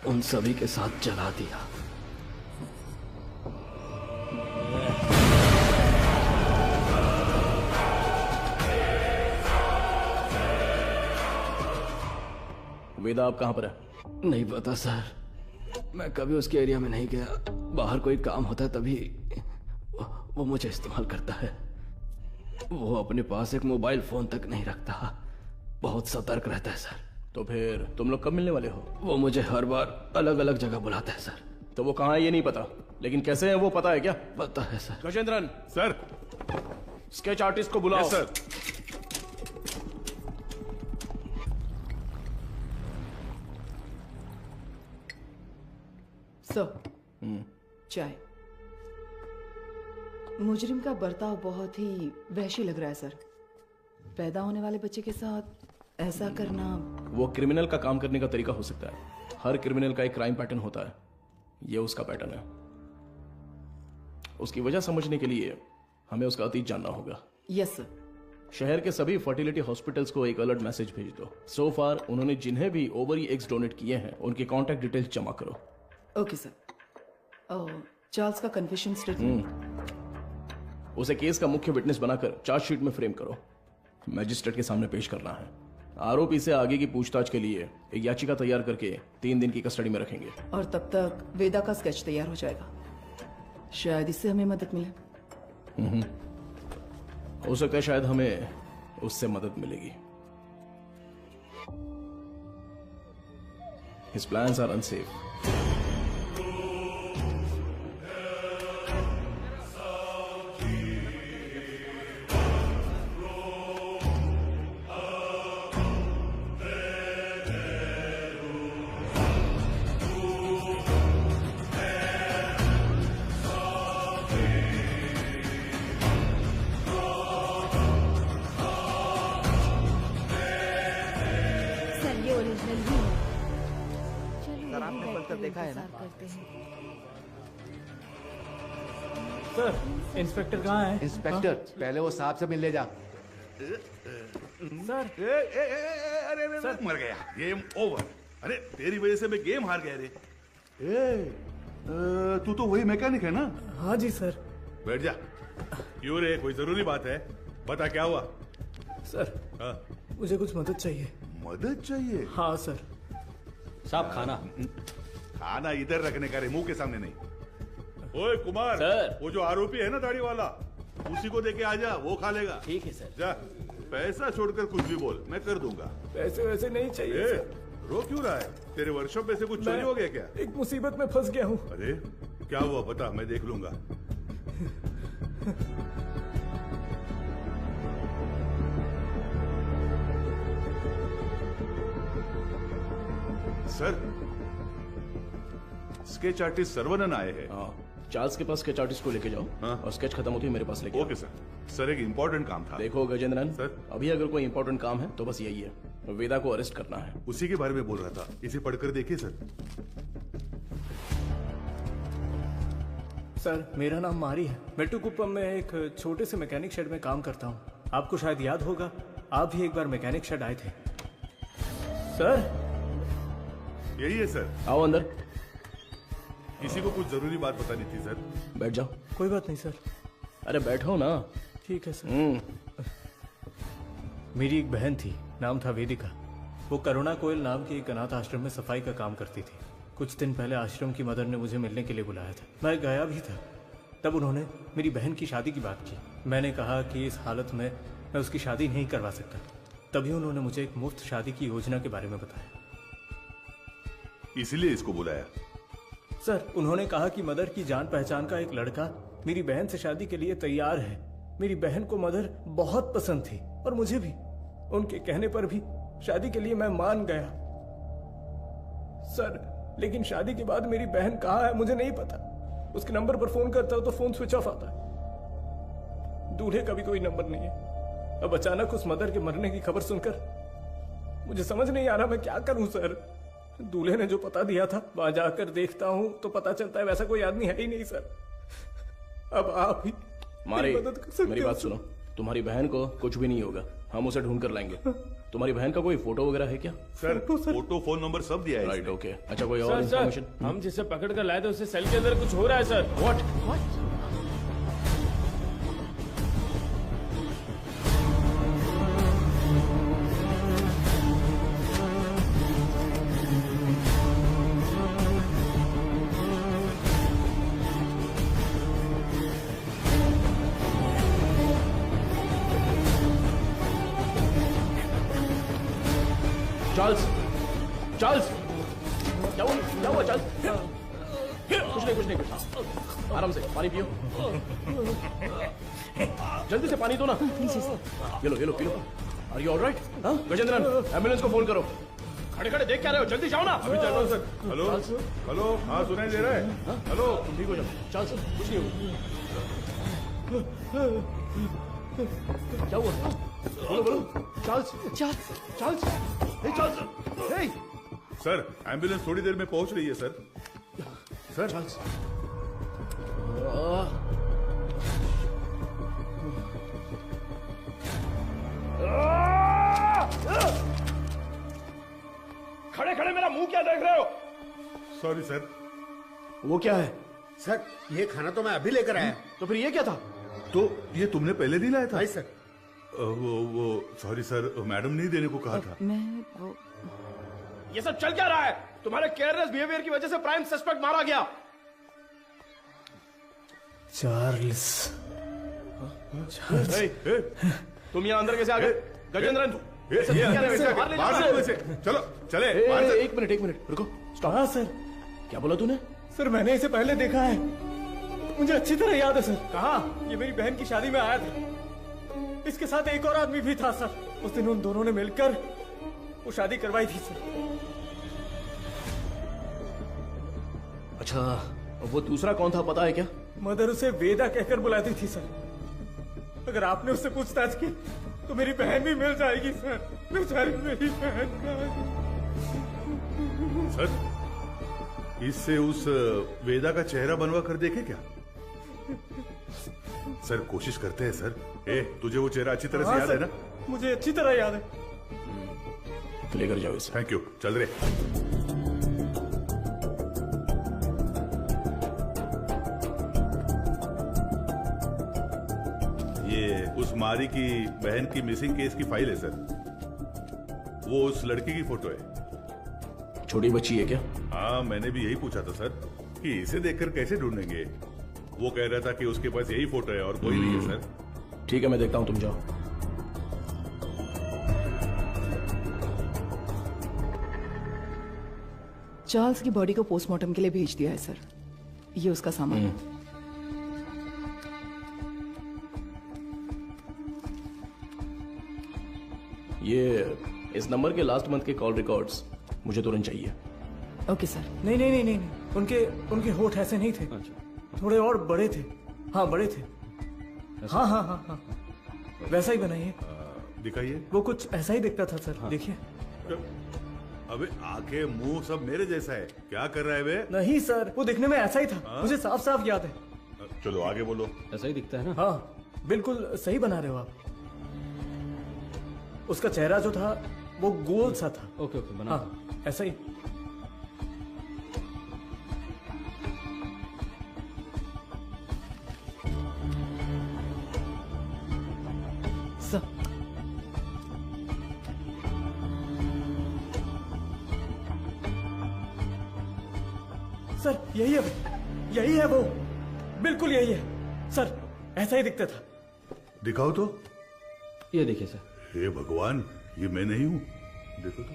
S12: उन सभी के साथ जला दिया।
S3: वेदा अब कहां पर है?
S12: नहीं पता सर, मैं कभी उसके एरिया में नहीं गया। बाहर कोई काम होता है तभी वो मुझे इस्तेमाल करता है। वो अपने पास एक मोबाइल फोन तक नहीं रखता, बहुत सतर्क रहता है सर।
S3: तो फिर तुम लोग कब मिलने वाले हो?
S12: वो मुझे हर बार अलग अलग जगह बुलाता है सर।
S3: तो वो कहाँ है ये नहीं पता, लेकिन कैसे है वो पता है क्या?
S12: पता है sir.
S3: Gajendran
S14: sir,
S3: sketch artist को बुलाओ।
S14: Yes sir.
S2: चाय। मुजरिम का बर्ताव बहुत ही वहशी लग रहा है सर। पैदा होने वाले बच्चे के साथ ऐसा करना।
S3: वो क्रिमिनल का काम करने का तरीका हो सकता है। हर क्रिमिनल का एक क्राइम पैटर्न होता है, ये उसका पैटर्न है। उसकी वजह समझने के लिए हमें उसका अतीत जानना होगा।
S2: Yes sir.
S3: शहर के सभी फर्टिलिटी हॉस्पिटल्स को एक अलर्ट मैसेज भेज दो। सो फार उन्होंने जिन्हें भी ओवरी एग्स डोनेट किए हैं उनके कॉन्टैक्ट डिटेल्स जमा करो।
S2: Okay sir. चार्ल्स का कन्फेशन स्टेटमेंट
S3: उसे केस का मुख्य विटनेस बनाकर चार्जशीट में फ्रेम करो। मैजिस्ट्रेट के सामने पेश करना है। आरोपी से आगे की पूछताछ के लिए एक याचिका तैयार करके 3 दिन की कस्टडी में रखेंगे।
S2: और तब तक वेदा का स्केच तैयार हो जाएगा। शायद इससे हमें मदद मिले।
S3: हो सकता है शायद हमें उससे मदद मिलेगी। His plans are unsafe.
S11: देखा है ना?
S10: सर, इंस्पेक्टर कहाँ है?
S1: इंस्पेक्टर, पहले वो साहब से मिल ले जा।
S10: सर,
S14: अरे मर गया। Game over. अरे तेरी वजह से मैं गेम हार गया रे। तू तो वही मैकेनिक है ना?
S10: हाँ जी सर।
S14: बैठ जा। क्यों रे, कोई जरूरी बात है? बता क्या हुआ?
S10: सर, मुझे कुछ मदद चाहिए।
S14: मदद चाहिए?
S10: हाँ सर।
S12: साहब खाना
S14: खाना इधर रखने का रे, मुंह के सामने नहीं। ओए कुमार,
S12: सर।
S14: वो जो आरोपी है ना दाढ़ी वाला, उसी को देके आ जा, वो खा लेगा।
S12: ठीक है सर।
S14: जा। पैसा छोड़कर कुछ भी बोल, मैं कर दूंगा।
S3: पैसे वैसे नहीं चाहिए
S14: ए,
S3: सर।
S14: रो क्यों रहा है? तेरे वर्कशॉप में से कुछ चोरी हो गया क्या?
S3: एक मुसीबत में फंस गया हूँ।
S14: अरे क्या हुआ बता, मैं देख लूंगा। सर, स्केच आर्टिस्ट सर्वनन आए हैं।
S3: चार्ल्स के पास स्केच आर्टिस्ट को लेके जाओ। और स्केच खत्म होती है मेरे पास लेके
S14: ओके सर। सर एक इम्पोर्टेंट काम था।
S3: देखो गजेंद्रन सर, अभी अगर कोई इम्पोर्टेंट काम है तो बस यही है, वेदा को अरेस्ट करना है।
S14: उसी के बारे में बोल रहा था, इसे पढ़कर देखिए सर।
S10: सर मेरा नाम मारी है, मेट्टुकुप्पम में एक छोटे से मैकेनिक शेड में काम करता हूँ। आपको शायद याद होगा, आप भी एक बार मैकेनिक शेड आए थे। सर
S14: यही है सर।
S3: आओ अंदर।
S14: किसी को कुछ जरूरी बात बतानी थी सर।
S3: बैठ जाओ।
S10: कोई बात नहीं सर।
S3: अरे बैठो ना।
S10: ठीक है सर। मेरी एक बहन थी, नाम था वेदिका। वो करुणा कोयल नाम की एक अनाथ आश्रम में सफाई का काम करती थी। कुछ दिन पहले आश्रम की मदर ने मुझे मिलने के लिए बुलाया था। मैं गया भी था। तब उन्होंने मेरी बहन की शादी की बात की। मैंने कहा कि इस हालत में मैं उसकी शादी नहीं करवा सकता। तभी उन्होंने मुझे एक मुफ्त शादी की योजना के बारे में बताया।
S14: इसीलिए इसको बुलाया?
S10: सर उन्होंने कहा कि मदर की जान पहचान का एक लड़का मेरी बहन से शादी के लिए तैयार है। मेरी बहन को मदर बहुत पसंद थी और मुझे भी। उनके कहने पर भी शादी के लिए मैं मान गया। सर लेकिन शादी के बाद मेरी बहन कहाँ है मुझे नहीं पता। उसके नंबर पर फोन करता हूं तो फोन स्विच ऑफ आता है। दूल्हे का भी कोई नंबर नहीं है। अब अचानक उस मदर के मरने की खबर सुनकर मुझे समझ नहीं आ रहा मैं क्या करूं सर। दूल्हे ने जो पता दिया था वहां जाकर देखता हूं तो पता चलता है वैसा कोई आदमी है ही नहीं सर। अब आप ही
S3: मारी,
S10: मदद कर सकते
S3: मेरी बात सुनो। तुम्हारी बहन को कुछ भी नहीं होगा, हम उसे ढूंढ कर लाएंगे। तुम्हारी बहन का कोई फोटो वगैरह है क्या?
S14: सर फोटो, फोन नंबर सब दिया है।
S3: Right okay. अच्छा कोई और इन्फॉर्मेशन?
S10: हम जिसे पकड़ कर लाए थे उससे सेल के अंदर कुछ हो रहा है सर।
S3: व्हाट? चार्ल्स, चार्ल्स, क्या हुआ चार्ल्स? कुछ नहीं। आराम से पानी पियो। जल्दी से पानी दो ना। ये लो पी लो। Are you alright? Gajendran ambulance को फोन करो। खड़े खड़े देख क्या रहे हो? जल्दी जाओ ना।
S14: अभी चल रहा हूँ सर। हेलो हेलो, हाँ सुनाई दे रहा है? हेलो
S3: ठीक हो जाओ। चार्ल्स कुछ नहीं होगा। क्या हुआ? बोलो। चार्ल्स, चार्ल्स, हे चार्ल्स, हे।
S14: सर एम्बुलेंस थोड़ी देर में पहुंच रही है सर। Sir
S3: Charles. खड़े खड़े मेरा मुंह क्या देख रहे हो?
S14: Sorry sir.
S3: वो क्या है?
S8: सर ये खाना तो मैं अभी लेकर आया।
S3: तो फिर ये क्या था?
S14: तो ये तुमने पहले नहीं लाया था?
S8: नहीं सर।
S14: वो सॉरी सर, मैडम ने देने को कहा था।
S2: मैं वो
S3: ये सब चल क्या रहा है? तुम्हारे केयरलेस बिहेवियर की वजह से प्राइम सस्पेक्ट मारा गया।
S10: चार्ल्स।
S3: तुम यहाँ अंदर कैसे आ गए? गजेंद्रन
S14: चलो चले।
S3: एक मिनट रुको।
S10: हाँ सर।
S3: क्या बोला तूने?
S10: सर मैंने इसे पहले देखा है, मुझे अच्छी तरह याद है सर। कहाँ? ये मेरी बहन की शादी में आया था। इसके साथ एक और आदमी भी था सर। उस दिन उन दोनों ने मिलकर वो शादी करवाई थी सर।
S3: अच्छा वो दूसरा कौन था पता है क्या?
S10: मदर उसे वेदा कहकर बुलाती थी सर। अगर आपने उससे पूछताछ की तो मेरी बहन भी मिल जाएगी सर। बेचारी मेरी बहन।
S14: सर इससे उस वेदा का चेहरा बनवा कर देखे क्या? सर कोशिश करते हैं सर। तुझे वो चेहरा अच्छी तरह से याद है ना?
S10: मुझे अच्छी तरह याद है।
S3: लेकर जाओ इसे।
S14: Thank you. चल रहे। ये उस मारी की बहन की मिसिंग केस की फाइल है सर। वो उस लड़की की फोटो है।
S3: छोटी बच्ची है क्या?
S14: हाँ मैंने भी यही पूछा था सर कि इसे देखकर कैसे ढूंढेंगे। वो कह रहा था कि उसके पास यही फोटो है और कोई नहीं है सर।
S3: ठीक है मैं देखता हूं, तुम जाओ।
S2: चार्ल्स की बॉडी को पोस्टमार्टम के लिए भेज दिया है सर। ये उसका सामान है।
S3: ये इस नंबर के लास्ट मंथ के कॉल रिकॉर्ड्स मुझे तुरंत चाहिए।
S2: Okay sir.
S10: नहीं नहीं नहीं नहीं नहीं। उनके होठ ऐसे नहीं थे। थोड़े और बड़े थे। हाँ बड़े थे। हाँ हाँ हाँ हाँ वैसा ही बनाइए।
S14: दिखाइए।
S10: वो कुछ ऐसा ही दिखता था सर। देखिए।
S14: अबे आंखें मुंह सब मेरे जैसा है। क्या कर रहा है बे?
S10: नहीं सर, वो दिखने में ऐसा ही था। मुझे साफ साफ याद है।
S14: चलो आगे बोलो।
S12: ऐसा ही दिखता है ना?
S10: हाँ बिल्कुल सही बना रहे हो आप। उसका चेहरा जो था वो गोल सा था।
S12: ओके ओके बना।
S10: हाँ ऐसा ही। सर यही है वो। बिल्कुल यही है सर, ऐसा ही दिखता था।
S14: दिखाओ तो।
S12: ये देखिए सर।
S14: हे भगवान, ये मैं नहीं हूं। देखो तो।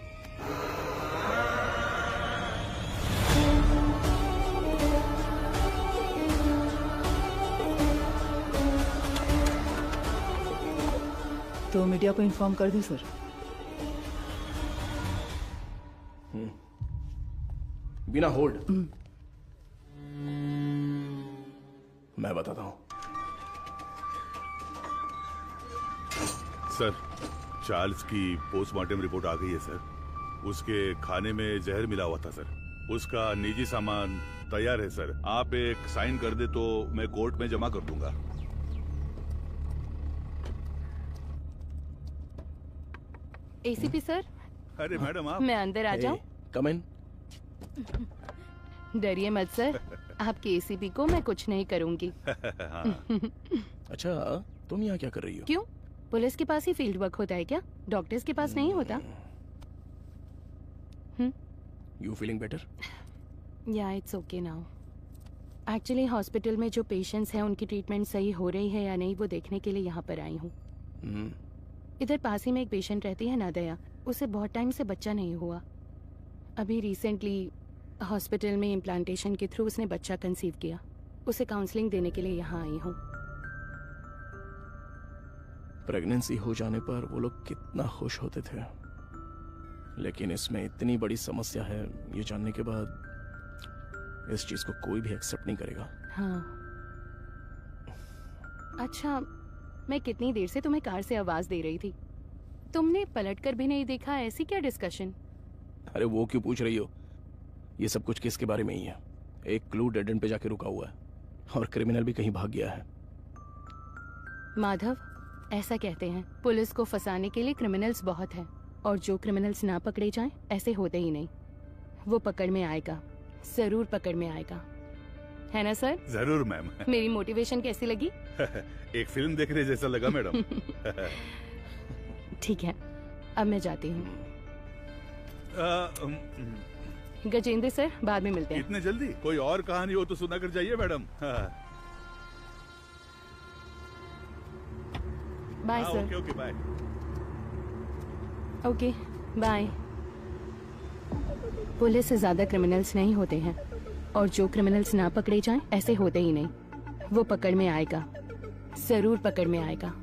S2: तो मीडिया को इन्फॉर्म कर दूं सर?
S3: बिना होल्ड मैं बताता हूं।
S14: सर, चार्ल्स की पोस्टमार्टम रिपोर्ट आ गई है सर। उसके खाने में जहर मिला हुआ था सर। उसका निजी सामान तैयार है सर। आप एक साइन कर दे तो मैं कोर्ट में जमा कर दूंगा।
S5: ACP sir.
S14: अरे मैडम आप।
S5: मैं अंदर आ जाऊं?
S3: कम इन।
S5: डरिए मत सर, आपके एसीपी को मैं कुछ नहीं करूंगी।
S3: अच्छा, तुम यहाँ क्या कर रही हो?
S5: क्यों? पुलिस के पास ही फील्ड वर्क होता है क्या? डॉक्टर्स के पास नहीं होता?
S3: You feeling better?
S5: या it's okay now. Actually hospital में जो पेशेंट्स हैं उनकी ट्रीटमेंट सही हो रही है या नहीं वो देखने के लिए यहाँ पर आई हूँ। इधर पास ही में एक पेशेंट रहती है नादया। उसे बहुत टाइम से बच्चा नहीं हुआ। अभी रिसेंटली हॉस्पिटल में इम्प्लांटेशन के थ्रू उसने बच्चा कंसीव किया। उसे काउंसलिंग देने के लिए यहाँ आई हूँ।
S3: प्रेगनेंसी हो जाने पर वो लोग कितना खुश होते थे, लेकिन इसमें इतनी बड़ी समस्या है ये जानने के बाद इस चीज को कोई भी एक्सेप्ट नहीं करेगा।
S5: हाँ। अच्छा, मैं कितनी देर से तुम्हें कार से आवाज दे रही थी, तुमने पलटकर भी नहीं देखा। ऐसी क्या डिस्कशन?
S3: अरे वो क्यों पूछ रही हो? ये सब कुछ किसके बारे में ही है। एक क्लू डेड एंड पे जाके रुका हुआ है और क्रिमिनल भी कहीं भाग गया है।
S5: माधव, ऐसा कहते हैं पुलिस को फंसाने के लिए क्रिमिनल्स बहुत हैं, और जो क्रिमिनल्स ना पकड़े जाएं ऐसे होते ही नहीं। वो पकड़ में आएगा, जरूर पकड़ में आएगा, है ना सर?
S14: जरूर मैम।
S5: मेरी मोटिवेशन कैसी लगी?
S14: एक फिल्म देखने जैसा लगा मैडम।
S5: ठीक है, अब मैं जाती हूँ। गजेंद्र सर, बाद में मिलते हैं।
S14: इतने जल्दी? कोई और कहानी हो तो सुना कर जाइए madam.
S5: Bye sir.
S14: Okay okay bye.
S5: Okay bye. Police से ज्यादा क्रिमिनल्स नहीं होते हैं, और जो क्रिमिनल्स ना पकड़े जाएं ऐसे होते ही नहीं। वो पकड़ में आएगा, जरूर पकड़ में आएगा।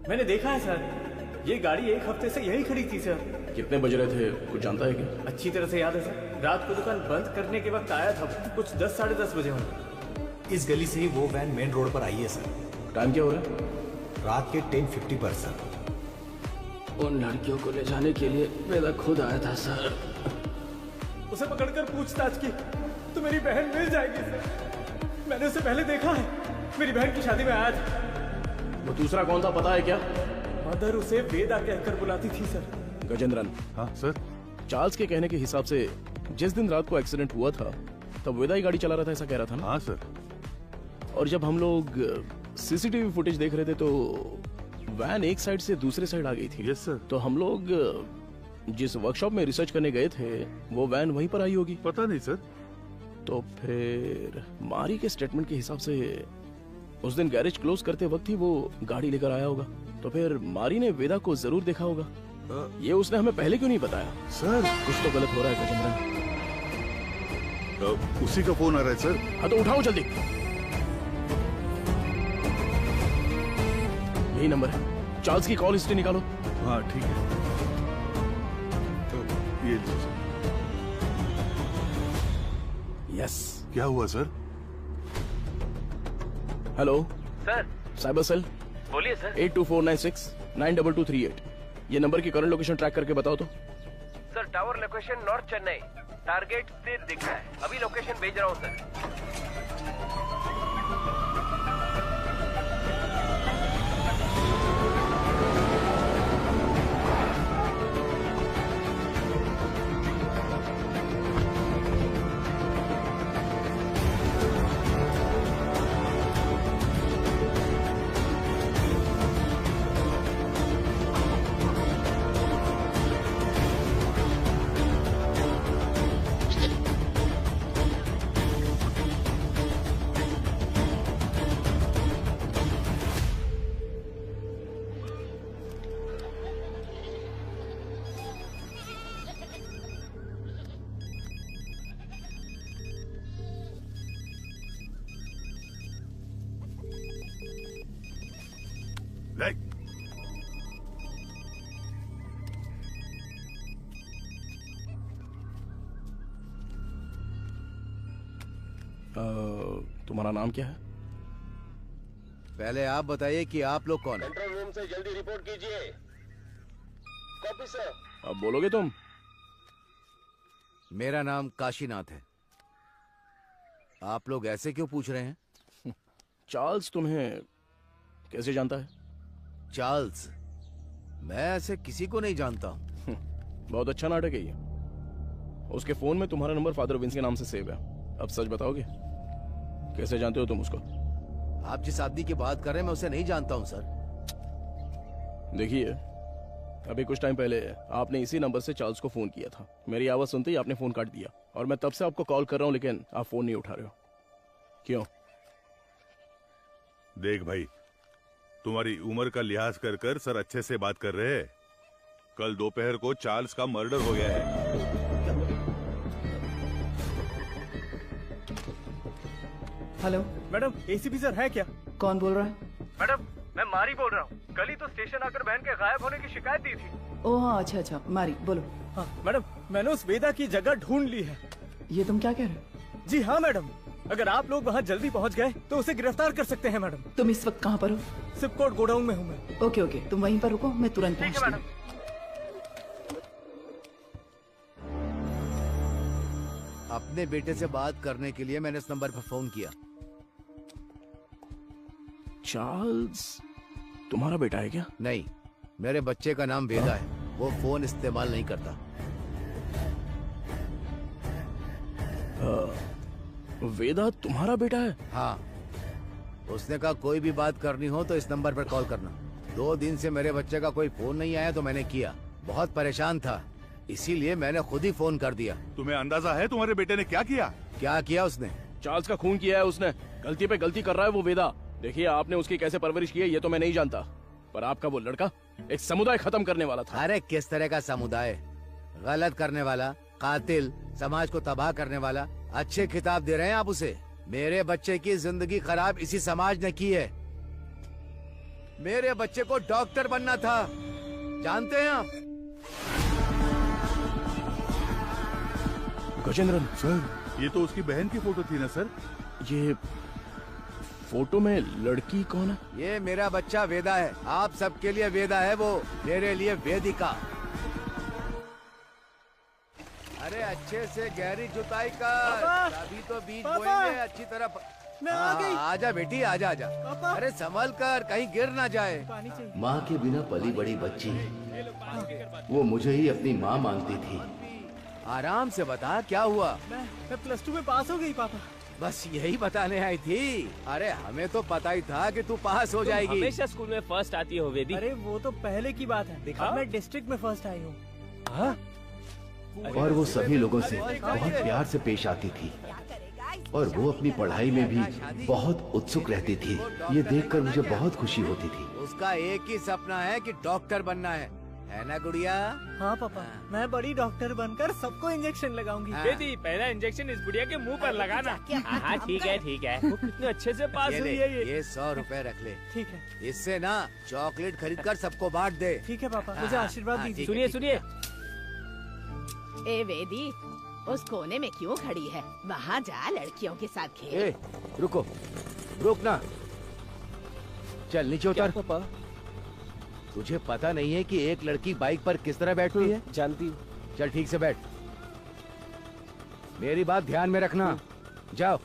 S10: मैंने देखा है सर, ये गाड़ी एक हफ्ते से यही खड़ी थी सर।
S3: कितने बज रहे थे कुछ जानता है क्या?
S10: अच्छी तरह से याद है सर। रात को दुकान बंद करने के वक्त आया था, कुछ 10 साढ़े 10 बजे होंगे।
S6: इस गली से ही वो वैन मेन रोड पर आई है सर।
S3: टाइम क्या हो रहा है?
S6: रात के 10:50 पर सर।
S12: उन लड़कियों को ले जाने के लिए वेदा खुद आया था सर।
S10: उसे पकड़कर पूछताछ की तो मेरी बहन मिल जाएगी सर। मैंने उसे पहले देखा है, मेरी बहन की शादी में आया था।
S3: वो दूसरा कौन था पता है क्या?
S10: मदर उसे वेदा कहकर बुलाती थी सर।
S3: गजेंद्रन।
S14: हाँ सर।
S3: चार्ल्स के कहने के हिसाब से जिस दिन रात को एक्सीडेंट हुआ था तब वेदा ही गाड़ी चला रहा था, ऐसा कह रहा था ना?
S14: हाँ सर।
S3: और जब हम लोग सीसीटीवी फुटेज देख रहे थे तो वैन एक साइड से दूसरे साइड आ गई थी।
S14: Yes sir.
S3: तो हम लोग जिस वर्कशॉप में रिसर्च करने गए थे वो वैन वहीं पर आई होगी।
S14: पता नहीं सर।
S3: तो फिर मारी के स्टेटमेंट के हिसाब से उस दिन गैरेज क्लोज करते वक्त ही वो गाड़ी लेकर आया होगा। तो फिर मारी ने वेदा को जरूर देखा होगा। ये उसने हमें पहले क्यों नहीं बताया?
S14: सर
S3: कुछ तो गलत हो रहा है गजेंद्रन।
S14: उसी का फोन आ रहा है सर।
S3: हाँ तो उठाओ जल्दी। यही नंबर है। चार्ल्स की कॉल हिस्ट्री निकालो।
S14: हाँ ठीक है, ये लीजिए।
S3: यस।
S14: क्या हुआ sir?
S3: Hello
S12: sir.
S3: Cyber cell.
S12: बोलिए सर।
S3: 8249692238। ये नंबर की करंट लोकेशन ट्रैक करके बताओ तो।
S12: Sir tower location north Chennai, target स्थिर दिख रहा है। अभी लोकेशन भेज रहा हूँ सर।
S3: तुम्हारा नाम क्या है?
S11: पहले आप बताइए कि आप लोग कौन हैं?
S16: कंट्रोल रूम से जल्दी रिपोर्ट कीजिए। Copy sir.
S3: अब बोलोगे तुम?
S11: मेरा नाम काशीनाथ है। आप लोग ऐसे क्यों पूछ रहे हैं?
S3: चार्ल्स तुम्हें कैसे जानता है?
S11: चार्ल्स? मैं ऐसे किसी को नहीं जानता हूँ।
S3: बहुत अच्छा नाटक है ये। उसके फोन में तुम्हारा नंबर फादर विंस के नाम से सेव है। अब सच बताओगे, कैसे जानते हो तुम उसको?
S11: आप जिस आदमी की बात कर रहे हैं मैं उसे नहीं जानता हूँ सर।
S3: देखिए, अभी कुछ टाइम पहले आपने इसी नंबर से चार्ल्स को फोन किया था। मेरी आवाज सुनते ही आपने फोन काट दिया और मैं तब से आपको कॉल कर रहा हूँ, लेकिन आप फोन नहीं उठा रहे हो। क्यों?
S14: देख भाई, तुम्हारी उम्र का लिहाज कर कर सर अच्छे से बात कर रहे हैं। कल दोपहर को चार्ल्स का मर्डर हो गया है।
S2: हेलो
S10: मैडम, एसीपी सर है क्या?
S2: कौन बोल रहा है?
S12: मैडम, मैं मारी बोल रहा हूँ। कल ही तो स्टेशन आकर बहन के गायब होने की शिकायत दी थी।
S2: ओह हाँ, अच्छा अच्छा, मारी बोलो।
S10: हाँ मैडम, मैंने उस वेदा की जगह ढूंढ ली है।
S2: ये तुम क्या कह रहे हो?
S10: जी हाँ मैडम, अगर आप लोग वहाँ जल्दी पहुँच गए तो उसे गिरफ्तार कर सकते हैं मैडम।
S2: तुम इस वक्त कहाँ पर हो?
S10: सिपकोट गोडाउन में हूँ मैं।
S2: ओके ओके, तुम वहीं पर रुको, मैं तुरंत पहुँचती हूँ।
S11: अपने बेटे से बात करने के लिए मैंने इस नंबर पर फोन किया।
S3: चार्ल्स तुम्हारा बेटा है क्या?
S11: नहीं, मेरे बच्चे का नाम वेदा है। वो फोन इस्तेमाल नहीं करता।
S3: वेदा तुम्हारा बेटा है?
S11: हाँ, उसने कहा कोई भी बात करनी हो तो इस नंबर पर कॉल करना। 2 दिन से मेरे बच्चे का कोई फोन नहीं आया तो मैंने किया। बहुत परेशान था, इसीलिए मैंने खुद ही फोन कर दिया।
S14: तुम्हें अंदाजा है तुम्हारे बेटे ने क्या किया?
S11: क्या किया उसने?
S3: चार्ल्स का खून किया है उसने। गलती पे गलती कर रहा है वो वेदा। देखिए, आपने उसकी कैसे परवरिश की है ये तो मैं नहीं जानता, पर आपका वो लड़का एक समुदाय खत्म करने वाला था।
S11: अरे किस तरह का समुदाय? गलत करने वाला, कातिल, समाज को तबाह करने वाला। अच्छे खिताब दे रहे हैं आप उसे। मेरे बच्चे की जिंदगी खराब इसी समाज ने की है। मेरे बच्चे को डॉक्टर बनना था, जानते हैं आप?
S3: गजेंद्रन
S14: सर, ये तो उसकी बहन की फोटो थी ना सर?
S3: ये फोटो में लड़की कौन है?
S11: ये मेरा बच्चा वेदा है। आप सबके लिए वेदा है वो, मेरे लिए वेदिका। अरे अच्छे से गहरी जुताई कर, तभी तो बीज बोएंगे अच्छी तरह।
S10: मैं आ गई।
S11: आजा बेटी, आजा आजा। अरे संभल कर, कहीं गिर ना जाए।
S1: माँ के बिना पली बड़ी बच्ची, वो मुझे ही अपनी माँ मानती थी।
S11: आराम से बता, क्या हुआ?
S10: मैं +2 में पास हो गई पापा।
S11: बस यही बताने आई थी। अरे हमें तो पता ही था कि तू पास हो जाएगी।
S12: हमेशा स्कूल में फर्स्ट आती हो वेदी।
S10: अरे वो तो पहले की बात है। अब मैं डिस्ट्रिक्ट में फर्स्ट आई हूँ।
S1: और वो सभी लोगों से बहुत प्यार से पेश आती थी और वो अपनी पढ़ाई में भी बहुत उत्सुक रहती थी। ये देखकर मुझे बहुत खुशी होती थी।
S11: उसका एक ही सपना है कि डॉक्टर बनना है। है ना गुड़िया?
S20: हाँ पापा, मैं बड़ी डॉक्टर बनकर सबको इंजेक्शन लगाऊंगी।
S21: बेटी पहला इंजेक्शन इस बुढ़िया के मुंह पर लगाना। हाँ ठीक है ठीक है। वो कितने अच्छे से पास हुई है
S11: ये 100 रुपए रख ले।
S20: ठीक है।
S11: इससे ना चॉकलेट खरीद कर सबको बांट दे।
S20: ठीक है पापा, मुझे आशीर्वाद दीजिए।
S21: सुनिए सुनिए।
S22: ए वेदी, उस कोने में क्यों खड़ी है? वहाँ जा, लड़कियों के साथ खेल।
S11: रुको, रुक ना। चल नीचे उतर।
S3: पापा,
S11: तुझे पता नहीं है कि एक लड़की बाइक पर किस तरह बैठती है?
S3: जानती हूँ।
S11: चल ठीक से बैठ। मेरी बात ध्यान में रखना। जाओ।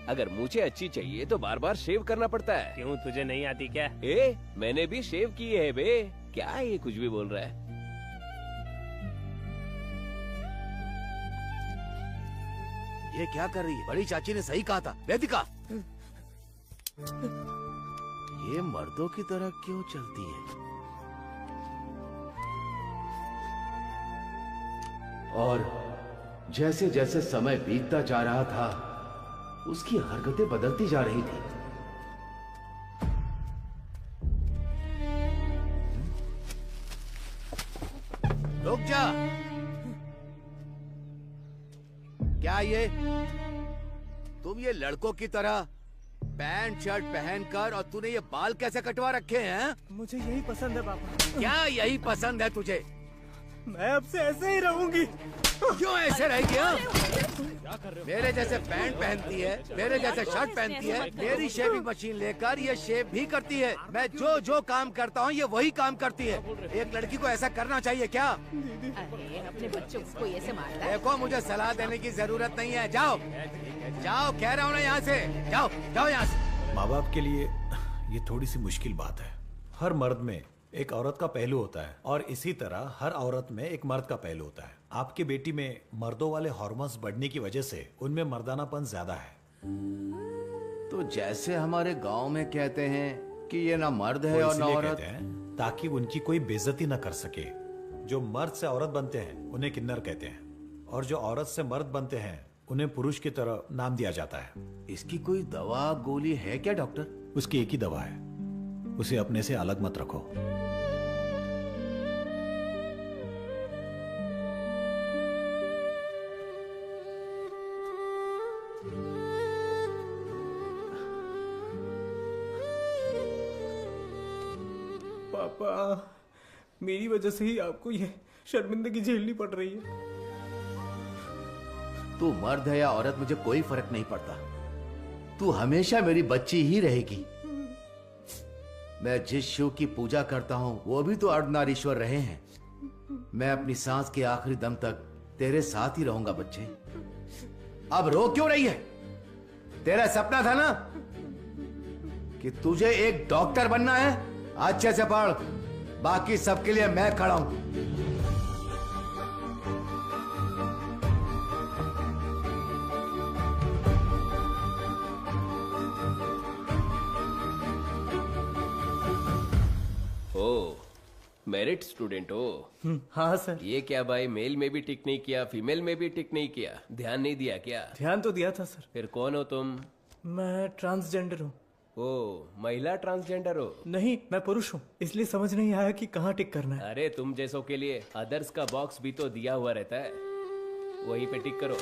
S23: अगर मुझे अच्छी चाहिए तो बार बार शेव करना पड़ता है।
S21: क्यों, तुझे नहीं आती क्या?
S23: मैंने भी शेव की है बे। क्या ये कुछ भी बोल रहा है?
S11: ये क्या कर रही है? बड़ी चाची ने सही कहा था। वेदिका, ये मर्दों की तरह क्यों चलती है?
S1: और जैसे जैसे समय बीतता जा रहा था, उसकी हरकतें बदलती जा रही थी।
S11: रुक जा। क्या ये तुम ये लड़कों की तरह पैंट शर्ट पहनकर, और तूने ये बाल कैसे कटवा रखे हैं?
S20: मुझे यही पसंद है पापा।
S11: क्या यही पसंद है तुझे?
S20: मैं अब से ऐसे ही रहूंगी।
S11: क्यों ऐसे रहेगी? मेरे जैसे पैंट पहनती है, मेरे जैसे शर्ट पहनती है, मेरी शेविंग मशीन लेकर ये शेव भी करती है। मैं जो काम करता हूँ ये वही काम करती है। एक लड़की को ऐसा करना चाहिए क्या?
S22: अरे अपने बच्चों को ऐसे मारता है?
S11: देखो, मुझे सलाह देने की जरूरत नहीं है। जाओ जाओ, कह रहा हूँ ना, यहाँ से जाओ, जाओ यहाँ से।
S6: माँ बाप के लिए ये थोड़ी सी मुश्किल बात है। हर मर्द में एक औरत का पहलू होता है, और इसी तरह हर औरत में एक मर्द का पहलू होता है। आपकी बेटी में मर्दों वाले हार्मोन्स बढ़ने की वजह से उनमें मर्दानापन ज्यादा है।
S1: तो जैसे हमारे गांव में कहते हैं कि ये ना मर्द है
S6: वो
S1: और ना
S6: इसलिए
S1: औरत।
S6: कहते हैं ताकि उनकी कोई बेइज्जती न कर सके। जो मर्द से औरत बनते हैं उन्हें किन्नर कहते हैं, और जो औरत से मर्द बनते हैं उन्हें पुरुष की तरह नाम दिया जाता है।
S1: इसकी कोई दवा गोली है क्या डॉक्टर?
S6: उसकी एक ही दवा है, उसे अपने से अलग मत रखो।
S20: पापा, मेरी वजह से ही आपको ये शर्मिंदगी झेलनी पड़ रही है।
S1: तू मर्द है या औरत, मुझे कोई फर्क नहीं पड़ता। तू हमेशा मेरी बच्ची ही रहेगी। मैं जिस शिव की पूजा करता हूं वो भी तो अर्धनारीश्वर रहे हैं। मैं अपनी सांस के आखिरी दम तक तेरे साथ ही रहूंगा बच्चे। अब रो क्यों रही है? तेरा सपना था ना कि तुझे एक डॉक्टर बनना है। अच्छे से पढ़, बाकी सबके लिए मैं खड़ा हूं।
S23: मेरिट स्टूडेंट हो?
S20: हाँ सर।
S23: ये क्या भाई, मेल में भी टिक नहीं किया, फीमेल में भी टिक नहीं किया, ध्यान नहीं दिया क्या?
S20: ध्यान तो दिया था सर।
S23: फिर कौन हो तुम?
S20: मैं ट्रांसजेंडर हूँ।
S23: ओ, महिला ट्रांसजेंडर हो?
S20: नहीं, मैं पुरुष हूँ, इसलिए समझ नहीं आया कि कहाँ टिक करना है।
S23: अरे तुम जैसों के लिए अदर्स का बॉक्स भी तो दिया हुआ रहता है, वहीं पे टिक करो।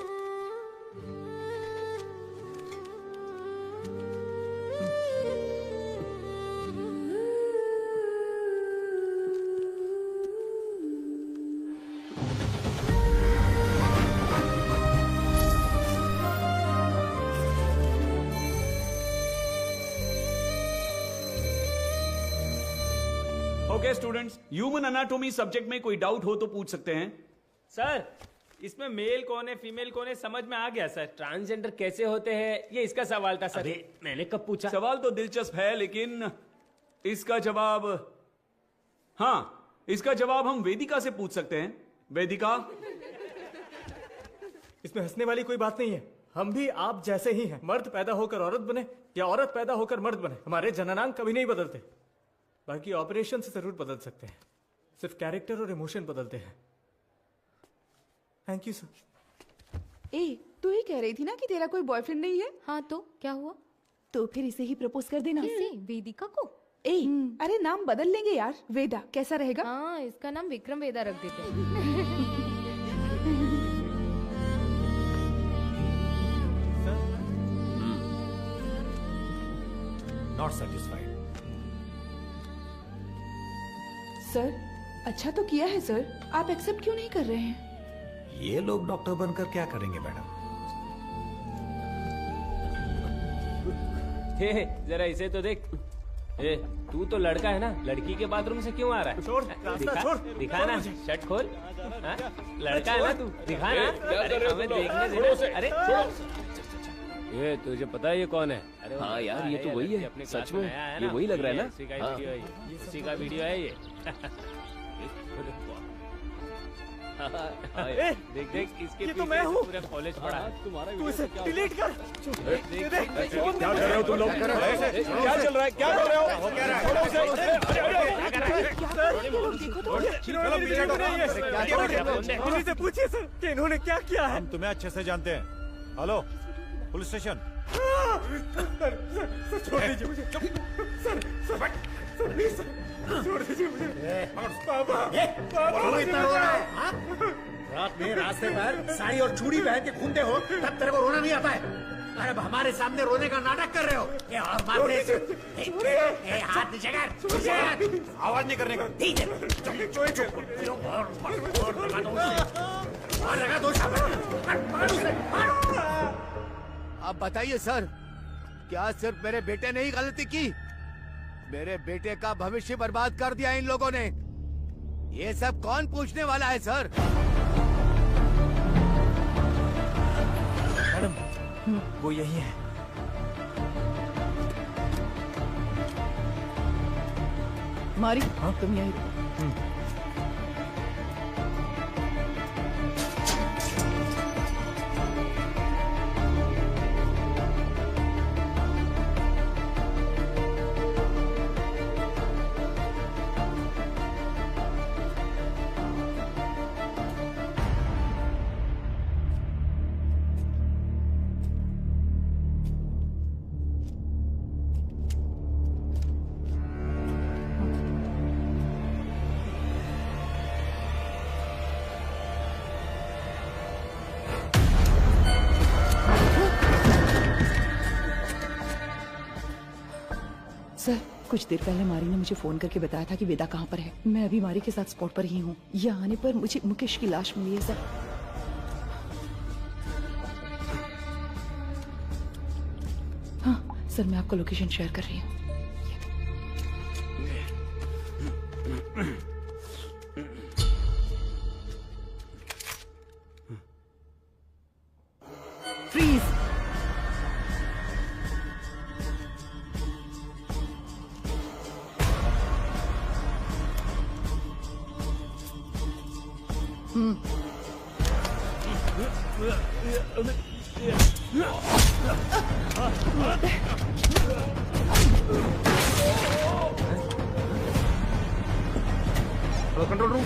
S7: Okay students, human anatomy subject में कोई डाउट हो तो पूछ सकते हैं।
S21: सर, इसमें मेल कौन है फीमेल कौन है समझ में आ गया सर। ट्रांसजेंडर कैसे होते हैं ये इसका सवाल था सर। मैंने कब पूछा?
S7: सवाल तो दिलचस्प है, लेकिन इसका जवाब, हाँ, इसका जवाब हम वेदिका से पूछ सकते हैं। वेदिका,
S20: इसमें हंसने वाली कोई बात नहीं है। हम भी आप जैसे ही हैं। मर्द पैदा होकर औरत बने या औरत पैदा होकर मर्द बने, हमारे जननांग कभी नहीं बदलते। बाकी ऑपरेशन से जरूर बदल सकते हैं, सिर्फ कैरेक्टर और इमोशन बदलते हैं। Thank you sir.
S2: ए, तू ही कह रही थी ना कि तेरा कोई बॉयफ्रेंड नहीं है?
S4: हाँ तो क्या हुआ?
S2: तो फिर इसे ही प्रपोज कर देना।
S4: किसे? वेदिका को?
S9: ए, अरे नाम बदल लेंगे यार। वेदा कैसा रहेगा?
S4: हाँ, इसका नाम विक्रम वेदा रख देते हैं।
S6: Not satisfied.
S9: सर, अच्छा तो किया है सर, आप एक्सेप्ट क्यों नहीं कर रहे हैं?
S6: ये लोग डॉक्टर बनकर क्या करेंगे मैडम?
S21: हे, जरा इसे तो देख। ए, तू तो लड़का है ना, लड़की के बाथरूम से क्यों आ रहा है?
S20: छोड़, रास्ता छोड़।
S21: दिखा ना, शर्ट खोल। हाँ? लड़का है ना तू, दिखा ना।
S23: क्या कर
S21: अरे
S23: रहे हो
S21: हमें
S23: तुम लोग?
S21: देखने
S23: छोड़ो उसे,
S21: दे। अरे
S23: ये तुझे पता है ये कौन है?
S21: अरे
S23: हाँ यार, ये तो वही है। सच में ये वही लग रहा है ना?
S21: उसी का वीडियो है ये।
S20: ए,
S21: देख देख, इसके
S20: ये तो
S21: पीछे
S20: मैं हूँ।
S21: पूरा कॉलेज पढ़ा है।
S23: तुम्हारा
S20: तू इसे डिलीट कर।
S23: क्या कर रहे हो तुम लोग? क्या चल रहा है? क्या कर रहे हो? छोड़ो उसे।
S20: इन्हीं से पूछिए सर कि इन्होंने क्या किया है।
S6: हम तुम्हें अच्छे से जानते हैं। Hello, police station.
S20: छोड़ दीजिए मुझे। सर प्लीज छोड़ दीजिए मुझे। पापा,
S8: क्यों इतना रो रहा है? हाँ? रात में रास्ते पर साड़ी और चूड़ी पहन के घूमते हो, तब तेरे को रोना नहीं आता है? अरे अब हमारे सामने रोने का नाटक कर रहे हो? ये और मारने से हाथ नीचे कर,
S6: आवाज नहीं करने का।
S11: अब बताइए सर, क्या सिर्फ मेरे बेटे ने ही गलती की? मेरे बेटे का भविष्य बर्बाद कर दिया इन लोगों ने। ये सब कौन पूछने वाला है सर?
S6: मैडम, वो यही है।
S2: मारी, तुम यही रुको। सर, कुछ देर पहले मारी ने मुझे फोन करके बताया था कि वेदा कहाँ पर है। मैं अभी मारी के साथ स्पॉट पर ही हूँ। यहाँ आने पर मुझे मुकेश की लाश मिली है सर। हाँ सर, मैं आपको लोकेशन शेयर कर रही हूँ। फ्रीज।
S20: Control room.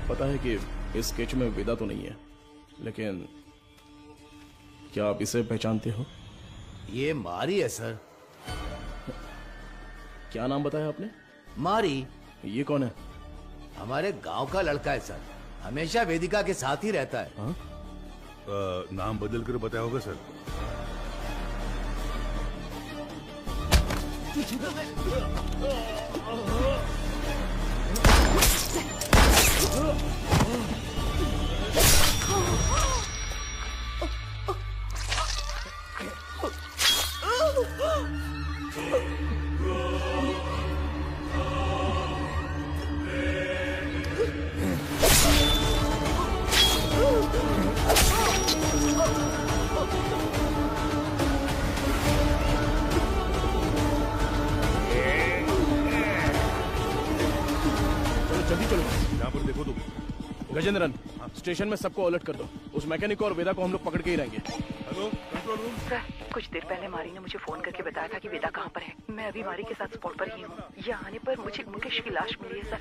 S3: पता है कि इस स्केच में वेदा तो नहीं है, लेकिन क्या आप इसे पहचानते हो?
S11: ये मारी है सर।
S3: क्या नाम बताया आपने?
S11: मारी।
S3: ये कौन है?
S11: हमारे गांव का लड़का है सर, हमेशा वेदिका के साथ ही रहता है।
S14: नाम बदल कर बताया होगा सर।
S3: जल्दी चलो।
S14: यहाँ पर देखो तुम।
S3: गजेंद्रन, स्टेशन में सबको अलर्ट कर दो। उस मैकेनिक को और वेदा को हम लोग पकड़ के ही रहेंगे।
S14: Hello control room.
S2: सर, कुछ देर पहले मारी ने मुझे फोन करके बताया था कि वेदा कहाँ पर है। मैं अभी मारी के साथ स्पॉट पर ही हूँ। यहाँ आने पर मुझे मुकेश की लाश मिली है सर।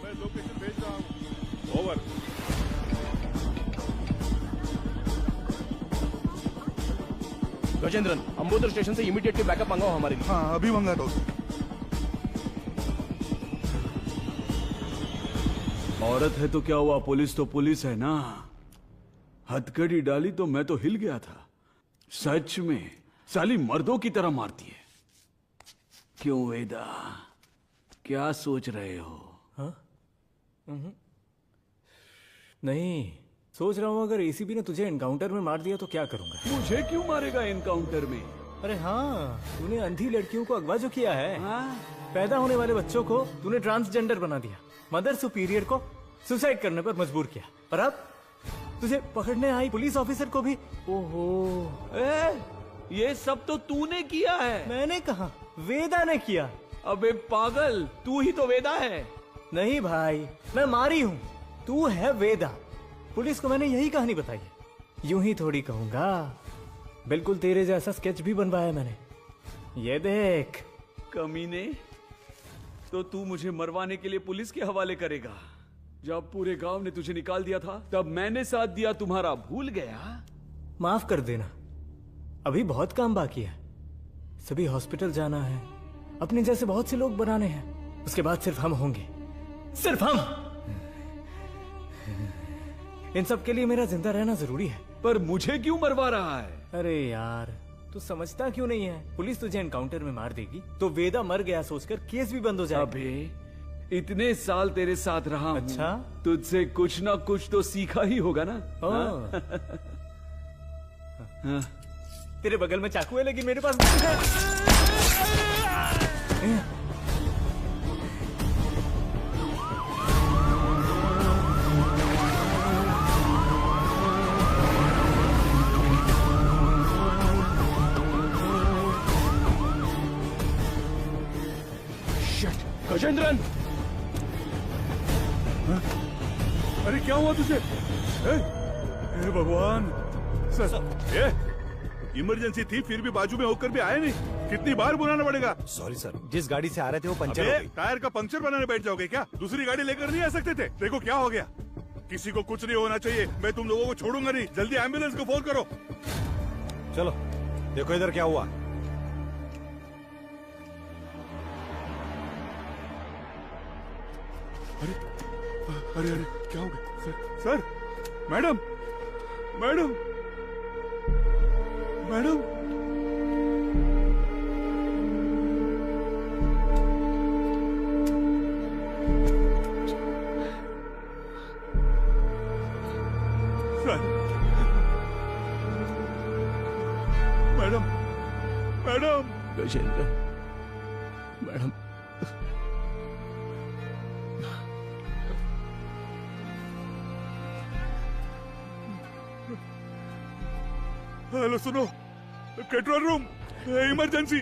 S14: मैं लोकेशन भेज रहा हूँ। ओवर।
S3: गजेंद्रन, अंबोदर स्टेशन से इमीडिएटली बैकअप मंगाओ हमारे लिए।
S14: हाँ अभी मंगाता हूँ।
S7: औरत है तो क्या हुआ, पुलिस तो पुलिस है ना। हथकड़ी डाली तो मैं तो हिल गया था। सच में साली मर्दों की तरह मारती है। क्यों वेदा, क्या सोच रहे हो?
S20: हाँ? नहीं, सोच रहा हूँ अगर एसीपी ने तुझे एनकाउंटर में मार दिया तो क्या करूंगा।
S7: मुझे क्यों मारेगा एनकाउंटर में?
S20: अरे हाँ, तूने अंधी लड़कियों को अगवा जो किया है। हाँ? पैदा होने वाले बच्चों को तूने ट्रांसजेंडर बना दिया। मदर सुपीरियर को सुसाइड करने पर मजबूर किया। और अब तुझे पकड़ने आई पुलिस ऑफिसर को भी। ओहो,
S7: ये सब तो तूने किया है।
S20: मैंने कहा, वेदा ने किया।
S7: अबे पागल, तू ही तो वेदा है।
S20: नहीं भाई, मैं मारी हूँ, तू है वेदा। पुलिस को मैंने यही कहानी बताई है। यूं ही थोड़ी कहूंगा, बिल्कुल तेरे जैसा स्केच भी बनवाया मैंने। ये देख।
S7: कमीने, तो तू मुझे मरवाने के लिए पुलिस के हवाले करेगा? जब पूरे गांव ने तुझे निकाल दिया था तब मैंने साथ दिया तुम्हारा, भूल गया?
S20: माफ कर देना, अभी बहुत काम बाकी है। सभी हॉस्पिटल जाना है, अपने जैसे बहुत से लोग बनाने हैं। उसके बाद सिर्फ हम होंगे, सिर्फ हम। इन सब के लिए मेरा जिंदा रहना जरूरी है।
S7: पर मुझे क्यों मरवा रहा है?
S20: अरे यार, तू समझता क्यों नहीं है? पुलिस तुझे एनकाउंटर में मार देगी तो वेदा मर गया सोचकर केस भी बंद हो जाएगा।
S7: अबे इतने साल तेरे साथ रहा हूं,
S20: अच्छा,
S7: तुझसे कुछ ना कुछ तो सीखा ही होगा ना।
S20: हाँ? तेरे बगल में चाकू है लेकिन मेरे पास
S3: गजेंद्रन,
S14: अरे क्या हुआ तुझे? हे भगवान सर, इमरजेंसी थी फिर भी बाजू में होकर भी आए नहीं। कितनी बार बुलाना पड़ेगा?
S6: सॉरी सर, जिस गाड़ी से आ रहे थे वो पंचर हो गई।
S14: टायर का पंक्चर बनाने बैठ जाओगे क्या? दूसरी गाड़ी लेकर नहीं आ सकते थे? देखो क्या हो गया। किसी को कुछ नहीं होना चाहिए, मैं तुम लोगों को छोड़ूंगा नहीं। जल्दी एम्बुलेंस को फोन करो।
S6: चलो देखो इधर क्या हुआ।
S14: अरे अरे अरे क्या हो गया? Sir, madam madam madam, sir, madam madam,
S3: Gajendra, madam,
S14: hello सुनो, कंट्रोल रूम, इमरजेंसी।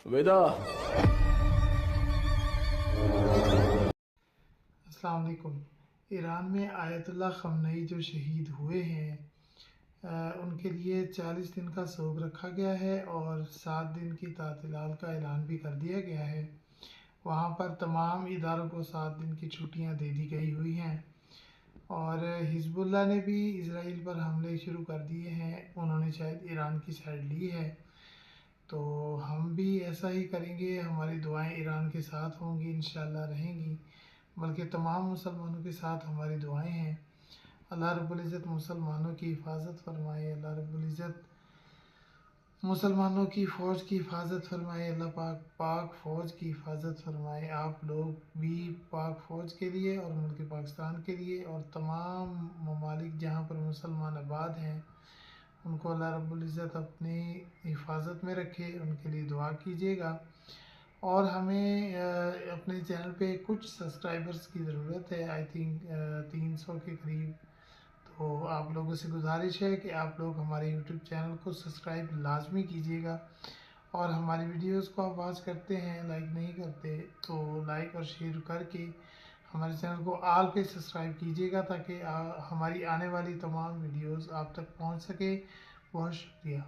S3: वेदा,
S13: अस्सलाम वालेकुम। ईरान में आयतुल्लाह खमनई जो शहीद हुए हैं उनके लिए 40 दिन का सोग रखा गया है और 7 दिन की तातिलात का ऐलान भी कर दिया गया है। वहाँ पर तमाम इदारों को 7 दिन की छुट्टियाँ दे दी गई हुई हैं। और हिजबुल्लाह ने भी इसराइल पर हमले शुरू कर दिए हैं, उन्होंने शायद ईरान की साइड ली है। तो हम भी ऐसा ही करेंगे, हमारी दुआएं ईरान के साथ होंगी, इंशाल्लाह रहेंगी, बल्कि तमाम मुसलमानों के साथ हमारी दुआएं हैं। अल्लाह रब्बुल इज़्ज़त मुसलमानों की हिफाजत फरमाए, अल्लाह रब्बुल इज़्ज़त मुसलमानों की फ़ौज की हिफाजत फरमाए, अल्लाह पाक फ़ौज की हिफाजत फरमाए। आप लोग भी पाक फ़ौज के लिए और मुल्क पाकिस्तान के लिए और तमाम ममालिक जहाँ पर मुसलमान आबाद हैं उनको अल्लाह रब्बुल इज़्ज़त अपनी हिफाजत में रखे, उनके लिए दुआ कीजिएगा। और हमें अपने चैनल पे कुछ सब्सक्राइबर्स की ज़रूरत है, आई थिंक 300 के करीब। तो आप लोगों से गुजारिश है कि आप लोग हमारे यूट्यूब चैनल को सब्सक्राइब लाजमी कीजिएगा, और हमारी वीडियोस को आप वॉच करते हैं, लाइक नहीं करते तो लाइक और शेयर करके हमारे चैनल को ऑल पे सब्सक्राइब कीजिएगा, ताकि हमारी आने वाली तमाम वीडियोस आप तक पहुंच सके। बहुत शुक्रिया।